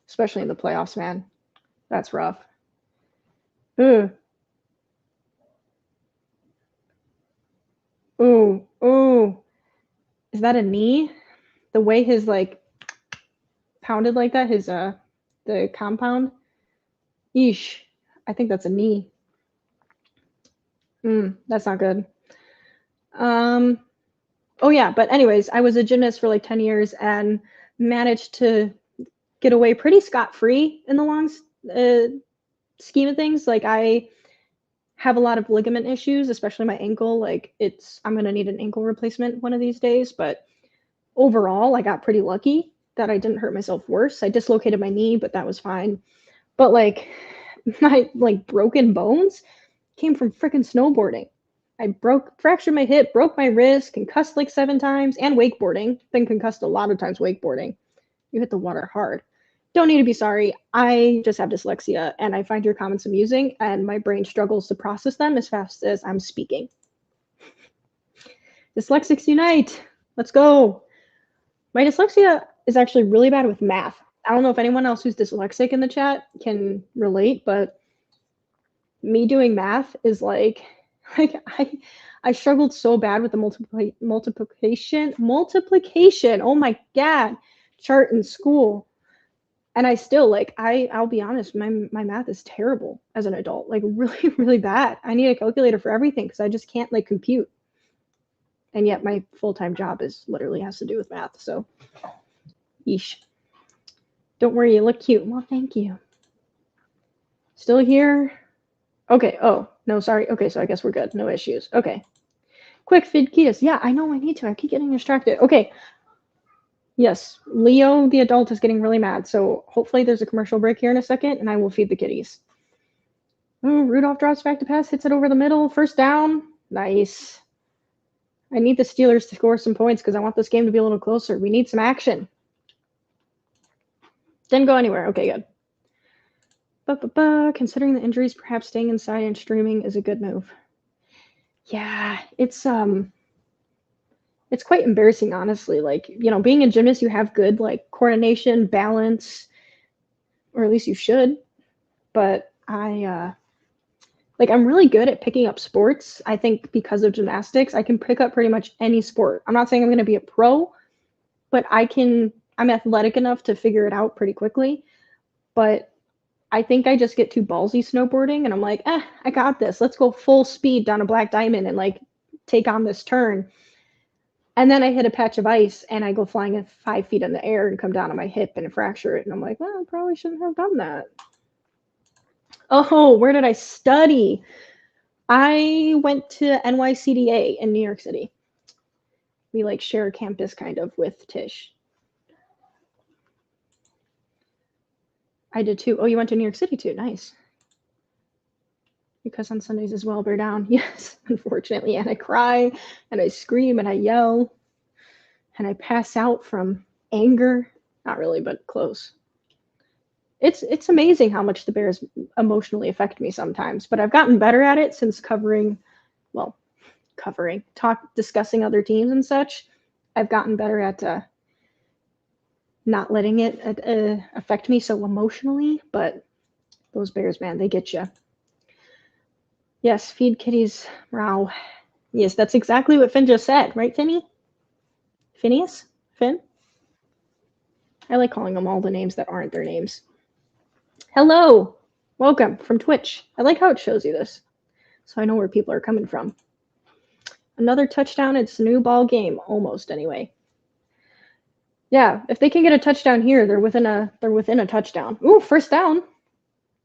Especially in the playoffs, man. That's rough. Ooh. Ooh. Ooh. Is that a knee? The way his like pounded like that, his the compound. Yeesh. I think that's a knee. That's not good. Oh yeah, but anyways, I was a gymnast for like 10 years and managed to get away pretty scot-free in the long scheme of things. Like I have a lot of ligament issues, especially my ankle. Like I'm gonna need an ankle replacement one of these days, but overall I got pretty lucky that I didn't hurt myself worse. I dislocated my knee, but that was fine. But like my like broken bones came from freaking snowboarding. I fractured my hip, broke my wrist, concussed like 7 times, and wakeboarding. Been concussed a lot of times wakeboarding. You hit the water hard. Don't need to be sorry. I just have dyslexia, and I find your comments amusing, and my brain struggles to process them as fast as I'm speaking. Dyslexics unite! Let's go! My dyslexia is actually really bad with math. I don't know if anyone else who's dyslexic in the chat can relate, but me doing math is like I struggled so bad with the multiplication. Oh my god, chart in school, and I still like I'll be honest, my math is terrible as an adult, like really bad. I need a calculator for everything because I just can't like compute, and yet my full-time job is literally has to do with math. So, yeesh. Don't worry, you look cute. Well, thank you. Still here. Okay, oh, no, sorry. Okay, so I guess we're good. No issues. Okay. Quick, feed Kitas. Yeah, I know I need to. I keep getting distracted. Okay. Yes, Leo, the adult, is getting really mad. So hopefully there's a commercial break here in a second, and I will feed the kitties. Oh, Rudolph drops back to pass, hits it over the middle. First down. Nice. I need the Steelers to score some points because I want this game to be a little closer. We need some action. Didn't go anywhere. Okay, good. Considering the injuries, perhaps staying inside and streaming is a good move. Yeah, it's quite embarrassing, honestly. Like, you know, being a gymnast, you have good like coordination, balance, or at least you should. But I'm really good at picking up sports. I think because of gymnastics, I can pick up pretty much any sport. I'm not saying I'm going to be a pro, but I'm athletic enough to figure it out pretty quickly. But I think I just get too ballsy snowboarding and I'm like, I got this. Let's go full speed down a black diamond and like take on this turn. And then I hit a patch of ice and I go flying at 5 feet in the air and come down on my hip and fracture it. And I'm like, well, I probably shouldn't have done that. Oh, where did I study? I went to NYCDA in New York City. We like share a campus kind of with Tish. I did too. Oh, you went to New York City too. Nice. Because on Sundays as well, bear down. Yes, unfortunately. And I cry and I scream and I yell and I pass out from anger. Not really, but close. It's amazing how much the Bears emotionally affect me sometimes, but I've gotten better at it since discussing other teams and such. I've gotten better at not letting it affect me so emotionally, but those Bears, man, they get you. Yes, feed kitties, meow. Yes, that's exactly what Finn just said, right, Finny? Phineas? Finn? I like calling them all the names that aren't their names. Hello! Welcome from Twitch. I like how it shows you this, so I know where people are coming from. Another touchdown, it's a new ball game, almost anyway. Yeah, if they can get a touchdown here, they're within a touchdown. Ooh, first down.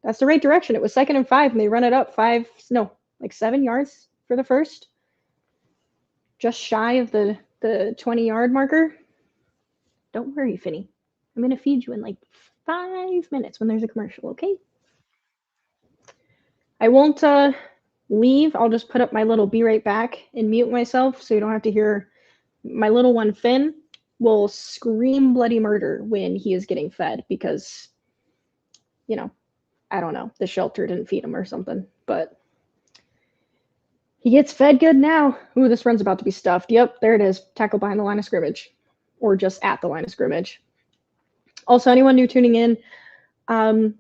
That's the right direction. It was 2nd and 5, and they run it up 7 yards for the first. Just shy of the 20-yard marker. Don't worry, Finny. I'm going to feed you in like 5 minutes when there's a commercial, okay? I won't leave. I'll just put up my little be right back and mute myself so you don't have to hear my little one, Finn, will scream bloody murder when he is getting fed because, I don't know, the shelter didn't feed him or something, but he gets fed good now. Ooh, this run's about to be stuffed. Yep, there it is. Tackle behind the line of scrimmage, or just at the line of scrimmage. Also, anyone new tuning in, I'm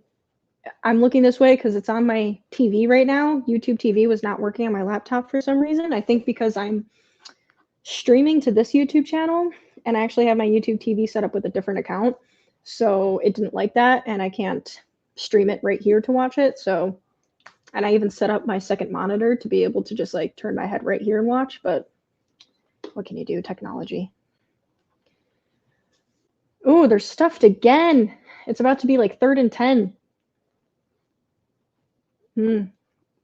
looking this way because it's on my TV right now. YouTube TV was not working on my laptop for some reason. I think because I'm streaming to this YouTube channel, and I actually have my YouTube TV set up with a different account, so it didn't like that, and I can't stream it right here to watch it. So, and I even set up my second monitor to be able to just like turn my head right here and watch, but what can you do? Technology. Ooh, they're stuffed again. It's about to be like 3rd and 10.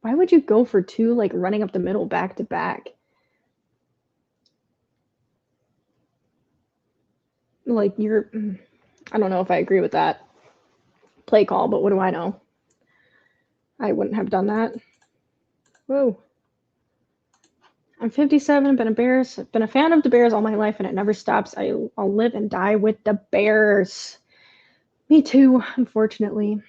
Why would you go for 2 like running up the middle back to back? Like I don't know if I agree with that play call, but what do I know? I wouldn't have done that. Whoa. I'm 57, been a fan of the Bears all my life, and it never stops. I'll live and die with the Bears. Me too, unfortunately.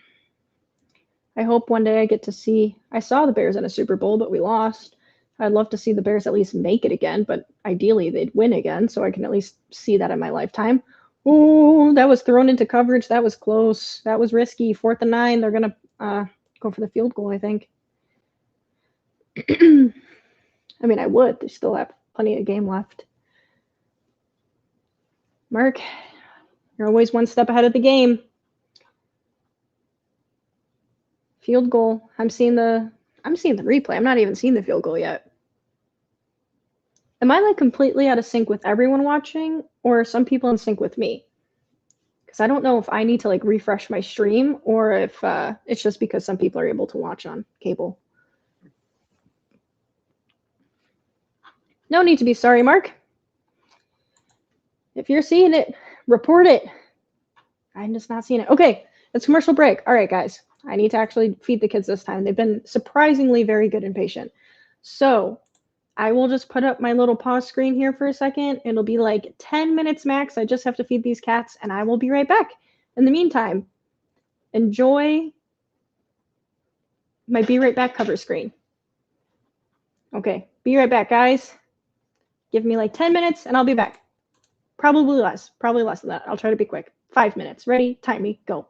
I hope one day I get to see. I saw the Bears in a Super Bowl, but we lost. I'd love to see the Bears at least make it again, but ideally they'd win again, so I can at least see that in my lifetime. Ooh, that was thrown into coverage. That was close. That was risky. 4th and 9. They're going to go for the field goal, I think. I mean, I would. They still have plenty of game left. Mark, you're always one step ahead of the game. Field goal. I'm seeing the replay. I'm not even seeing the field goal yet. Am I like completely out of sync with everyone watching, or are some people in sync with me? Because I don't know if I need to like refresh my stream or if it's just because some people are able to watch on cable. No need to be sorry, Mark. If you're seeing it, report it. I'm just not seeing it. Okay, it's commercial break. All right, guys. I need to actually feed the kids this time. They've been surprisingly very good and patient. So I will just put up my little pause screen here for a second. It'll be like 10 minutes max. I just have to feed these cats, and I will be right back. In the meantime, enjoy my Be Right Back cover screen. Okay, be right back, guys. Give me like 10 minutes, and I'll be back. Probably less than that. I'll try to be quick. 5 minutes. Ready? Time me. Go.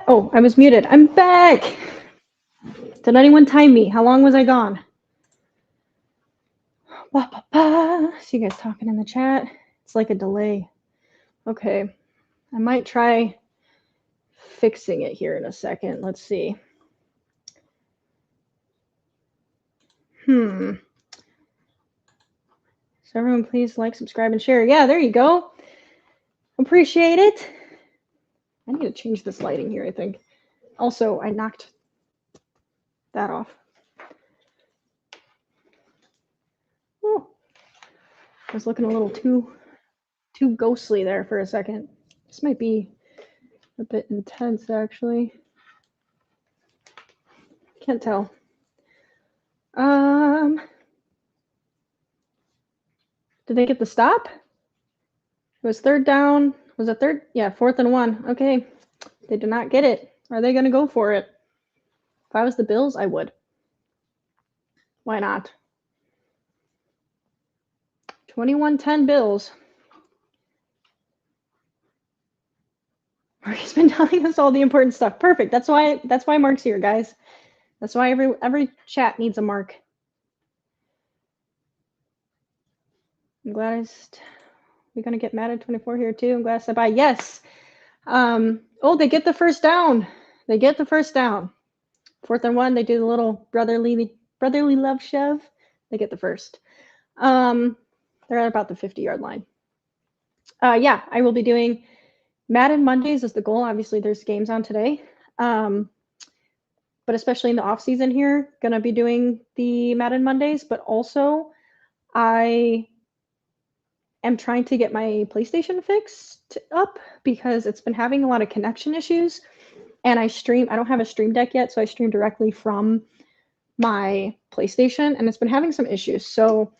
Oh, I was muted. I'm back. Did anyone time me? How long was I gone? See you guys talking in the chat. It's like a delay. Okay. I might try fixing it here in a second. Let's see. So everyone please like, subscribe, and share. Yeah, there you go. Appreciate it. I need to change this lighting here, I think. Also, I knocked that off. Oh, I was looking a little too ghostly there for a second. This might be a bit intense, actually. Can't tell. Did they get the stop? It was third down. Was it third? Yeah, 4th and 1. Okay. They did not get it. Are they going to go for it? If I was the Bills, I would. Why not? 21-10 Bills. Mark has been telling us all the important stuff. Perfect. That's why Mark's here, guys. That's why every chat needs a Mark. I'm glad we're gonna get mad at 24 here too. I'm glad I said bye. Yes. Oh, they get the first down. They get the first down. 4th and 1. They do the little brotherly love shove. They get the first. They're at about the 50-yard line. Yeah, I will be doing Madden Mondays is the goal. Obviously, there's games on today. But especially in the off season here, gonna be doing the Madden Mondays. But also, I am trying to get my PlayStation fixed up because it's been having a lot of connection issues. And I don't have a Stream Deck yet, so I stream directly from my PlayStation, and it's been having some issues. So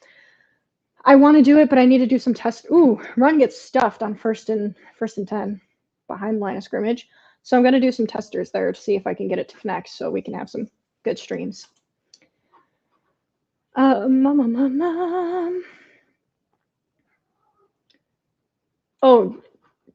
I want to do it, but I need to do some tests. Ooh, run gets stuffed on first and 10 behind line of scrimmage. So I'm going to do some testers there to see if I can get it to connect so we can have some good streams. Oh,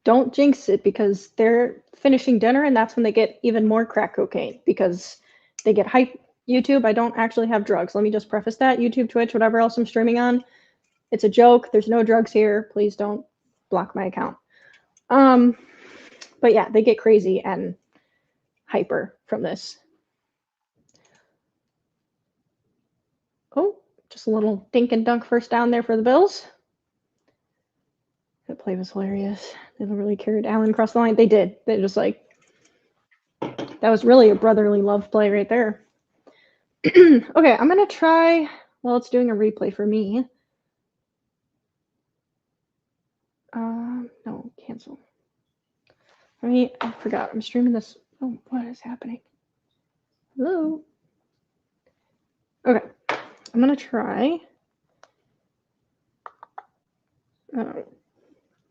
don't jinx it because they're finishing dinner and that's when they get even more crack cocaine because they get hype. YouTube, I don't actually have drugs. Let me just preface that. YouTube, Twitch, whatever else I'm streaming on, it's a joke. There's no drugs here. Please don't block my account. But yeah, they get crazy and hyper from this. Oh, just a little dink and dunk first down there for the Bills. That play was hilarious. They really carried Allen across the line. They did. They just like, that was really a brotherly love play right there. Okay, I'm going to try, well, it's doing a replay for me. No, cancel. I forgot. I'm streaming this. Oh, what is happening? Hello? Okay, I'm going to try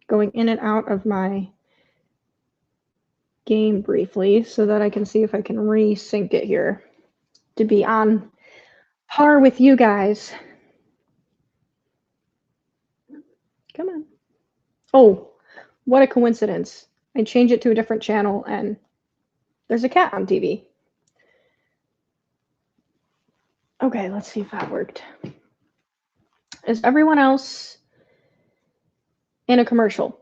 going in and out of my game briefly so that I can see if I can resync it here to be on par with you guys. Come on. Oh, what a coincidence. I changed it to a different channel and there's a cat on TV. Okay, let's see if that worked. Is everyone else in a commercial?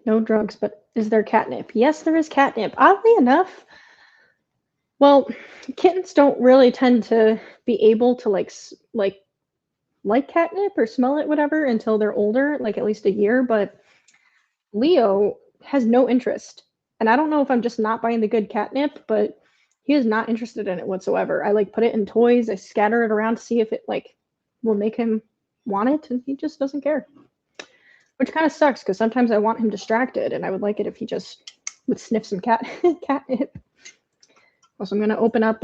No drugs, but is there catnip? Yes, there is catnip. Oddly enough, well, kittens don't really tend to be able to like catnip or smell it, whatever, until they're older, like at least a year. But Leo has no interest. And I don't know if I'm just not buying the good catnip, but he is not interested in it whatsoever. I like put it in toys. I scatter it around to see if it like will make him want it. And he just doesn't care, which kind of sucks because sometimes I want him distracted and I would like it if he just would sniff some catnip. Also, I'm going to open up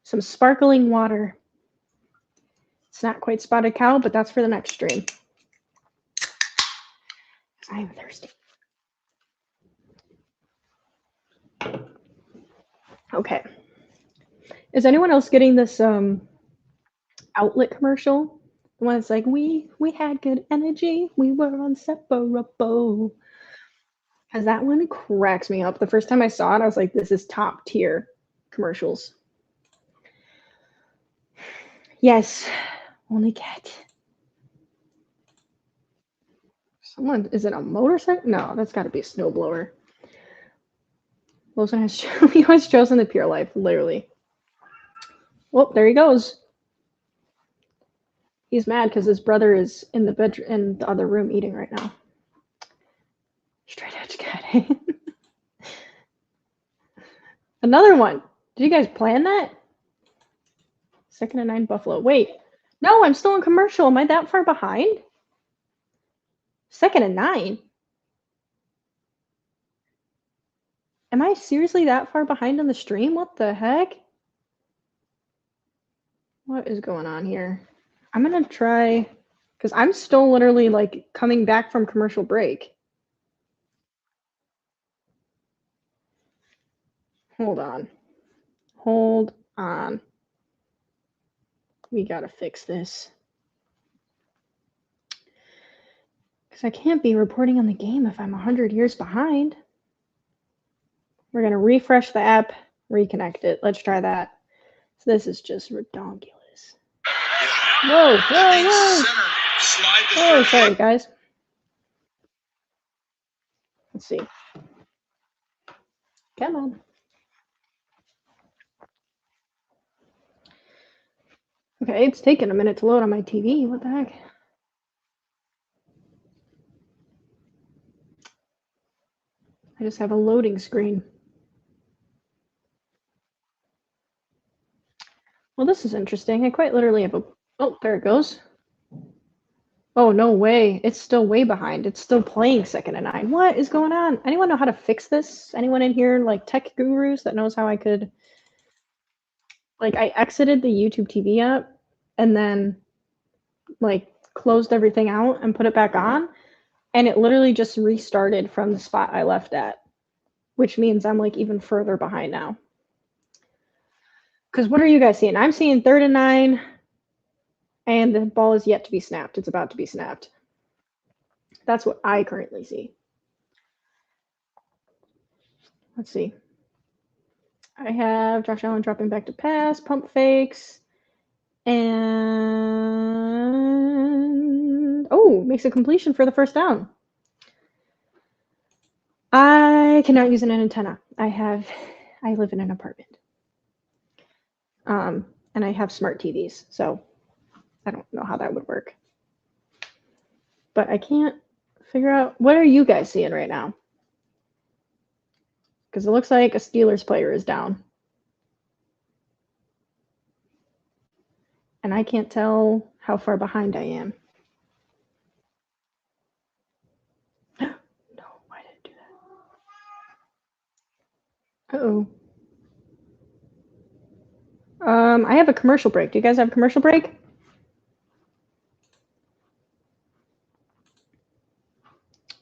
some sparkling water. It's not quite spotted cow, but that's for the next stream. I am thirsty. Okay. Is anyone else getting this outlet commercial? The one that's like, we had good energy. We were inseparable. Because that one cracks me up. The first time I saw it, I was like, this is top tier commercials. Yes, only cat. Someone, is it a motorcycle? No, that's got to be a snowblower. Wilson has he has chosen the pure life, literally. Well, there he goes. He's mad because his brother is in the bedroom in the other room eating right now. Straight edge cat. Another one. Did you guys plan that? 2nd and 9 Buffalo. Wait. No, I'm still in commercial. Am I that far behind? 2nd and 9? Am I seriously that far behind on the stream? What the heck? What is going on here? I'm gonna try, because I'm still literally like coming back from commercial break. Hold on. Hold on. We gotta fix this. Because I can't be reporting on the game if I'm 100 years behind. We're gonna refresh the app, reconnect it. Let's try that. So this is just redonkulous. Whoa, whoa, whoa! Oh, sorry, guys. Let's see. Come on. Okay, it's taking a minute to load on my TV. What the heck? I just have a loading screen. Well, this is interesting. I quite literally have a... Oh, there it goes. Oh, no way. It's still way behind. It's still playing 2nd and 9. What is going on? Anyone know how to fix this? Anyone in here, like tech gurus that knows how I could... Like, I exited the YouTube TV app and then, like, closed everything out and put it back on. And it literally just restarted from the spot I left at, which means I'm, like, even further behind now. Because what are you guys seeing? I'm seeing 3rd and 9, and the ball is yet to be snapped. It's about to be snapped. That's what I currently see. Let's see. I have Josh Allen dropping back to pass, pump fakes, and oh, makes a completion for the first down. I cannot use an antenna. I live in an apartment. And I have smart TVs, so I don't know how that would work. But I can't figure out, what are you guys seeing right now? Because it looks like a Steelers player is down. And I can't tell how far behind I am. No, why did it do that? Uh-oh. I have a commercial break. Do you guys have a commercial break?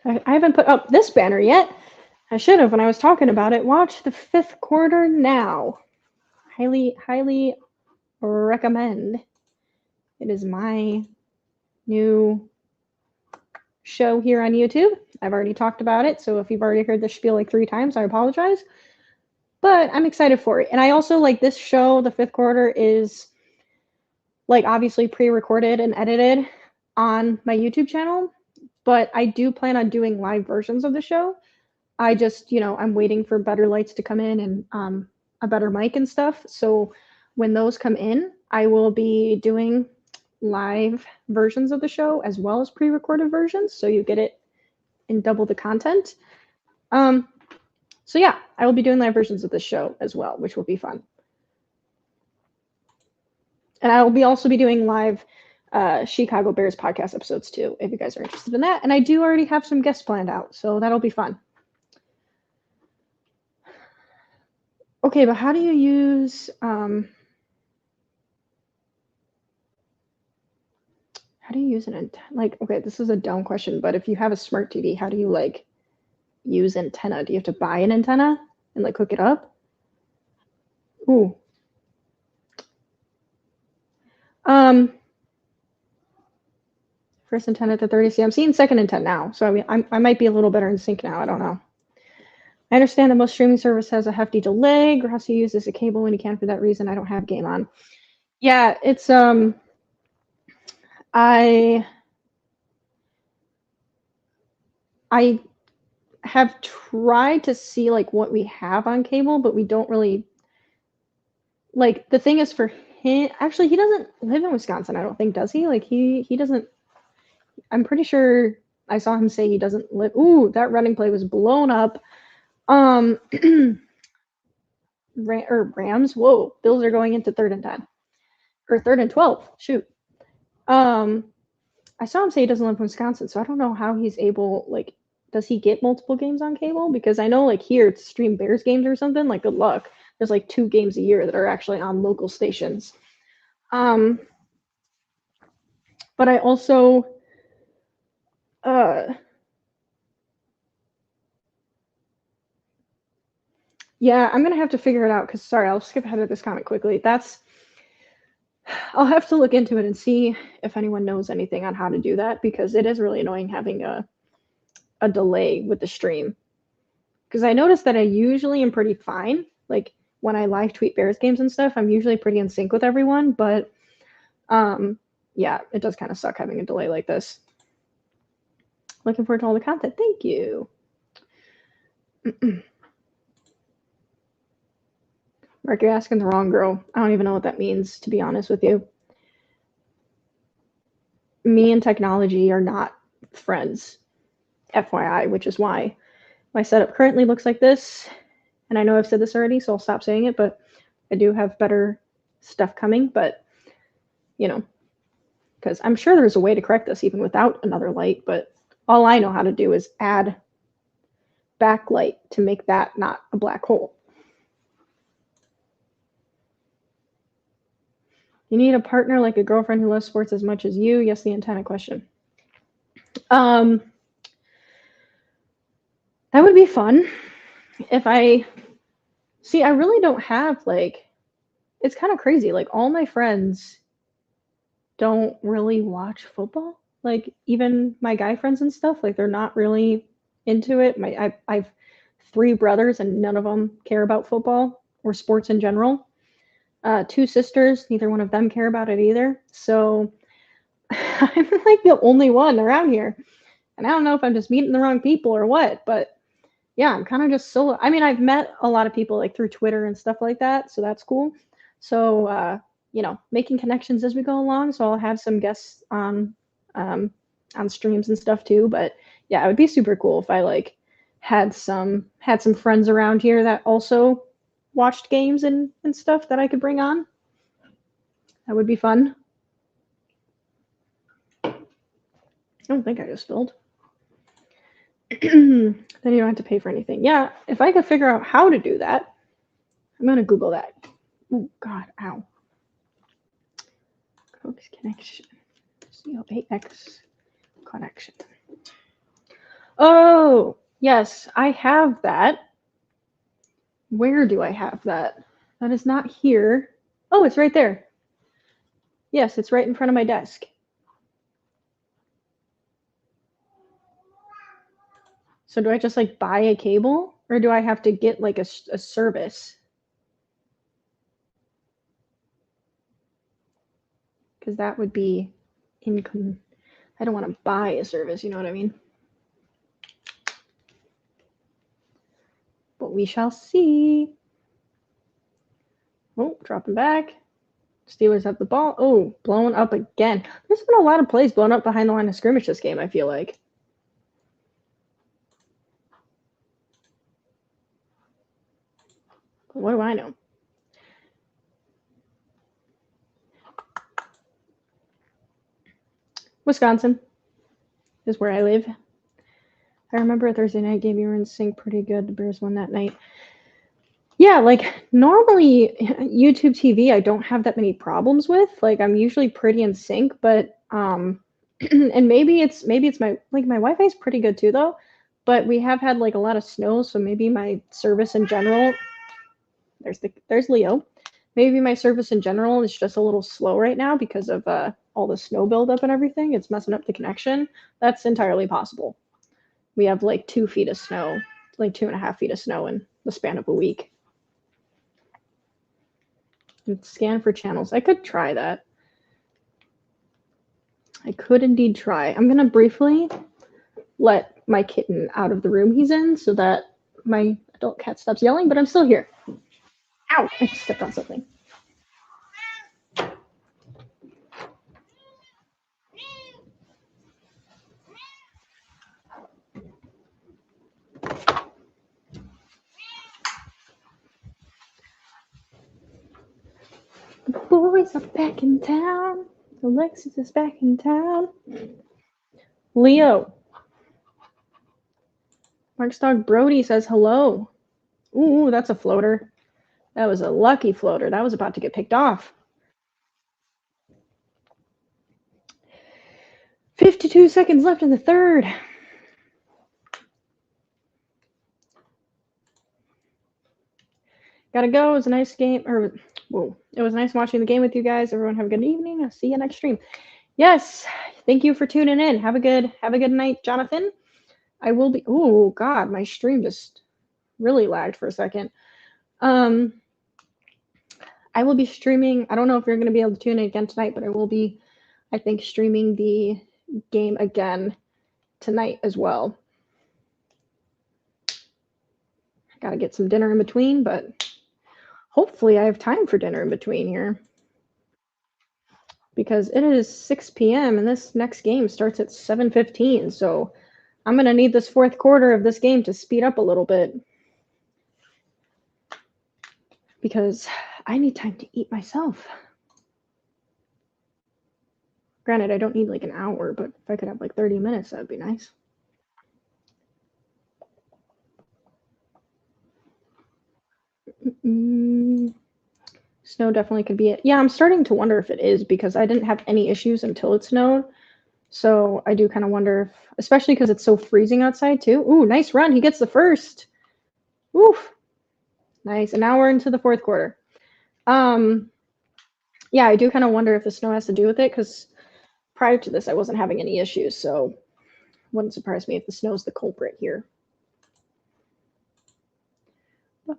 I haven't put up this banner yet. I should have when I was talking about it. Watch the 5th quarter now. Highly, highly recommend. It is my new show here on YouTube. I've already talked about it, so if you've already heard this spiel like 3 times, I apologize. But I'm excited for it. And I also like this show, the 5th quarter, is like obviously pre-recorded and edited on my YouTube channel, but I do plan on doing live versions of the show. I just, I'm waiting for better lights to come in and a better mic and stuff. So when those come in, I will be doing live versions of the show as well as pre-recorded versions, so you get it in double the content. So yeah, I will be doing live versions of this show as well, which will be fun. And I will also be doing live Chicago Bears podcast episodes too, if you guys are interested in that. And I do already have some guests planned out, so that'll be fun. Okay, but how do you use how do you use an antenna? Like, okay, this is a dumb question, but if you have a smart TV, how do you like use antenna? Do you have to buy an antenna and like hook it up? Ooh. First antenna at the 30. See, I'm seeing 2nd and 10 now, so I mean, I might be a little better in sync now. I don't know. I understand that most streaming service has a hefty delay. Grossi uses a cable when he can. For that reason, I don't have game on. Yeah, it's I have tried to see like what we have on cable, but we don't really like the thing is for him actually he doesn't live in Wisconsin, I don't think, does he? Like he doesn't I'm pretty sure I saw him say he doesn't live. Ooh, that running play was blown up. Um Rams. Whoa, Bills are going into 3rd and 10. Or 3rd and 12. Shoot. Um I saw him say he doesn't live in Wisconsin, so I don't know how he's able, like, does he get multiple games on cable? Because I know, like, here to stream Bears games or something, like, good luck. There's like 2 games a year that are actually on local stations. Um, but I also, yeah, I'm gonna have to figure it out because, sorry, I'll skip ahead of this comment quickly. I'll have to look into it and see if anyone knows anything on how to do that because it is really annoying having a delay with the stream. Because I noticed that I usually am pretty fine. Like when I live tweet Bears games and stuff, I'm usually pretty in sync with everyone. But yeah, it does kind of suck having a delay like this. Looking forward to all the content. Thank you. Mark, you're asking the wrong girl. I don't even know what that means, to be honest with you. Me and technology are not friends, FYI, which is why my setup currently looks like this. And I know I've said this already, so I'll stop saying it, but I do have better stuff coming. But, you know, because I'm sure there's a way to correct this even without another light, but all I know how to do is add backlight to make that not a black hole. You need a partner like a girlfriend who loves sports as much as you? Yes, the antenna question. That would be fun. If I see, I really don't have like, it's kind of crazy. Like all my friends don't really watch football. Like even my guy friends and stuff, like they're not really into it. I've 3 brothers and none of them care about football or sports in general. 2 sisters, neither one of them care about it either. So I'm like the only one around here. And I don't know if I'm just meeting the wrong people or what, but yeah, I'm kind of just solo. I mean, I've met a lot of people like through Twitter and stuff like that, so that's cool. So you know, making connections as we go along. So I'll have some guests on streams and stuff too. But yeah, it would be super cool if I like had some friends around here that also watched games and stuff that I could bring on. That would be fun. I don't think I just spilled. Then you don't have to pay for anything. Yeah, if I could figure out how to do that, I'm gonna Google that. Oh God, ow. Coax connection. CO8X connection. Oh, yes, I have that. Where do I have that? That is not here. Oh, it's right there. Yes, it's right in front of my desk. So do I just like buy a cable or do I have to get like a service? Because that would be income. I don't want to buy a service, you know what I mean? But we shall see. Oh, dropping back. Steelers have the ball. Oh, blown up again. There's been a lot of plays blown up behind the line of scrimmage this game, I feel like. But what do I know? Wisconsin is where I live. I remember a Thursday night game you were in sync pretty good. The Bears won that night. Yeah, like normally YouTube TV I don't have that many problems with. Like I'm usually pretty in sync, but and maybe it's my Wi-Fi is pretty good too though. But we have had like a lot of snow, so maybe my service in general. There's Leo. Maybe my service in general is just a little slow right now because of all the snow buildup and everything. It's messing up the connection. That's entirely possible. We have like 2 feet of snow, like 2.5 feet of snow in the span of a week. And scan for channels. I could try that. I could indeed try. I'm going to briefly let my kitten out of the room he's in so that my adult cat stops yelling, but I'm still here. Ow! I just stepped on something. The boys are back in town. Alexis is back in town. Leo. Mark's dog Brody says hello. Ooh, that's a floater. That was a lucky floater. That was about to get picked off. 52 seconds left in the third. Gotta go. It was a nice game. It was nice watching the game with you guys. Everyone have a good evening. I'll see you next stream. Yes, thank you for tuning in. Have a good night, Jonathan. I will be. Oh God, my stream just really lagged for a second. I will be streaming. I don't know if you're going to be able to tune in again tonight, but I will be, I think, streaming the game again tonight as well. I got to get some dinner in between, but hopefully I have time for dinner in between here. Because it is 6 p.m. and this next game starts at 7:15, so I'm going to need this fourth quarter of this game to speed up a little bit. Because I need time to eat myself. Granted, I don't need like an hour, but if I could have like 30 minutes, that would be nice. Snow definitely could be it. Yeah, I'm starting to wonder if it is because I didn't have any issues until it snowed. So I do kind of wonder if, especially because it's so freezing outside too. Ooh, nice run. He gets the first. Oof. Nice. And now we're into the fourth quarter. Yeah, I do kind of wonder if the snow has to do with it because prior to this, I wasn't having any issues. So wouldn't surprise me if the snow's the culprit here. Oh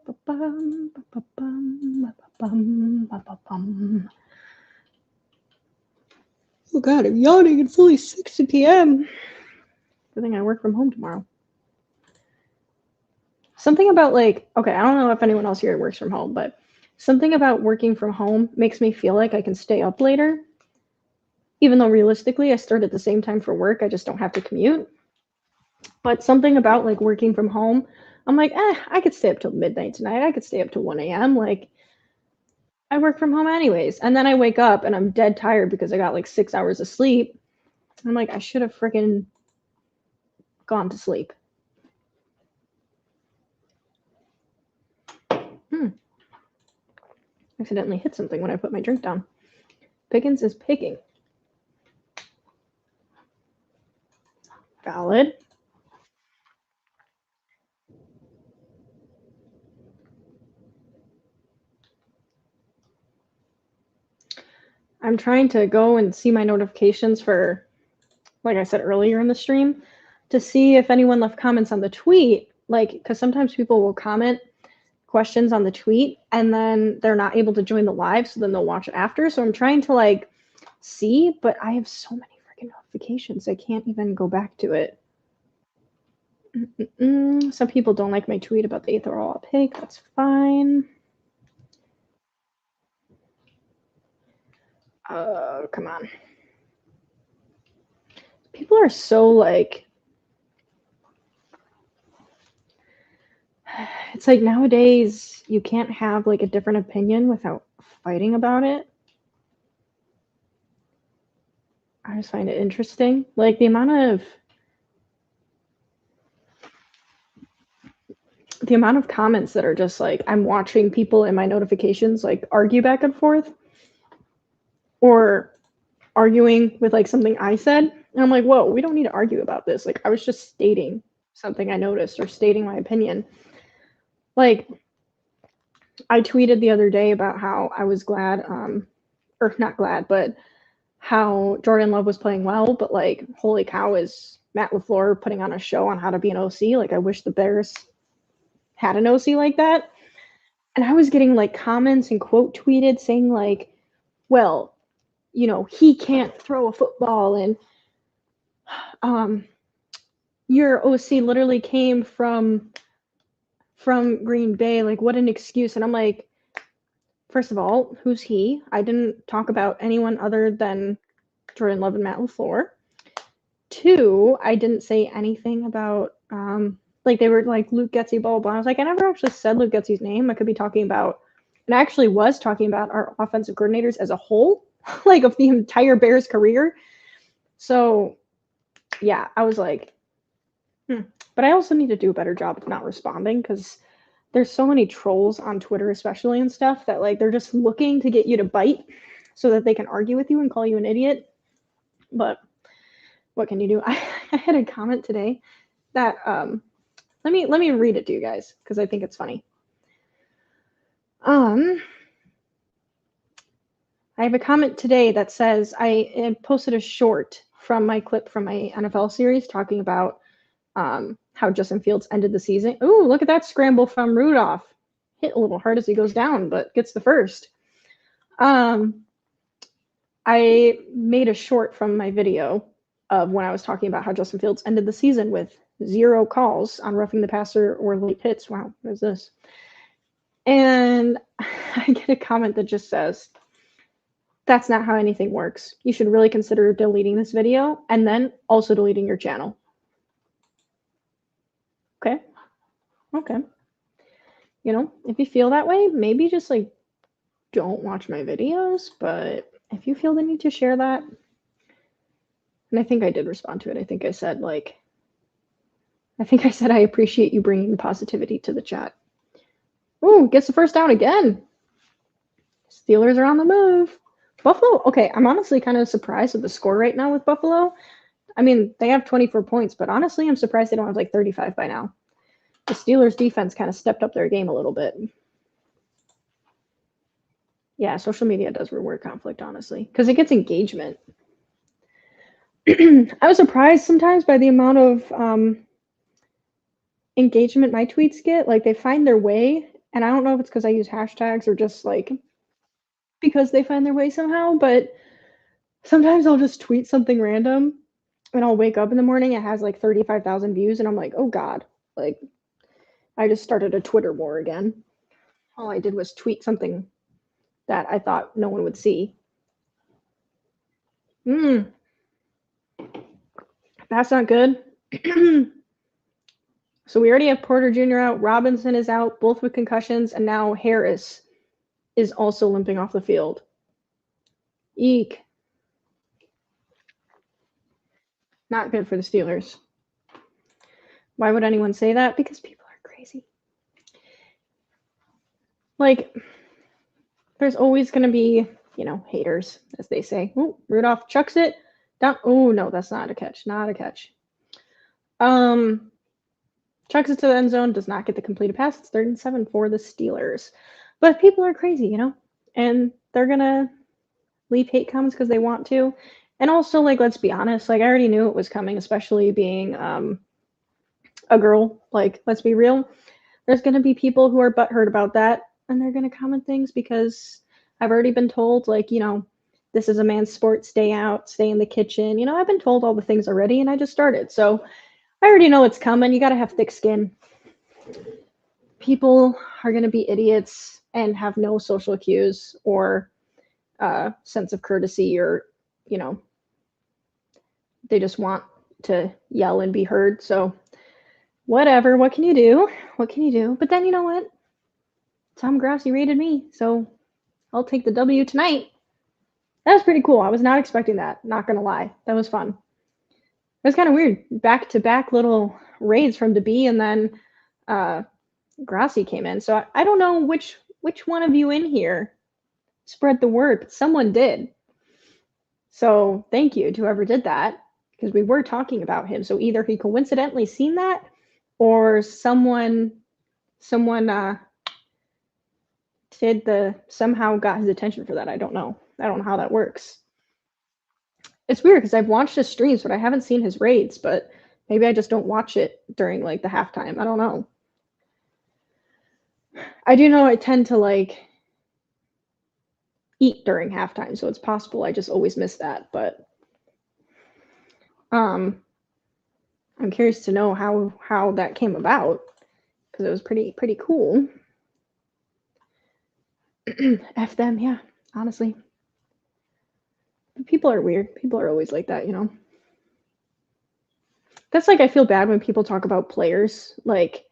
God, I'm yawning. It's only 6 p.m. Good thing I work from home tomorrow. Something about like, okay, I don't know if anyone else here works from home, but something about working from home makes me feel like I can stay up later. Even though realistically I start at the same time for work, I just don't have to commute. But something about like working from home, I'm like, I could stay up till midnight tonight. I could stay up till 1 a.m. Like, I work from home anyways. And then I wake up and I'm dead tired because I got like 6 hours of sleep. I'm like, I should have freaking gone to sleep. Accidentally hit something when I put my drink down. Pickens is picking. Valid. I'm trying to go and see my notifications for, like I said earlier in the stream, to see if anyone left comments on the tweet. Like, because sometimes people will comment questions on the tweet and then they're not able to join the live, so then they'll watch it after. So I'm trying to like see, but I have so many freaking notifications, I can't even go back to it. Some people don't like my tweet about the 8th overall pick. That's fine. Come on. People are so like, it's like nowadays you can't have like a different opinion without fighting about it. I just find it interesting. Like the amount of comments that are just like, I'm watching people in my notifications like argue back and forth or arguing with like something I said. And I'm like, whoa, we don't need to argue about this. Like I was just stating something I noticed or stating my opinion. Like I tweeted the other day about how I was glad, or not glad, but how Jordan Love was playing well, but like, holy cow, is Matt LaFleur putting on a show on how to be an OC? Like I wish the Bears had an OC like that. And I was getting like comments and quote tweeted saying like, well, he can't throw a football, and um, your OC literally came from Green Bay. Like, what an excuse. And I'm like, first of all, who's he? I didn't talk about anyone other than Jordan Love and Matt LaFleur. Two, I didn't say anything about like they were like Luke Getsy, blah, blah, blah. I was like, I never actually said Luke Getsy's name. I could be talking about, and I actually was talking about our offensive coordinators as a whole, like of the entire Bears career. So yeah, I was like, But I also need to do a better job of not responding, because there's so many trolls on Twitter, especially, and stuff, that like they're just looking to get you to bite so that they can argue with you and call you an idiot. But what can you do? I had a comment today that let me read it to you guys because I think it's funny. I have a comment today that says I posted a short from my clip from my NFL series talking about how Justin Fields ended the season. Ooh, look at that scramble from Rudolph. Hit a little hard as he goes down, but gets the first. I made a short from my video of when I was talking about how Justin Fields ended the season with 0 calls on roughing the passer or late hits. Wow, what is this? And I get a comment that just says, that's not how anything works. You should really consider deleting this video and then also deleting your channel. Okay. If you feel that way, maybe just like don't watch my videos. But if you feel the need to share that, and I think I did respond to it. I think I said I appreciate you bringing the positivity to the chat. Ooh, gets the first down again. Steelers are on the move. Buffalo, okay, I'm honestly kind of surprised with the score right now with Buffalo. I mean, they have 24 points, but honestly, I'm surprised they don't have like 35 by now. The Steelers defense kind of stepped up their game a little bit. Yeah, social media does reward conflict, honestly, because it gets engagement. I was surprised sometimes by the amount of engagement my tweets get. Like, they find their way, and I don't know if it's because I use hashtags or just like because they find their way somehow, but sometimes I'll just tweet something random and I'll wake up in the morning, it has like 35,000 views, and I'm like, oh God, like I just started a Twitter war again. All I did was tweet something that I thought no one would see. That's not good. So we already have Porter Jr. out, Robinson is out, both with concussions, and now Harris is also limping off the field. Eek. Not good for the Steelers. Why would anyone say that? Because people are crazy. Like, there's always going to be, haters, as they say. Ooh, Rudolph chucks it down. Oh, no, that's not a catch. Not a catch. Chucks it to the end zone, does not get the completed pass. It's 3rd and 7 for the Steelers. But people are crazy, and they're going to leave hate comments because they want to. And also, like, let's be honest, like, I already knew it was coming, especially being a girl. Like, let's be real. There's going to be people who are butthurt about that, and they're going to comment things because I've already been told, like, this is a man's sport, stay out, stay in the kitchen. I've been told all the things already, and I just started. So I already know it's coming. You got to have thick skin. People are going to be idiots and have no social cues or sense of courtesy, or, they just want to yell and be heard. So whatever, what can you do? But then, you know what? Tom Grassi rated me, so I'll take the W tonight. That was pretty cool. I was not expecting that, not gonna lie. That was fun. It was kind of weird. Back-to-back little raids from Debee, and then Grassi came in. So I don't know which one of you in here spread the word, but someone did. So thank you to whoever did that, because we were talking about him. So either he coincidentally seen that, or someone somehow got his attention for that. I don't know how that works. It's weird because I've watched his streams, but I haven't seen his raids. But maybe I just don't watch it during like the halftime. I don't know. I do know I tend to like eat during halftime, so it's possible I just always miss that. But um, I'm curious to know how that came about because it was pretty cool. F them, yeah. Honestly, people are weird. People are always like that, you know. That's like I feel bad when people talk about players, like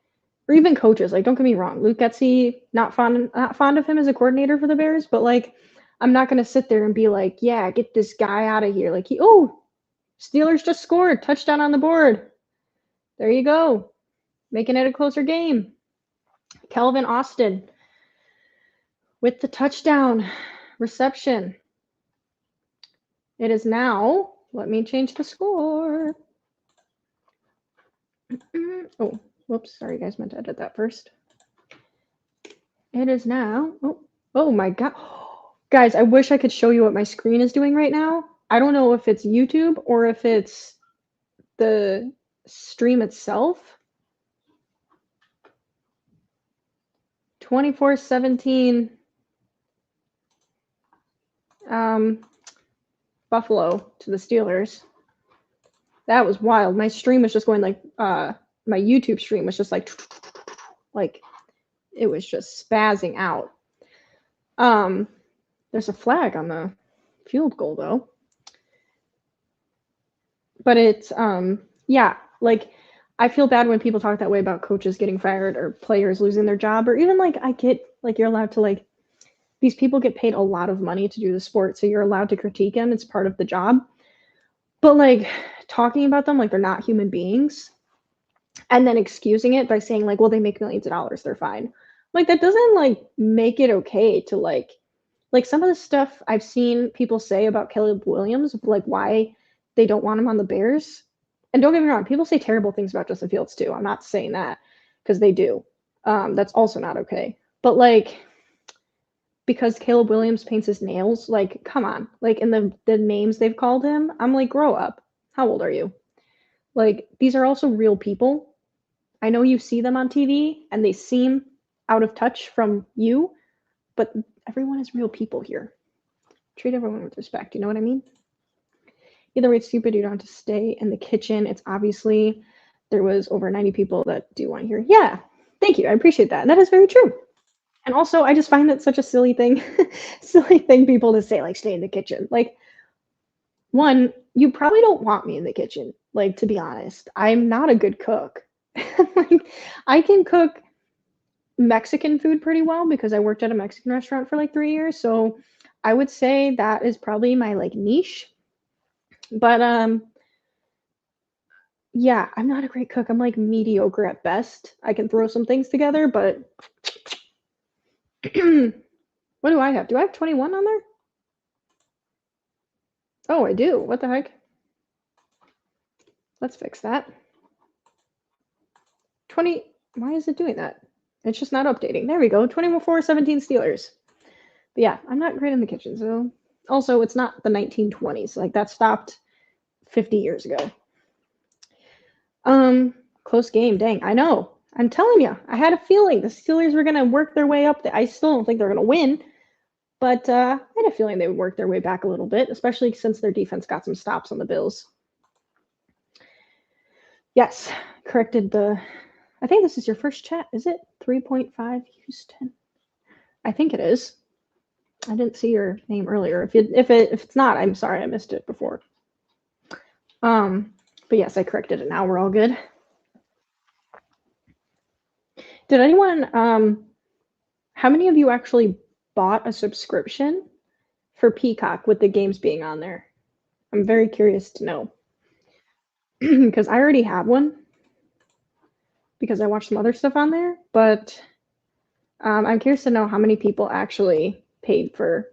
or even coaches. Like, don't get me wrong, Luke Getzey, not fond of him as a coordinator for the Bears, but like, I'm not gonna sit there and be like, yeah, get this guy out of here. Like Steelers just scored, touchdown on the board. There you go, making it a closer game. Calvin Austin with the touchdown reception. It is now. Let me change the score. Oh, whoops. Sorry, guys. Meant to edit that first. It is now. Oh my God. Guys, I wish I could show you what my screen is doing right now. I don't know if it's YouTube or if it's the stream itself. 24-17 Buffalo to the Steelers. That was wild. My stream was just going like my YouTube stream was just like it was just spazzing out. There's a flag on the field goal though. But it's yeah, like I feel bad when people talk that way about coaches getting fired or players losing their job, or even like I get like you're allowed to like these people get paid a lot of money to do the sport, so you're allowed to critique them. It's part of the job. But like talking about them like they're not human beings and then excusing it by saying like, well, they make millions of dollars, they're fine. Like that doesn't like make it okay to like some of the stuff I've seen people say about Caleb Williams, like why they don't want him on the Bears. And don't get me wrong, people say terrible things about Justin Fields too. I'm not saying that because they do. That's also not okay. But like because Caleb Williams paints his nails, like come on, like in the names they've called him, I'm like grow up. How old are you? Like these are also real people. I know you see them on TV and they seem out of touch from you, but everyone is real people here. Treat everyone with respect. You know what I mean? Either way, it's stupid. You don't have to stay in the kitchen. It's obviously there was over 90 people that do want to hear. Yeah, thank you. I appreciate that. And that is very true. And also, I just find that such a silly thing, silly thing people to say, like stay in the kitchen. Like, one, you probably don't want me in the kitchen. Like, to be honest, I'm not a good cook. Like, I can cook Mexican food pretty well because I worked at a Mexican restaurant for like 3 years. So I would say that is probably my like niche. But yeah, I'm not a great cook. I'm like mediocre at best. I can throw some things together, but what do I have? Do I have 21 on there? Oh, I do. What the heck? Let's fix that. 20. Why is it doing that? It's just not updating. There we go. 24-17 Steelers. But yeah, I'm not great in the kitchen. So also, it's not the 1920s. Like that stopped 50 years ago. Close game. Dang, I know. I'm telling you, I had a feeling the Steelers were gonna work their way up. I still don't think they're gonna win, but I had a feeling they would work their way back a little bit, especially since their defense got some stops on the Bills. Yes, corrected the. I think this is your first chat. Is it 3.5 Houston? I think it is. I didn't see your name earlier. If it's not, I'm sorry, I missed it before. But yes, I corrected it. Now we're all good. Did anyone? How many of you actually bought a subscription for Peacock with the games being on there? I'm very curious to know because I already have one because I watched some other stuff on there, but I'm curious to know how many people actually paid for.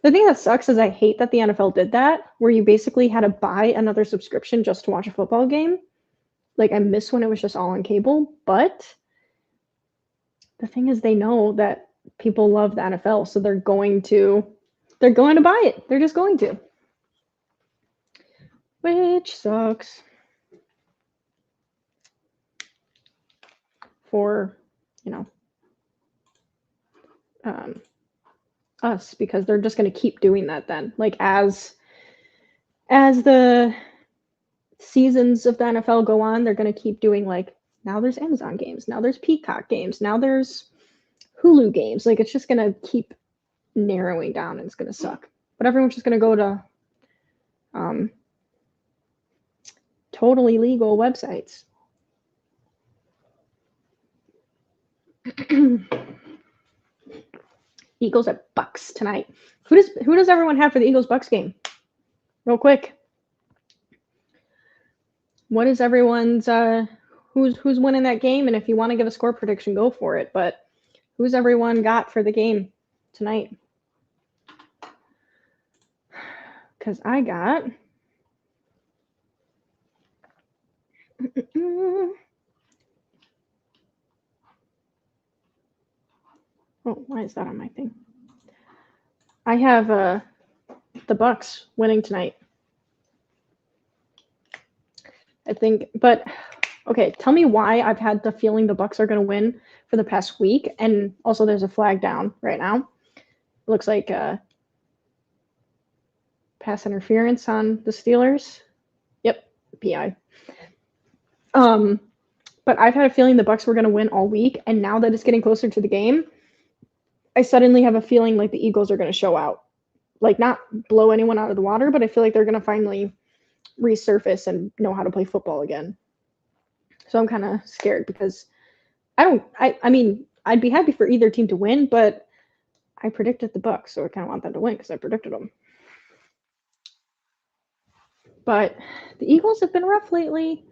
The thing that sucks is I hate that the NFL did that, where you basically had to buy another subscription just to watch a football game. Like I miss when it was just all on cable, but the thing is they know that people love the NFL, so they're going to buy it. They're just going to. Which sucks for, you know, us, because they're just going to keep doing that then. Like as the seasons of the NFL go on, they're going to keep doing, like, now there's Amazon games, now there's Peacock games, now there's Hulu games. Like, it's just going to keep narrowing down and it's going to suck. But everyone's just going to go to totally legal websites. Eagles at Bucks tonight. Who does everyone have for the Eagles Bucks game? Real quick. What is everyone's who's winning that game? And if you want to give a score prediction, go for it. But who's everyone got for the game tonight? Because I got oh, why is that on my thing? I have the Bucks winning tonight. I think, but okay, tell me why I've had the feeling the Bucks are going to win for the past week. And also, there's a flag down right now. It looks like pass interference on the Steelers. Yep, PI. But I've had a feeling the Bucks were going to win all week, and now that it's getting closer to the game, I suddenly have a feeling like the Eagles are going to show out. Like, not blow anyone out of the water, but I feel like they're going to finally resurface and know how to play football again. So I'm kind of scared because I mean, I'd be happy for either team to win, but I predicted the Bucks, so I kind of want them to win because I predicted them. But the Eagles have been rough lately.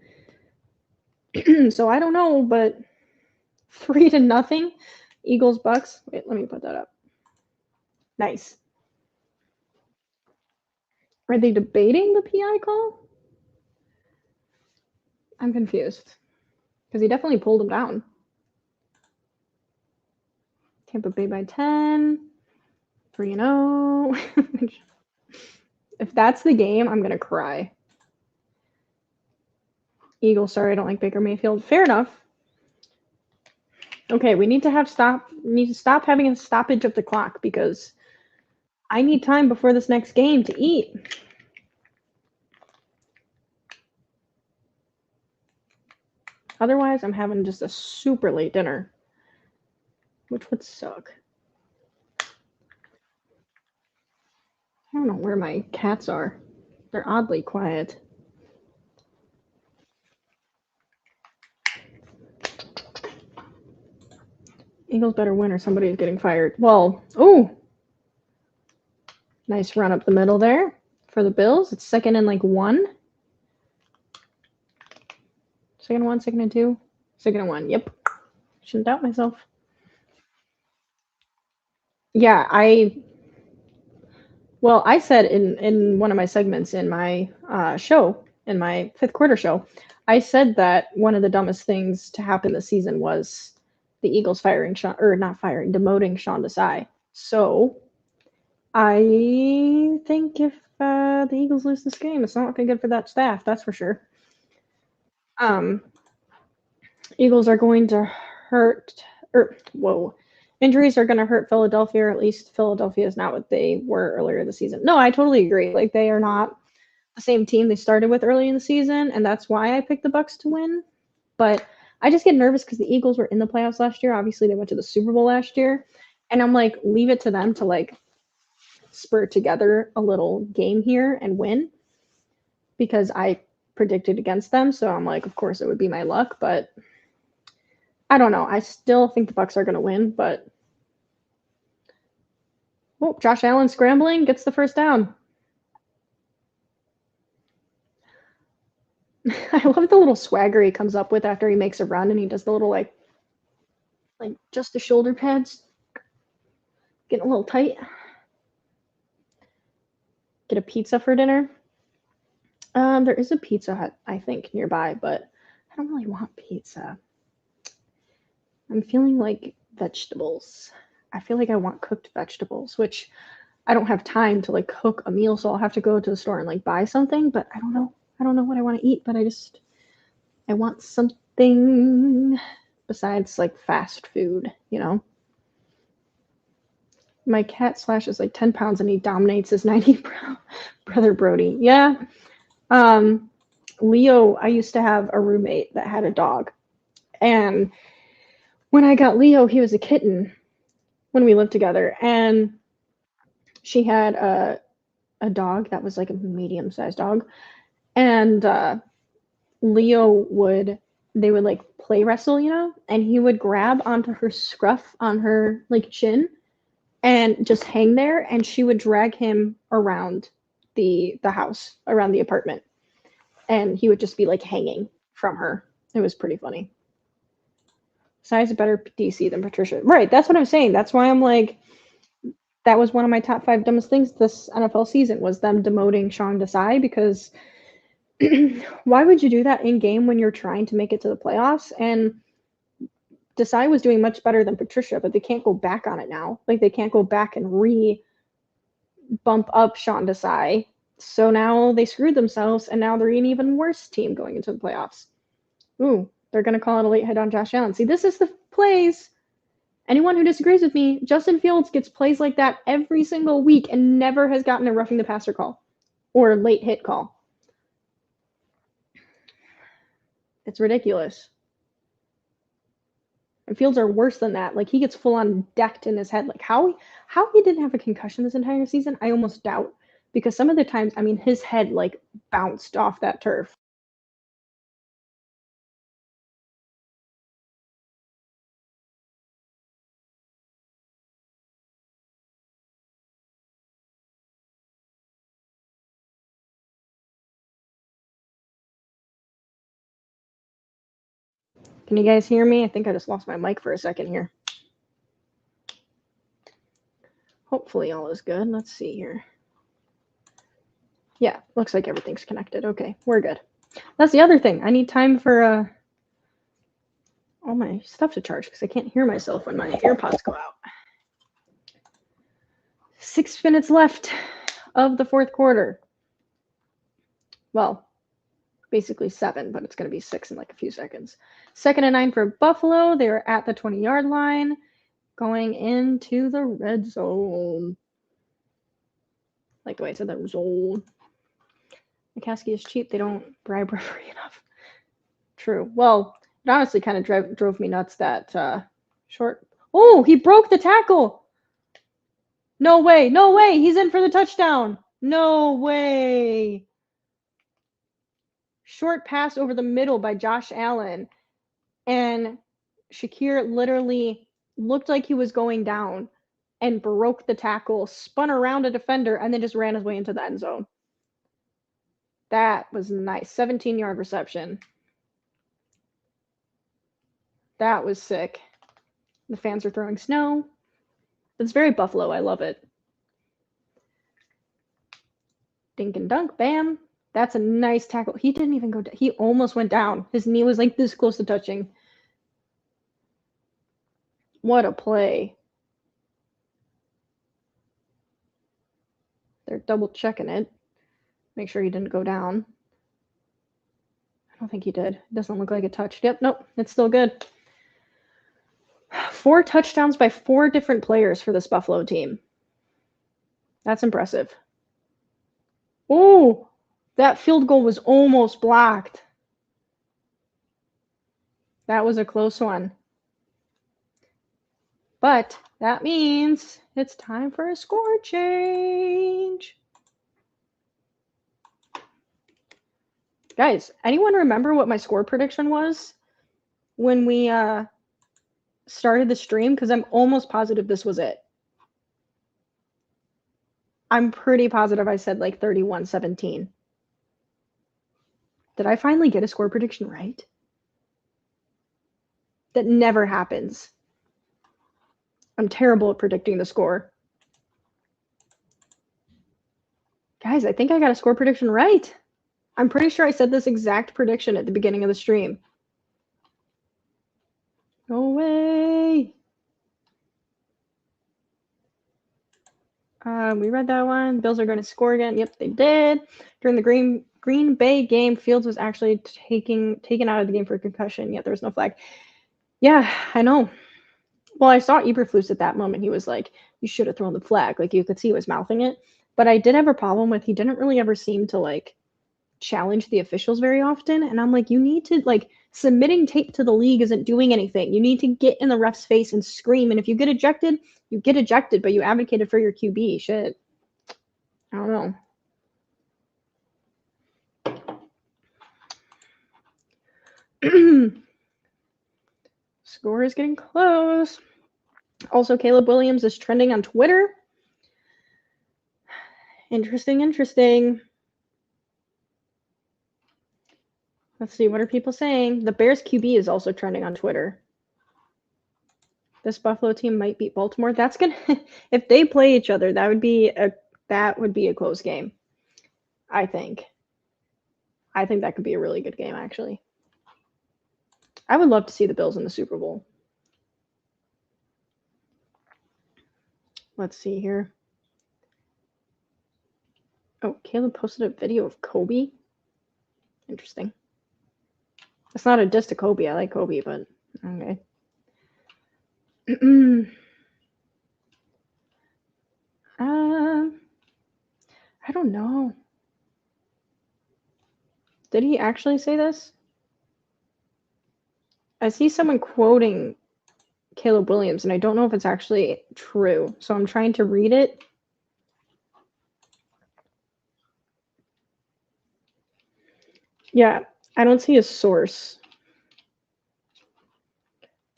So I don't know, but 3-0 Eagles Bucks. Wait, let me put that up. Nice. Are they debating the PI call? I'm confused because he definitely pulled him down. Tampa Bay by 10, 3-0. If that's the game, I'm gonna cry. Eagles, sorry, I don't like Baker Mayfield. Fair enough. Okay, we need to stop having a stoppage of the clock because I need time before this next game to eat. Otherwise, I'm having just a super late dinner, which would suck. I don't know where my cats are. They're oddly quiet. Eagles better win or somebody's getting fired. Well, oh, nice run up the middle there for the Bills. It's second and like 1. Second and 1, second and 2, second and 1. Yep. Shouldn't doubt myself. Yeah, I said in one of my segments in my show, in my fifth quarter show, I said that one of the dumbest things to happen this season was the Eagles demoting Sean Desai. So I think if the Eagles lose this game, it's not looking good for that staff, that's for sure. Eagles are going to injuries are going to hurt Philadelphia, or at least Philadelphia is not what they were earlier this season. No, I totally agree. Like, they are not the same team they started with early in the season, and that's why I picked the Bucks to win. But I just get nervous because the Eagles were in the playoffs last year. Obviously, they went to the Super Bowl last year, and I'm like, leave it to them to like spur together a little game here and win, because I predicted against them. So I'm like, of course it would be my luck, but I don't know. I still think the Bucks are going to win, but Josh Allen scrambling, gets the first down. I love the little swagger he comes up with after he makes a run, and he does the little like just the shoulder pads getting a little tight. Get a pizza for dinner. There is a Pizza Hut, I think, nearby, but I don't really want pizza. I'm feeling like vegetables. I feel like I want cooked vegetables, which I don't have time to like cook a meal, so I'll have to go to the store and like buy something, but I don't know. I don't know what I want to eat, but I want something besides like fast food, you know? My cat Slash is like 10 pounds and he dominates his 90 brother Brody. Yeah. Leo, I used to have a roommate that had a dog. And when I got Leo, he was a kitten when we lived together. And she had a dog that was like a medium-sized dog. And they would like play wrestle, you know, and he would grab onto her scruff on her like chin and just hang there, and she would drag him around the house, around the apartment, and he would just be like hanging from her. It was pretty funny. Si's a better DC than Patricia. Right, that's what I'm saying. That's why I'm like, that was one of my top 5 dumbest things this NFL season was them demoting Sean Desai, because why would you do that in game when you're trying to make it to the playoffs? And Desai was doing much better than Patricia, but they can't go back on it now. Like they can't go back and bump up Sean Desai. So now they screwed themselves, and now they're an even worse team going into the playoffs. Ooh, they're going to call it a late hit on Josh Allen. See, this is the plays. Anyone who disagrees with me, Justin Fields gets plays like that every single week and never has gotten a roughing the passer call or a late hit call. It's ridiculous. And Fields are worse than that. Like he gets full on decked in his head. Like how he didn't have a concussion this entire season, I almost doubt. Because some of the times, I mean, his head like bounced off that turf. Can you guys hear me? I think I just lost my mic for a second here. Hopefully all is good. Let's see here. Yeah, looks like everything's connected. Okay, we're good. That's the other thing. I need time for all my stuff to charge because I can't hear myself when my AirPods go out. 6 minutes left of the fourth quarter. Well, basically 7, but it's going to be 6 in like a few seconds. 2nd and 9 for Buffalo. They are at the 20-yard line going into the red zone. Like the way I said that, zone. McCaskey is cheap. They don't bribe referee enough. True. Well, it honestly kind of drove me nuts that short. Oh, he broke the tackle. No way. No way. He's in for the touchdown. No way. Short pass over the middle by Josh Allen. And Shakir literally looked like he was going down and broke the tackle, spun around a defender, and then just ran his way into the end zone. That was nice. 17-yard reception. That was sick. The fans are throwing snow. It's very Buffalo. I love it. Dink and dunk. Bam. That's a nice tackle. He didn't even go down. He almost went down. His knee was like this close to touching. What a play. They're double checking it. Make sure he didn't go down. I don't think he did. It doesn't look like it touched. Yep, nope, it's still good. 4 touchdowns by 4 different players for this Buffalo team. That's impressive. Oh, that field goal was almost blocked. That was a close one. But that means it's time for a score change. Guys, anyone remember what my score prediction was when we started the stream? Because I'm almost positive this was it. I'm pretty positive I said like 31-17. Did I finally get a score prediction right? That never happens. I'm terrible at predicting the score. Guys, I think I got a score prediction right. I'm pretty sure I said this exact prediction at the beginning of the stream. No way. We read that one. Bills are going to score again. Yep, they did. During the Green Bay game, Fields was actually taken out of the game for concussion. Yet there was no flag. Yeah, I know. Well, I saw Eberflus at that moment. He was like, "You should have thrown the flag." Like you could see he was mouthing it. But I did have a problem with he didn't really ever seem to like challenge the officials very often. And I'm like, you need to like submitting tape to the league isn't doing anything. You need to get in the ref's face and scream. And if you get ejected, you get ejected. But you advocated for your QB. Shit. I don't know. Score is getting close. Also, Caleb Williams is trending on Twitter. Interesting. Let's see, what are people saying? The Bears QB is also trending on Twitter. This Buffalo team might beat Baltimore. That's gonna if they play each other, that would be a close game. I think that could be a really good game, actually. I would love to see the Bills in the Super Bowl. Let's see here. Oh, Caleb posted a video of Kobe. Interesting. It's not a diss to Kobe. I like Kobe, but okay. I don't know. Did he actually say this? I see someone quoting Caleb Williams, and I don't know if it's actually true. So I'm trying to read it. Yeah, I don't see a source.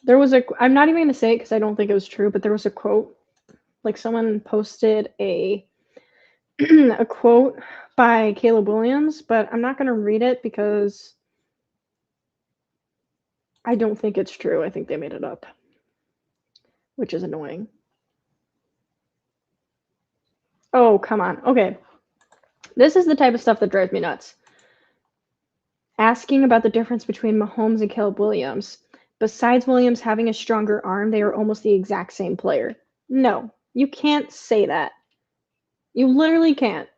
There was I'm not even going to say it because I don't think it was true, but there was a quote. Like someone posted a quote by Caleb Williams, but I'm not going to read it because I don't think it's true. I think they made it up, which is annoying. Oh, come on. Okay. This is the type of stuff that drives me nuts. Asking about the difference between Mahomes and Caleb Williams. Besides Williams having a stronger arm, they are almost the exact same player. No, you can't say that. You literally can't.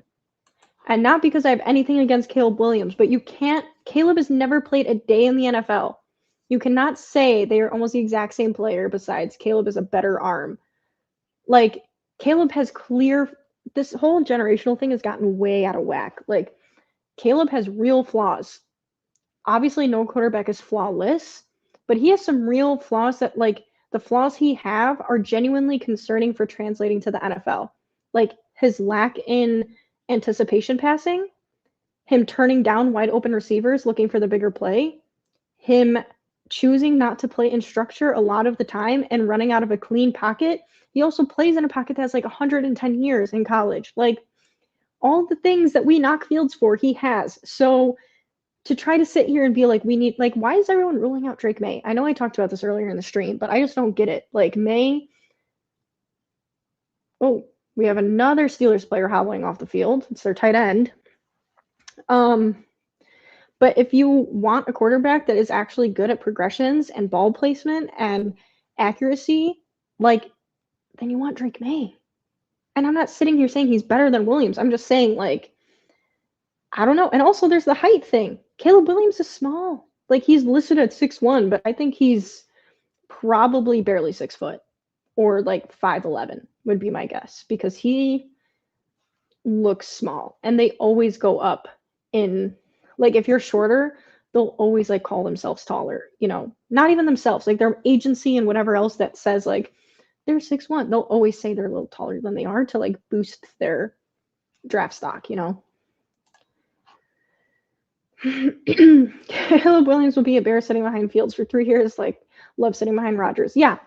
And not because I have anything against Caleb Williams, but you can't. Caleb has never played a day in the NFL. You cannot say they are almost the exact same player, besides Caleb is a better arm. Like, Caleb has this whole generational thing has gotten way out of whack. Like, Caleb has real flaws. Obviously, no quarterback is flawless, but he has some real flaws that, like, the flaws he have are genuinely concerning for translating to the NFL. Like, his lack in anticipation passing, him turning down wide open receivers looking for the bigger play, him choosing not to play in structure a lot of the time and running out of a clean pocket. He also plays in a pocket that has like 110 years in college. Like, all the things that we knock Fields for, he has. So to try to sit here and be like, we need, like, why is everyone ruling out Drake May? I know I talked about this earlier in the stream, but I just don't get it. Like, May. Oh, we have another Steelers player hobbling off the field. It's their tight end. But if you want a quarterback that is actually good at progressions and ball placement and accuracy, like, then you want Drake May. And I'm not sitting here saying he's better than Williams. I'm just saying, like, I don't know. And also, there's the height thing. Caleb Williams is small. Like, he's listed at 6'1", but I think he's probably barely 6 foot, or like 5'11" would be my guess, because he looks small. And they always go up in, like, if you're shorter, they'll always like call themselves taller. You know, not even themselves, like their agency and whatever else that says like they're 6'1", they'll always say they're a little taller than they are to like boost their draft stock. You know. Caleb Williams will be a Bear sitting behind Fields for 3 years. Like, love sitting behind Rodgers. Yeah.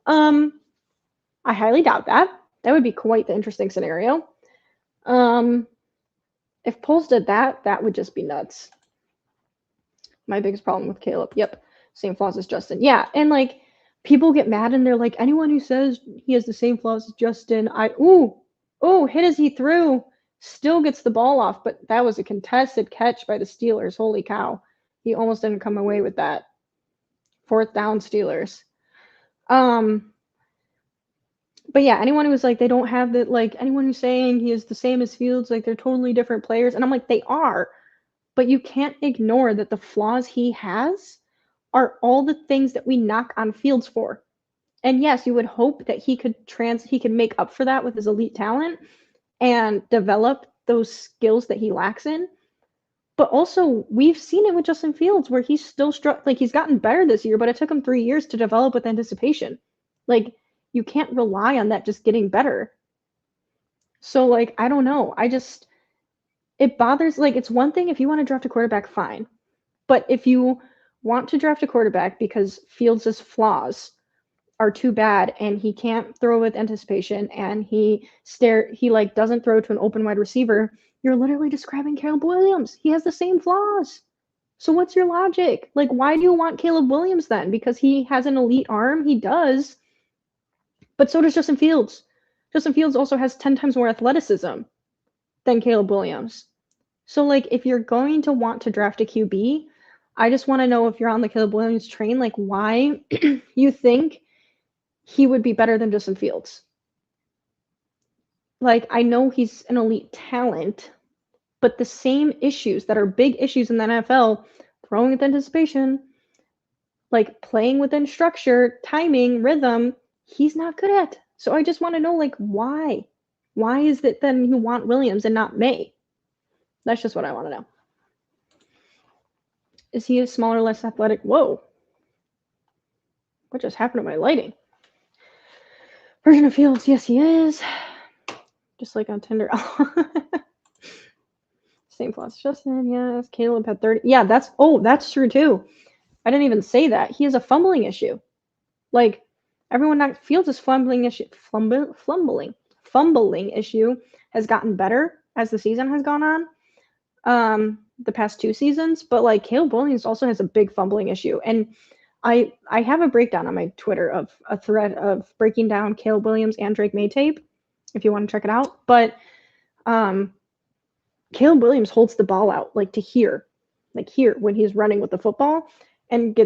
I highly doubt that. That would be quite the interesting scenario. If Poles did that, that would just be nuts. My biggest problem with Caleb. Yep. Same flaws as Justin. Yeah. And like, people get mad and they're like, anyone who says he has the same flaws as Justin, hit as he threw. Still gets the ball off, but that was a contested catch by the Steelers. Holy cow. He almost didn't come away with that. 4th down Steelers. But yeah, anyone who's like, they don't have that, like, anyone who's saying he is the same as Fields, like, they're totally different players. And I'm like, they are. But you can't ignore that the flaws he has are all the things that we knock on Fields for. And yes, you would hope that he could make up for that with his elite talent and develop those skills that he lacks in. But also, we've seen it with Justin Fields where he's still like he's gotten better this year, but it took him 3 years to develop with anticipation. Like, you can't rely on that just getting better. So, like, I don't know. It bothers, like, it's one thing if you want to draft a quarterback, fine. But if you want to draft a quarterback because Fields' flaws are too bad and he can't throw with anticipation and he like doesn't throw to an open wide receiver, you're literally describing Caleb Williams. He has the same flaws. So what's your logic? Like, why do you want Caleb Williams then? Because he has an elite arm? He does. But so does Justin Fields. Justin Fields also has 10 times more athleticism than Caleb Williams. So, like, if you're going to want to draft a QB, I just want to know if you're on the Caleb Williams train, like, why you think he would be better than Justin Fields. Like, I know he's an elite talent, but the same issues that are big issues in the NFL, throwing with anticipation, like playing within structure, timing, rhythm, he's not good at. So I just want to know, like, why? Why is it then you want Williams and not May? That's just what I want to know. Is he a smaller, less athletic? Whoa. What just happened to my lighting? Version of Fields, yes, he is. Just like on Tinder. Same flaws. Justin, yes. Caleb had 30. Yeah, that's true too. I didn't even say that. He has a fumbling issue. Like, everyone Fields' fumbling issue has gotten better as the season has gone on. The past 2 seasons, but like Caleb Williams also has a big fumbling issue. And I have a breakdown on my Twitter of a thread of breaking down Caleb Williams and Drake May tape, if you want to check it out. But Caleb Williams holds the ball out like here when he's running with the football and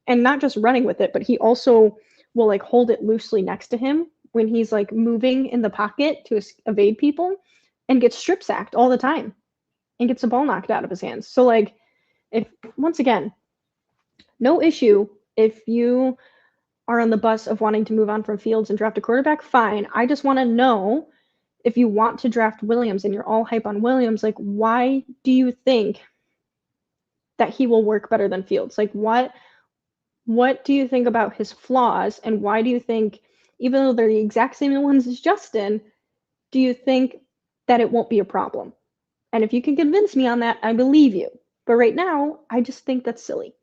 not just running with it, but he also will like hold it loosely next to him when he's like moving in the pocket to evade people and gets strip sacked all the time and gets the ball knocked out of his hands. So like, if once again, no issue if you are on the bus of wanting to move on from Fields and draft a quarterback, fine. I just want to know if you want to draft Williams and you're all hype on Williams, like, why do you think that he will work better than Fields? Like, what do you think about his flaws, and why do you think, even though they're the exact same ones as Justin, do you think that it won't be a problem? And if you can convince me on that, I believe you. But right now, I just think that's silly.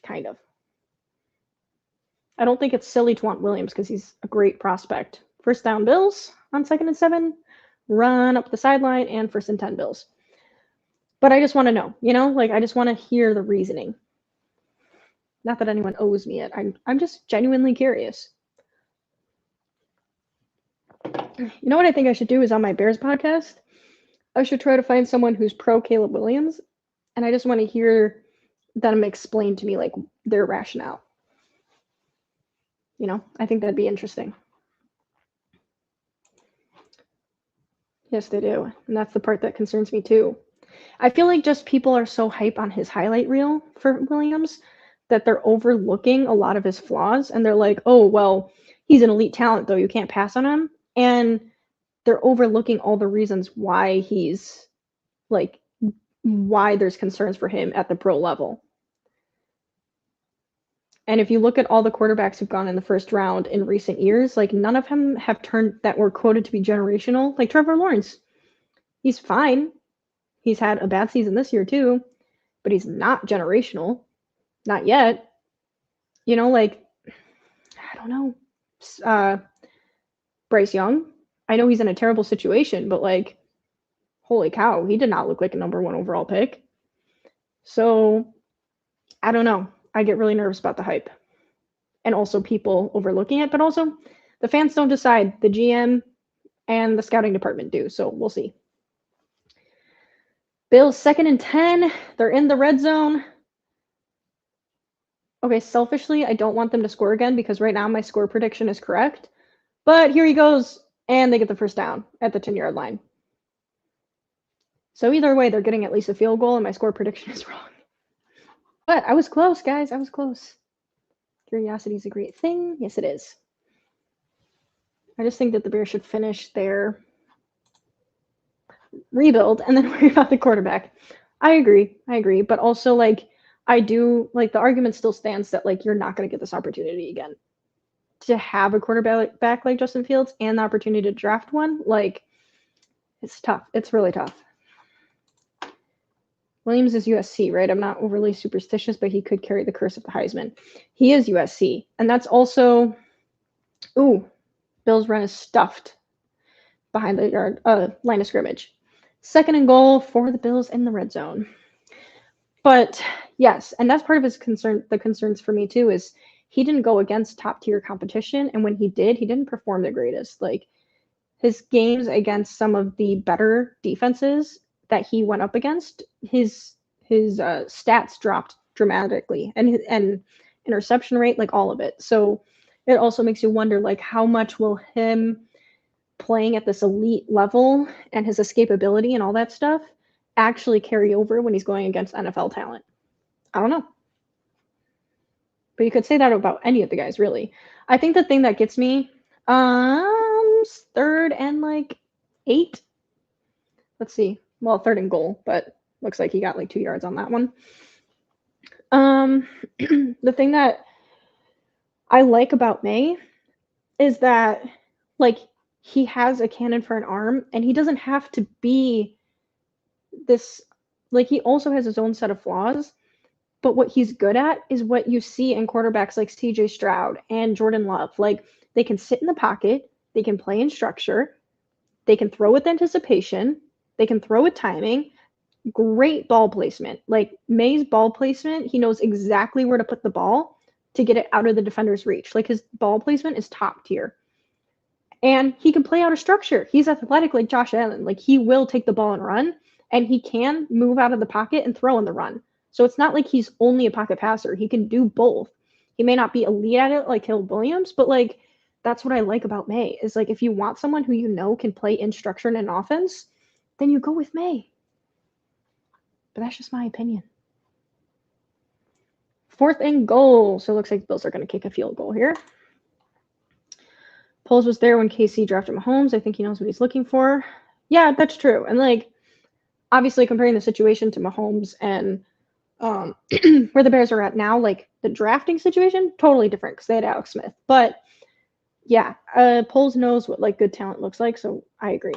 Kind of. I don't think it's silly to want Williams because he's a great prospect. First down Bills on 2nd and 7, run up the sideline, and 1st and 10 Bills. But I just want to know, like, I just want to hear the reasoning. Not that anyone owes me it. I'm just genuinely curious. You know what I think I should do is on my Bears podcast, I should try to find someone who's pro Caleb Williams, and I just want to hear them explain to me, like, their rationale. I think that'd be interesting. Yes, they do. And that's the part that concerns me too. I feel like just people are so hype on his highlight reel for Williams that they're overlooking a lot of his flaws. And they're like, oh, well, he's an elite talent, though. You can't pass on him. And they're overlooking all the reasons why he's, like, why there's concerns for him at the pro level. And if you look at all the quarterbacks who've gone in the first round in recent years, like, none of them have turned that were quoted to be generational. Like Trevor Lawrence, he's fine. He's had a bad season this year too, but he's not generational. Not yet. Like, I don't know. Bryce Young, I know he's in a terrible situation, but like, holy cow, he did not look like a number 1 overall pick. So, I don't know. I get really nervous about the hype. And also people overlooking it, but also the fans don't decide. The GM and the scouting department do, so we'll see. Bills 2nd and 10. They're in the red zone. Okay, selfishly, I don't want them to score again because right now my score prediction is correct. But here he goes, and they get the first down at the 10-yard line. So either way, they're getting at least a field goal, and my score prediction is wrong. But I was close, guys. I was close. Curiosity is a great thing. Yes, it is. I just think that the Bears should finish their rebuild and then worry about the quarterback. I agree. But also, like, I do like the argument still stands that like you're not going to get this opportunity again to have a quarterback back like Justin Fields and the opportunity to draft one. Like, it's tough. It's really tough. Williams is USC, right? I'm not overly superstitious, but he could carry the curse of the Heisman. He is USC, and that's also. Ooh, Bills run is stuffed behind the line of scrimmage. 2nd and goal for the Bills in the red zone. But yes, and that's part of his concern. The concerns for me too is he didn't go against top tier competition, and when he did, he didn't perform the greatest. Like his games against some of the better defenses that he went up against, his stats dropped dramatically, and interception rate, like all of it. So it also makes you wonder, like, how much will him playing at this elite level and his escapability and all that stuff actually carry over when he's going against NFL talent? I don't know. But you could say that about any of the guys, really. I think the thing that gets me, 3rd and like 8. Let's see. Well, 3rd and goal, but looks like he got like 2 yards on that one. The thing that I like about May is that, like, he has a cannon for an arm, and he doesn't have to be this. Like, he also has his own set of flaws, but what he's good at is what you see in quarterbacks like CJ Stroud and Jordan Love. Like, they can sit in the pocket, they can play in structure, they can throw with anticipation, they can throw with timing. Great ball placement. Like May's ball placement, he knows exactly where to put the ball to get it out of the defender's reach. Like his ball placement is top tier. And he can play out of structure. He's athletic like Josh Allen. Like he will take the ball and run, and he can move out of the pocket and throw in the run. So it's not like he's only a pocket passer. He can do both. He may not be elite at it like Caleb Williams, but like that's what I like about May is like if you want someone who you know can play in structure and in offense, then you go with May. But that's just my opinion. 4th and goal. So it looks like the Bills are going to kick a field goal here. Poles was there when KC drafted Mahomes. I think he knows what he's looking for. Yeah, that's true. And like, obviously comparing the situation to Mahomes and where the Bears are at now, like the drafting situation, totally different because they had Alex Smith. But yeah, Poles knows what like good talent looks like. So I agree.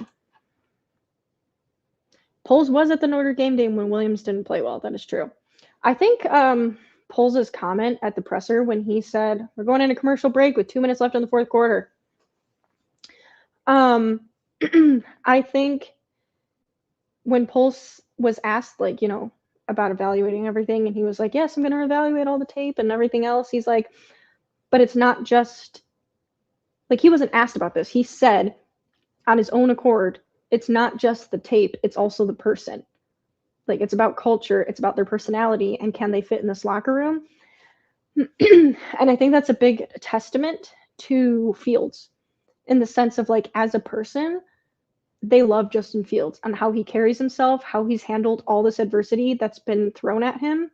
Poles was at the Notre Dame game when Williams didn't play well. That is true. I think Poles' comment at the presser when he said, "We're going into commercial break with 2 minutes left in the 4th quarter." I think when Poles was asked, like, you know, about evaluating everything, and he was like, "Yes, I'm going to evaluate all the tape and everything else." He's like, "But it's not just like he wasn't asked about this. He said on his own accord, it's not just the tape, it's also the person. Like it's about culture, it's about their personality, and can they fit in this locker room?" And I think that's a big testament to Fields in the sense of like as a person, they love Justin Fields and how he carries himself, how he's handled all this adversity that's been thrown at him,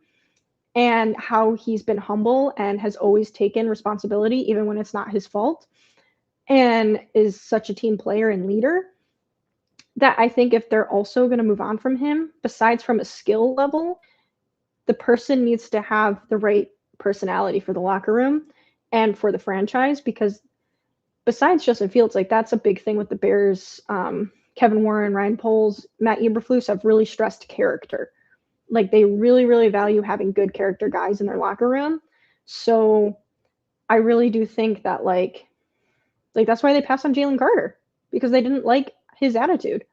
and how he's been humble and has always taken responsibility even when it's not his fault, and is such a team player and leader that I think if they're also going to move on from him, besides from a skill level, the person needs to have the right personality for the locker room and for the franchise, because besides Justin Fields, like that's a big thing with the Bears. Kevin Warren, Ryan Poles, Matt Eberflus have really stressed character. Like they really, really value having good character guys in their locker room. So I really do think that like that's why they passed on Jalen Carter, because they didn't like his attitude.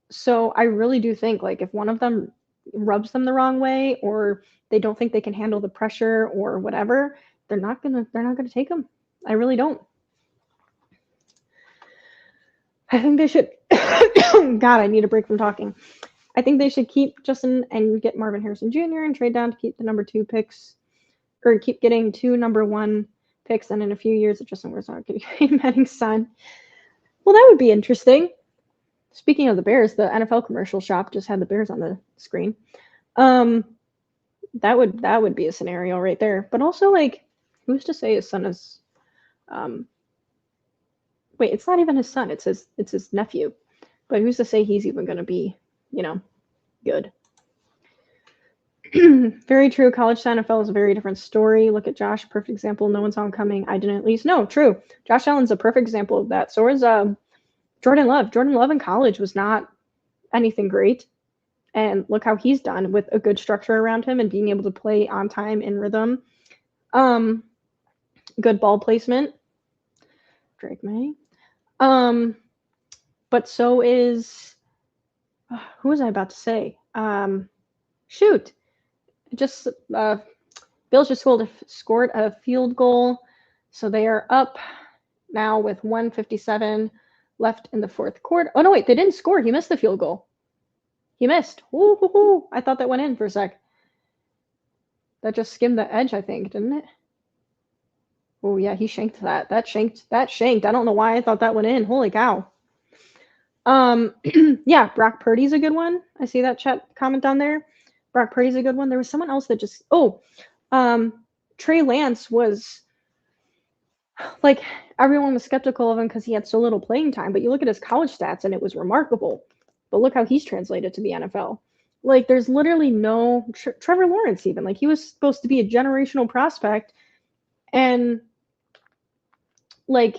So I really do think like if one of them rubs them the wrong way, or they don't think they can handle the pressure or whatever, they're not gonna take them. I really don't. I think they should. God, I need a break from talking. I think they should keep Justin and get Marvin Harrison Jr. and trade down to keep the number 2 picks, or keep getting 2 number 1 picks, and in a few years, if Justin was not getting Peyton Manning's son. Well, that would be interesting. Speaking of the Bears, the NFL commercial shop just had the Bears on the screen. That would be a scenario right there. But also, like, who's to say his son is um wait, it's not even his son, it's his nephew. But who's to say he's even gonna be, you know, good? Very true. College to NFL is a very different story. Look at Josh, perfect example. No one saw him coming. I didn't at least. No, true. Josh Allen's a perfect example of that. So is Jordan Love. Jordan Love in college was not anything great. And look how he's done with a good structure around him and being able to play on time in rhythm. Um, Good ball placement. Drake May. Um, but so is who was I about to say? Shoot, just Bills just scored a field goal, so they are up now with 1:57 left in the fourth quarter. Oh no, wait, they didn't score. He missed the field goal. He missed. Ooh, I thought that went in for a sec. That just skimmed the edge, I think, didn't it? Oh yeah, he shanked that. That shanked. I don't know why I thought that went in. Holy cow. Yeah, Brock Purdy's a good one. I see that chat comment down there. Brock Purdy's a good one. There was someone else that just Trey Lance was like everyone was skeptical of him because he had so little playing time, but you look at his college stats and it was remarkable. But look how he's translated to the NFL. Like there's literally no Trevor Lawrence even. Like he was supposed to be a generational prospect and like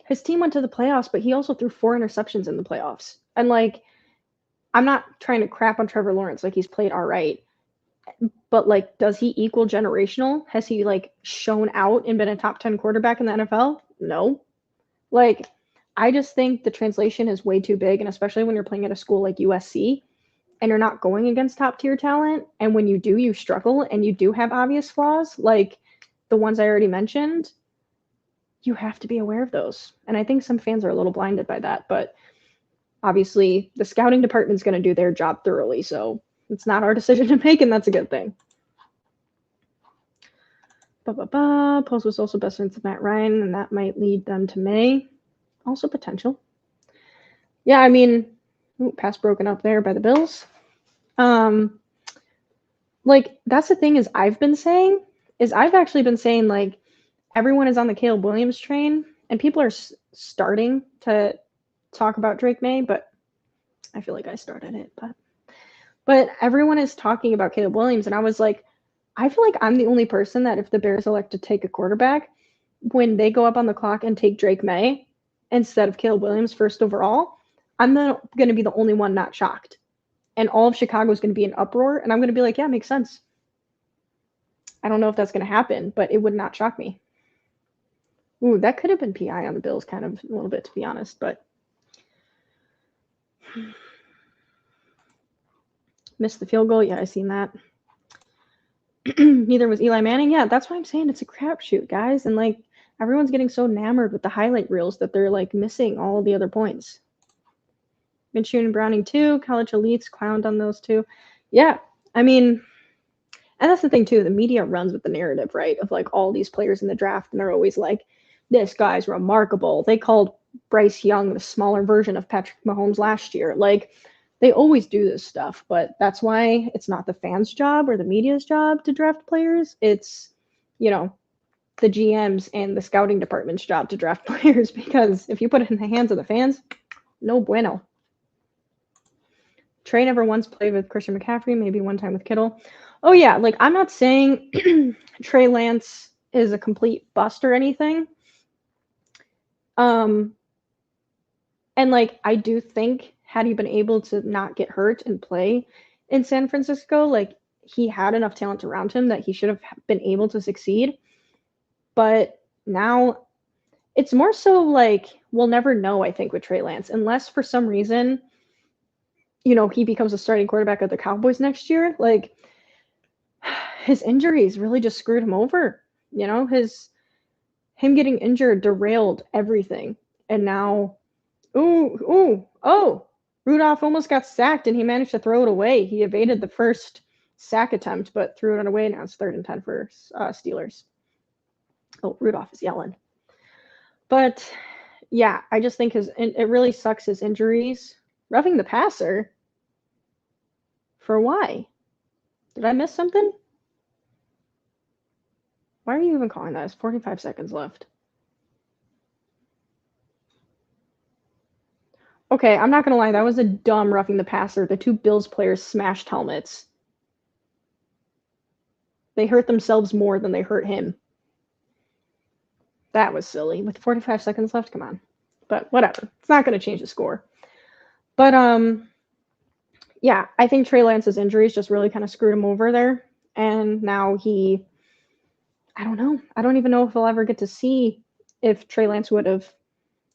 his team went to the playoffs, but he also threw 4 interceptions in the playoffs. And like I'm not trying to crap on Trevor Lawrence, like he's played all right. But like, does he equal generational? Has he like shown out and been a top 10 quarterback in the NFL? No. Like, I just think the translation is way too big, and especially when you're playing at a school like USC and you're not going against top tier talent, and when you do, you struggle and you do have obvious flaws, like the ones I already mentioned, you have to be aware of those. And I think some fans are a little blinded by that, but obviously the scouting department's going to do their job thoroughly, so it's not our decision to make, and that's a good thing. Post was also best friends with Matt Ryan, and that might lead them to May. Also potential. Yeah, I mean, pass broken up there by the Bills. Like that's the thing is I've actually been saying like everyone is on the Caleb Williams train, and people are starting to talk about Drake May, but I feel like I started it, but everyone is talking about Caleb Williams, and I was like, I feel like I'm the only person that if the Bears elect to take a quarterback, when they go up on the clock and take Drake May instead of Caleb Williams first overall, I'm going to be the only one not shocked. And all of Chicago is going to be in uproar, and I'm going to be like, yeah, makes sense. I don't know if that's going to happen, but it would not shock me. Ooh, that could have been PI on the Bills kind of a little bit, to be honest, but missed the field goal. Yeah, I seen that. Neither was Eli Manning. Yeah, that's why I'm saying it's a crapshoot, guys. And like everyone's getting so enamored with the highlight reels that they're like missing all the other points. Minshew and Browning too. College elites clowned on those two. Yeah, I mean, and that's the thing too. The media runs with the narrative, right? Of like all these players in the draft, and they're always like, "This guy's remarkable." They called Bryce Young the smaller version of Patrick Mahomes last year. Like they always do this stuff, but that's why it's not the fans' job or the media's job to draft players. It's, you know, the GMs and the scouting department's job to draft players, because if you put it in the hands of the fans, no bueno. Trey never once played with Christian McCaffrey, maybe one time with Kittle. Oh yeah, like I'm not saying Trey Lance is a complete bust or anything. And like I do think had he been able to not get hurt and play in San Francisco, like he had enough talent around him that he should have been able to succeed. But now it's more so like we'll never know, I think, with Trey Lance, unless for some reason, you know, he becomes a starting quarterback of the Cowboys next year. Like his injuries really just screwed him over. You know, him getting injured derailed everything. And now, Rudolph almost got sacked and he managed to throw it away. He evaded the first sack attempt, but threw it away. Now it's 3rd and 10 for Steelers. Oh, Rudolph is yelling. But yeah, I just think it really sucks his injuries. Roughing the passer? For why? Did I miss something? Why are you even calling that? It's 45 seconds left. Okay, I'm not going to lie. That was a dumb roughing the passer. The two Bills players smashed helmets. They hurt themselves more than they hurt him. That was silly. With 45 seconds left, come on. But whatever. It's not going to change the score. But, yeah, I think Trey Lance's injuries just really kind of screwed him over there. And now I don't know. I don't even know if we'll ever get to see if Trey Lance would have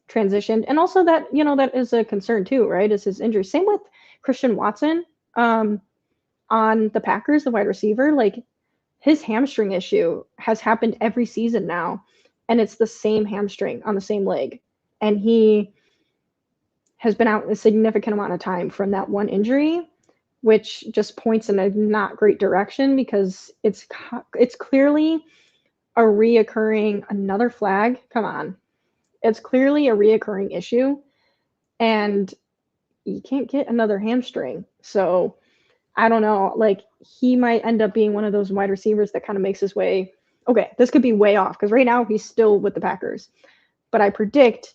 transitioned. And also that, that is a concern too, right? Is his injury. Same with Christian Watson on the Packers, the wide receiver. Like, his hamstring issue has happened every season now. And it's the same hamstring on the same leg. And he has been out a significant amount of time from that one injury, which just points in a not great direction because it's clearly a reoccurring, another flag. Come on. It's clearly a reoccurring issue, and you can't get another hamstring. So I don't know. Like, he might end up being one of those wide receivers that kind of makes his way. Okay, this could be way off because right now he's still with the Packers. But I predict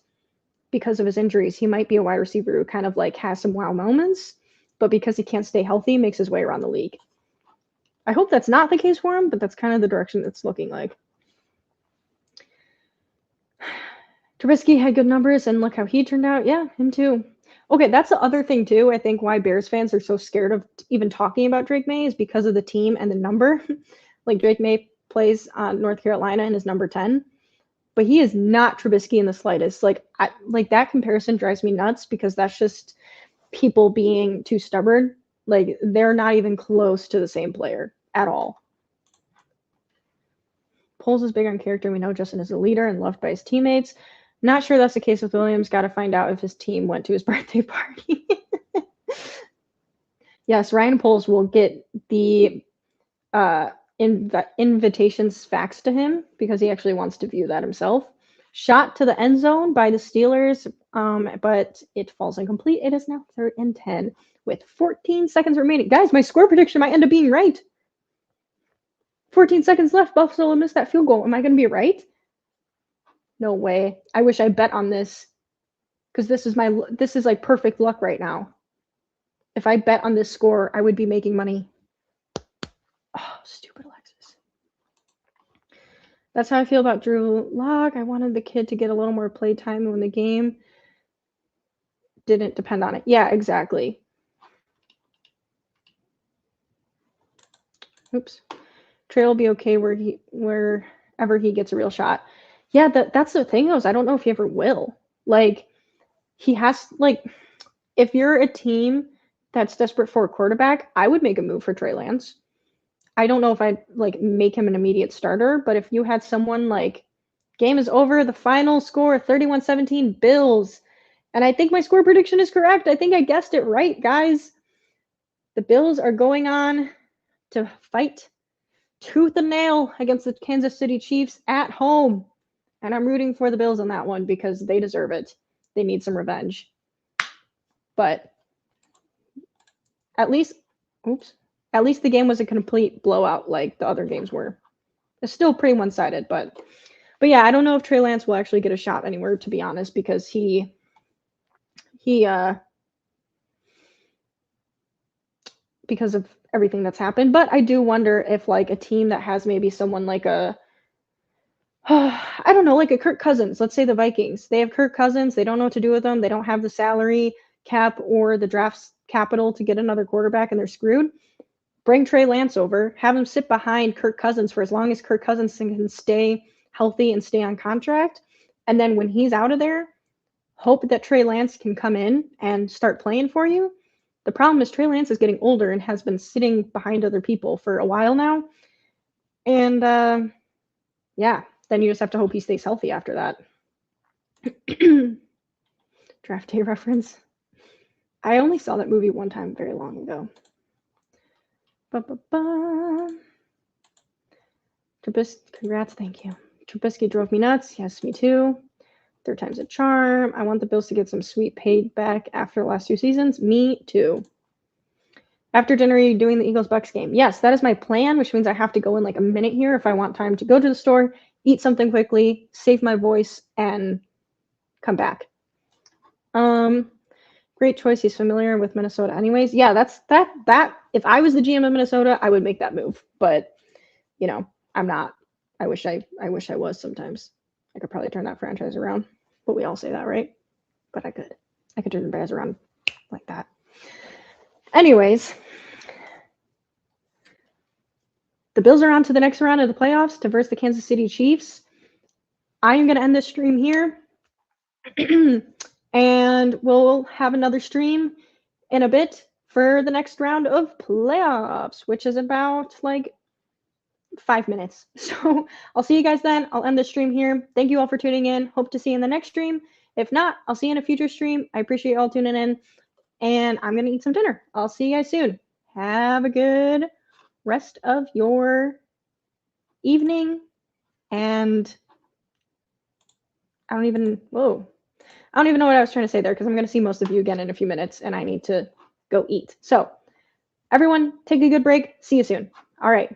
because of his injuries, he might be a wide receiver who kind of like has some wow moments, but because he can't stay healthy, makes his way around the league. I hope that's not the case for him, but that's kind of the direction it's looking like. Trubisky had good numbers, and look how he turned out. Yeah, him too. Okay, that's the other thing too. I think why Bears fans are so scared of even talking about Drake May is because of the team and the number. Like, Drake May plays on North Carolina and is number 10, but he is not Trubisky in the slightest. Like, that comparison drives me nuts because that's just people being too stubborn. Like, they're not even close to the same player at all. Poles is big on character. We know Justin is a leader and loved by his teammates. Not sure that's the case with Williams. Got to find out if his team went to his birthday party. Yes, Ryan Poles will get the invitations faxed to him because he actually wants to view that himself. Shot to the end zone by the Steelers, but it falls incomplete. It is now 3rd and 10 with 14 seconds remaining. Guys, my score prediction might end up being right. 14 seconds left. Buffalo missed that field goal. Am I going to be right? No way. I wish I bet on this because this is like perfect luck right now. If I bet on this score, I would be making money. Oh, stupid Alexis. That's how I feel about Drew Lock. I wanted the kid to get a little more play time when the game didn't depend on it. Yeah, exactly. Oops. Trey will be okay wherever he gets a real shot. Yeah, that's the thing though, is I don't know if he ever will. Like, he has, like, if you're a team that's desperate for a quarterback, I would make a move for Trey Lance. I don't know if I'd like make him an immediate starter, but if you had someone like, game is over, the final score 31-17 Bills. And I think my score prediction is correct. I think I guessed it right, guys. The Bills are going on to fight tooth and nail against the Kansas City Chiefs at home. And I'm rooting for the Bills on that one because they deserve it. They need some revenge. But at least the game was a complete blowout like the other games were. It's still pretty one-sided, but yeah, I don't know if Trey Lance will actually get a shot anywhere, to be honest, because he because of everything that's happened. But I do wonder if like a team that has maybe someone like I don't know, like a Kirk Cousins. Let's say the Vikings. They have Kirk Cousins. They don't know what to do with them. They don't have the salary cap or the draft capital to get another quarterback, and they're screwed. Bring Trey Lance over. Have him sit behind Kirk Cousins for as long as Kirk Cousins can stay healthy and stay on contract. And then when he's out of there, hope that Trey Lance can come in and start playing for you. The problem is Trey Lance is getting older and has been sitting behind other people for a while now. And yeah, then you just have to hope he stays healthy after that. Draft day reference. I only saw that movie one time very long ago. Trubisky, congrats, thank you. Trubisky drove me nuts. Yes, me too. 3rd time's a charm. I want the Bills to get some sweet payback after the last 2 seasons. Me too. After dinner, are you doing the Eagles-Bucks game? Yes, that is my plan, which means I have to go in like a minute here if I want time to go to the store, eat something quickly, save my voice, and come back. Great choice. He's familiar with Minnesota anyways. Yeah, that's that. If I was the GM of Minnesota, I would make that move. But, you know, I'm not. I wish I was sometimes. I could probably turn that franchise around. But we all say that, right? But I could. I could turn the Bears around like that. Anyways, the Bills are on to the next round of the playoffs to verse the Kansas City Chiefs. I am going to end this stream here. And we'll have another stream in a bit for the next round of playoffs, which is about like 5 minutes. So I'll see you guys then. I'll end the stream here. Thank you all for tuning in. Hope to see you in the next stream. If not, I'll see you in a future stream. I appreciate you all tuning in. And I'm going to eat some dinner. I'll see you guys soon. Have a good rest of your evening. And I don't even know what I was trying to say there because I'm going to see most of you again in a few minutes and I need to go eat. So everyone, take a good break. See you soon. All right.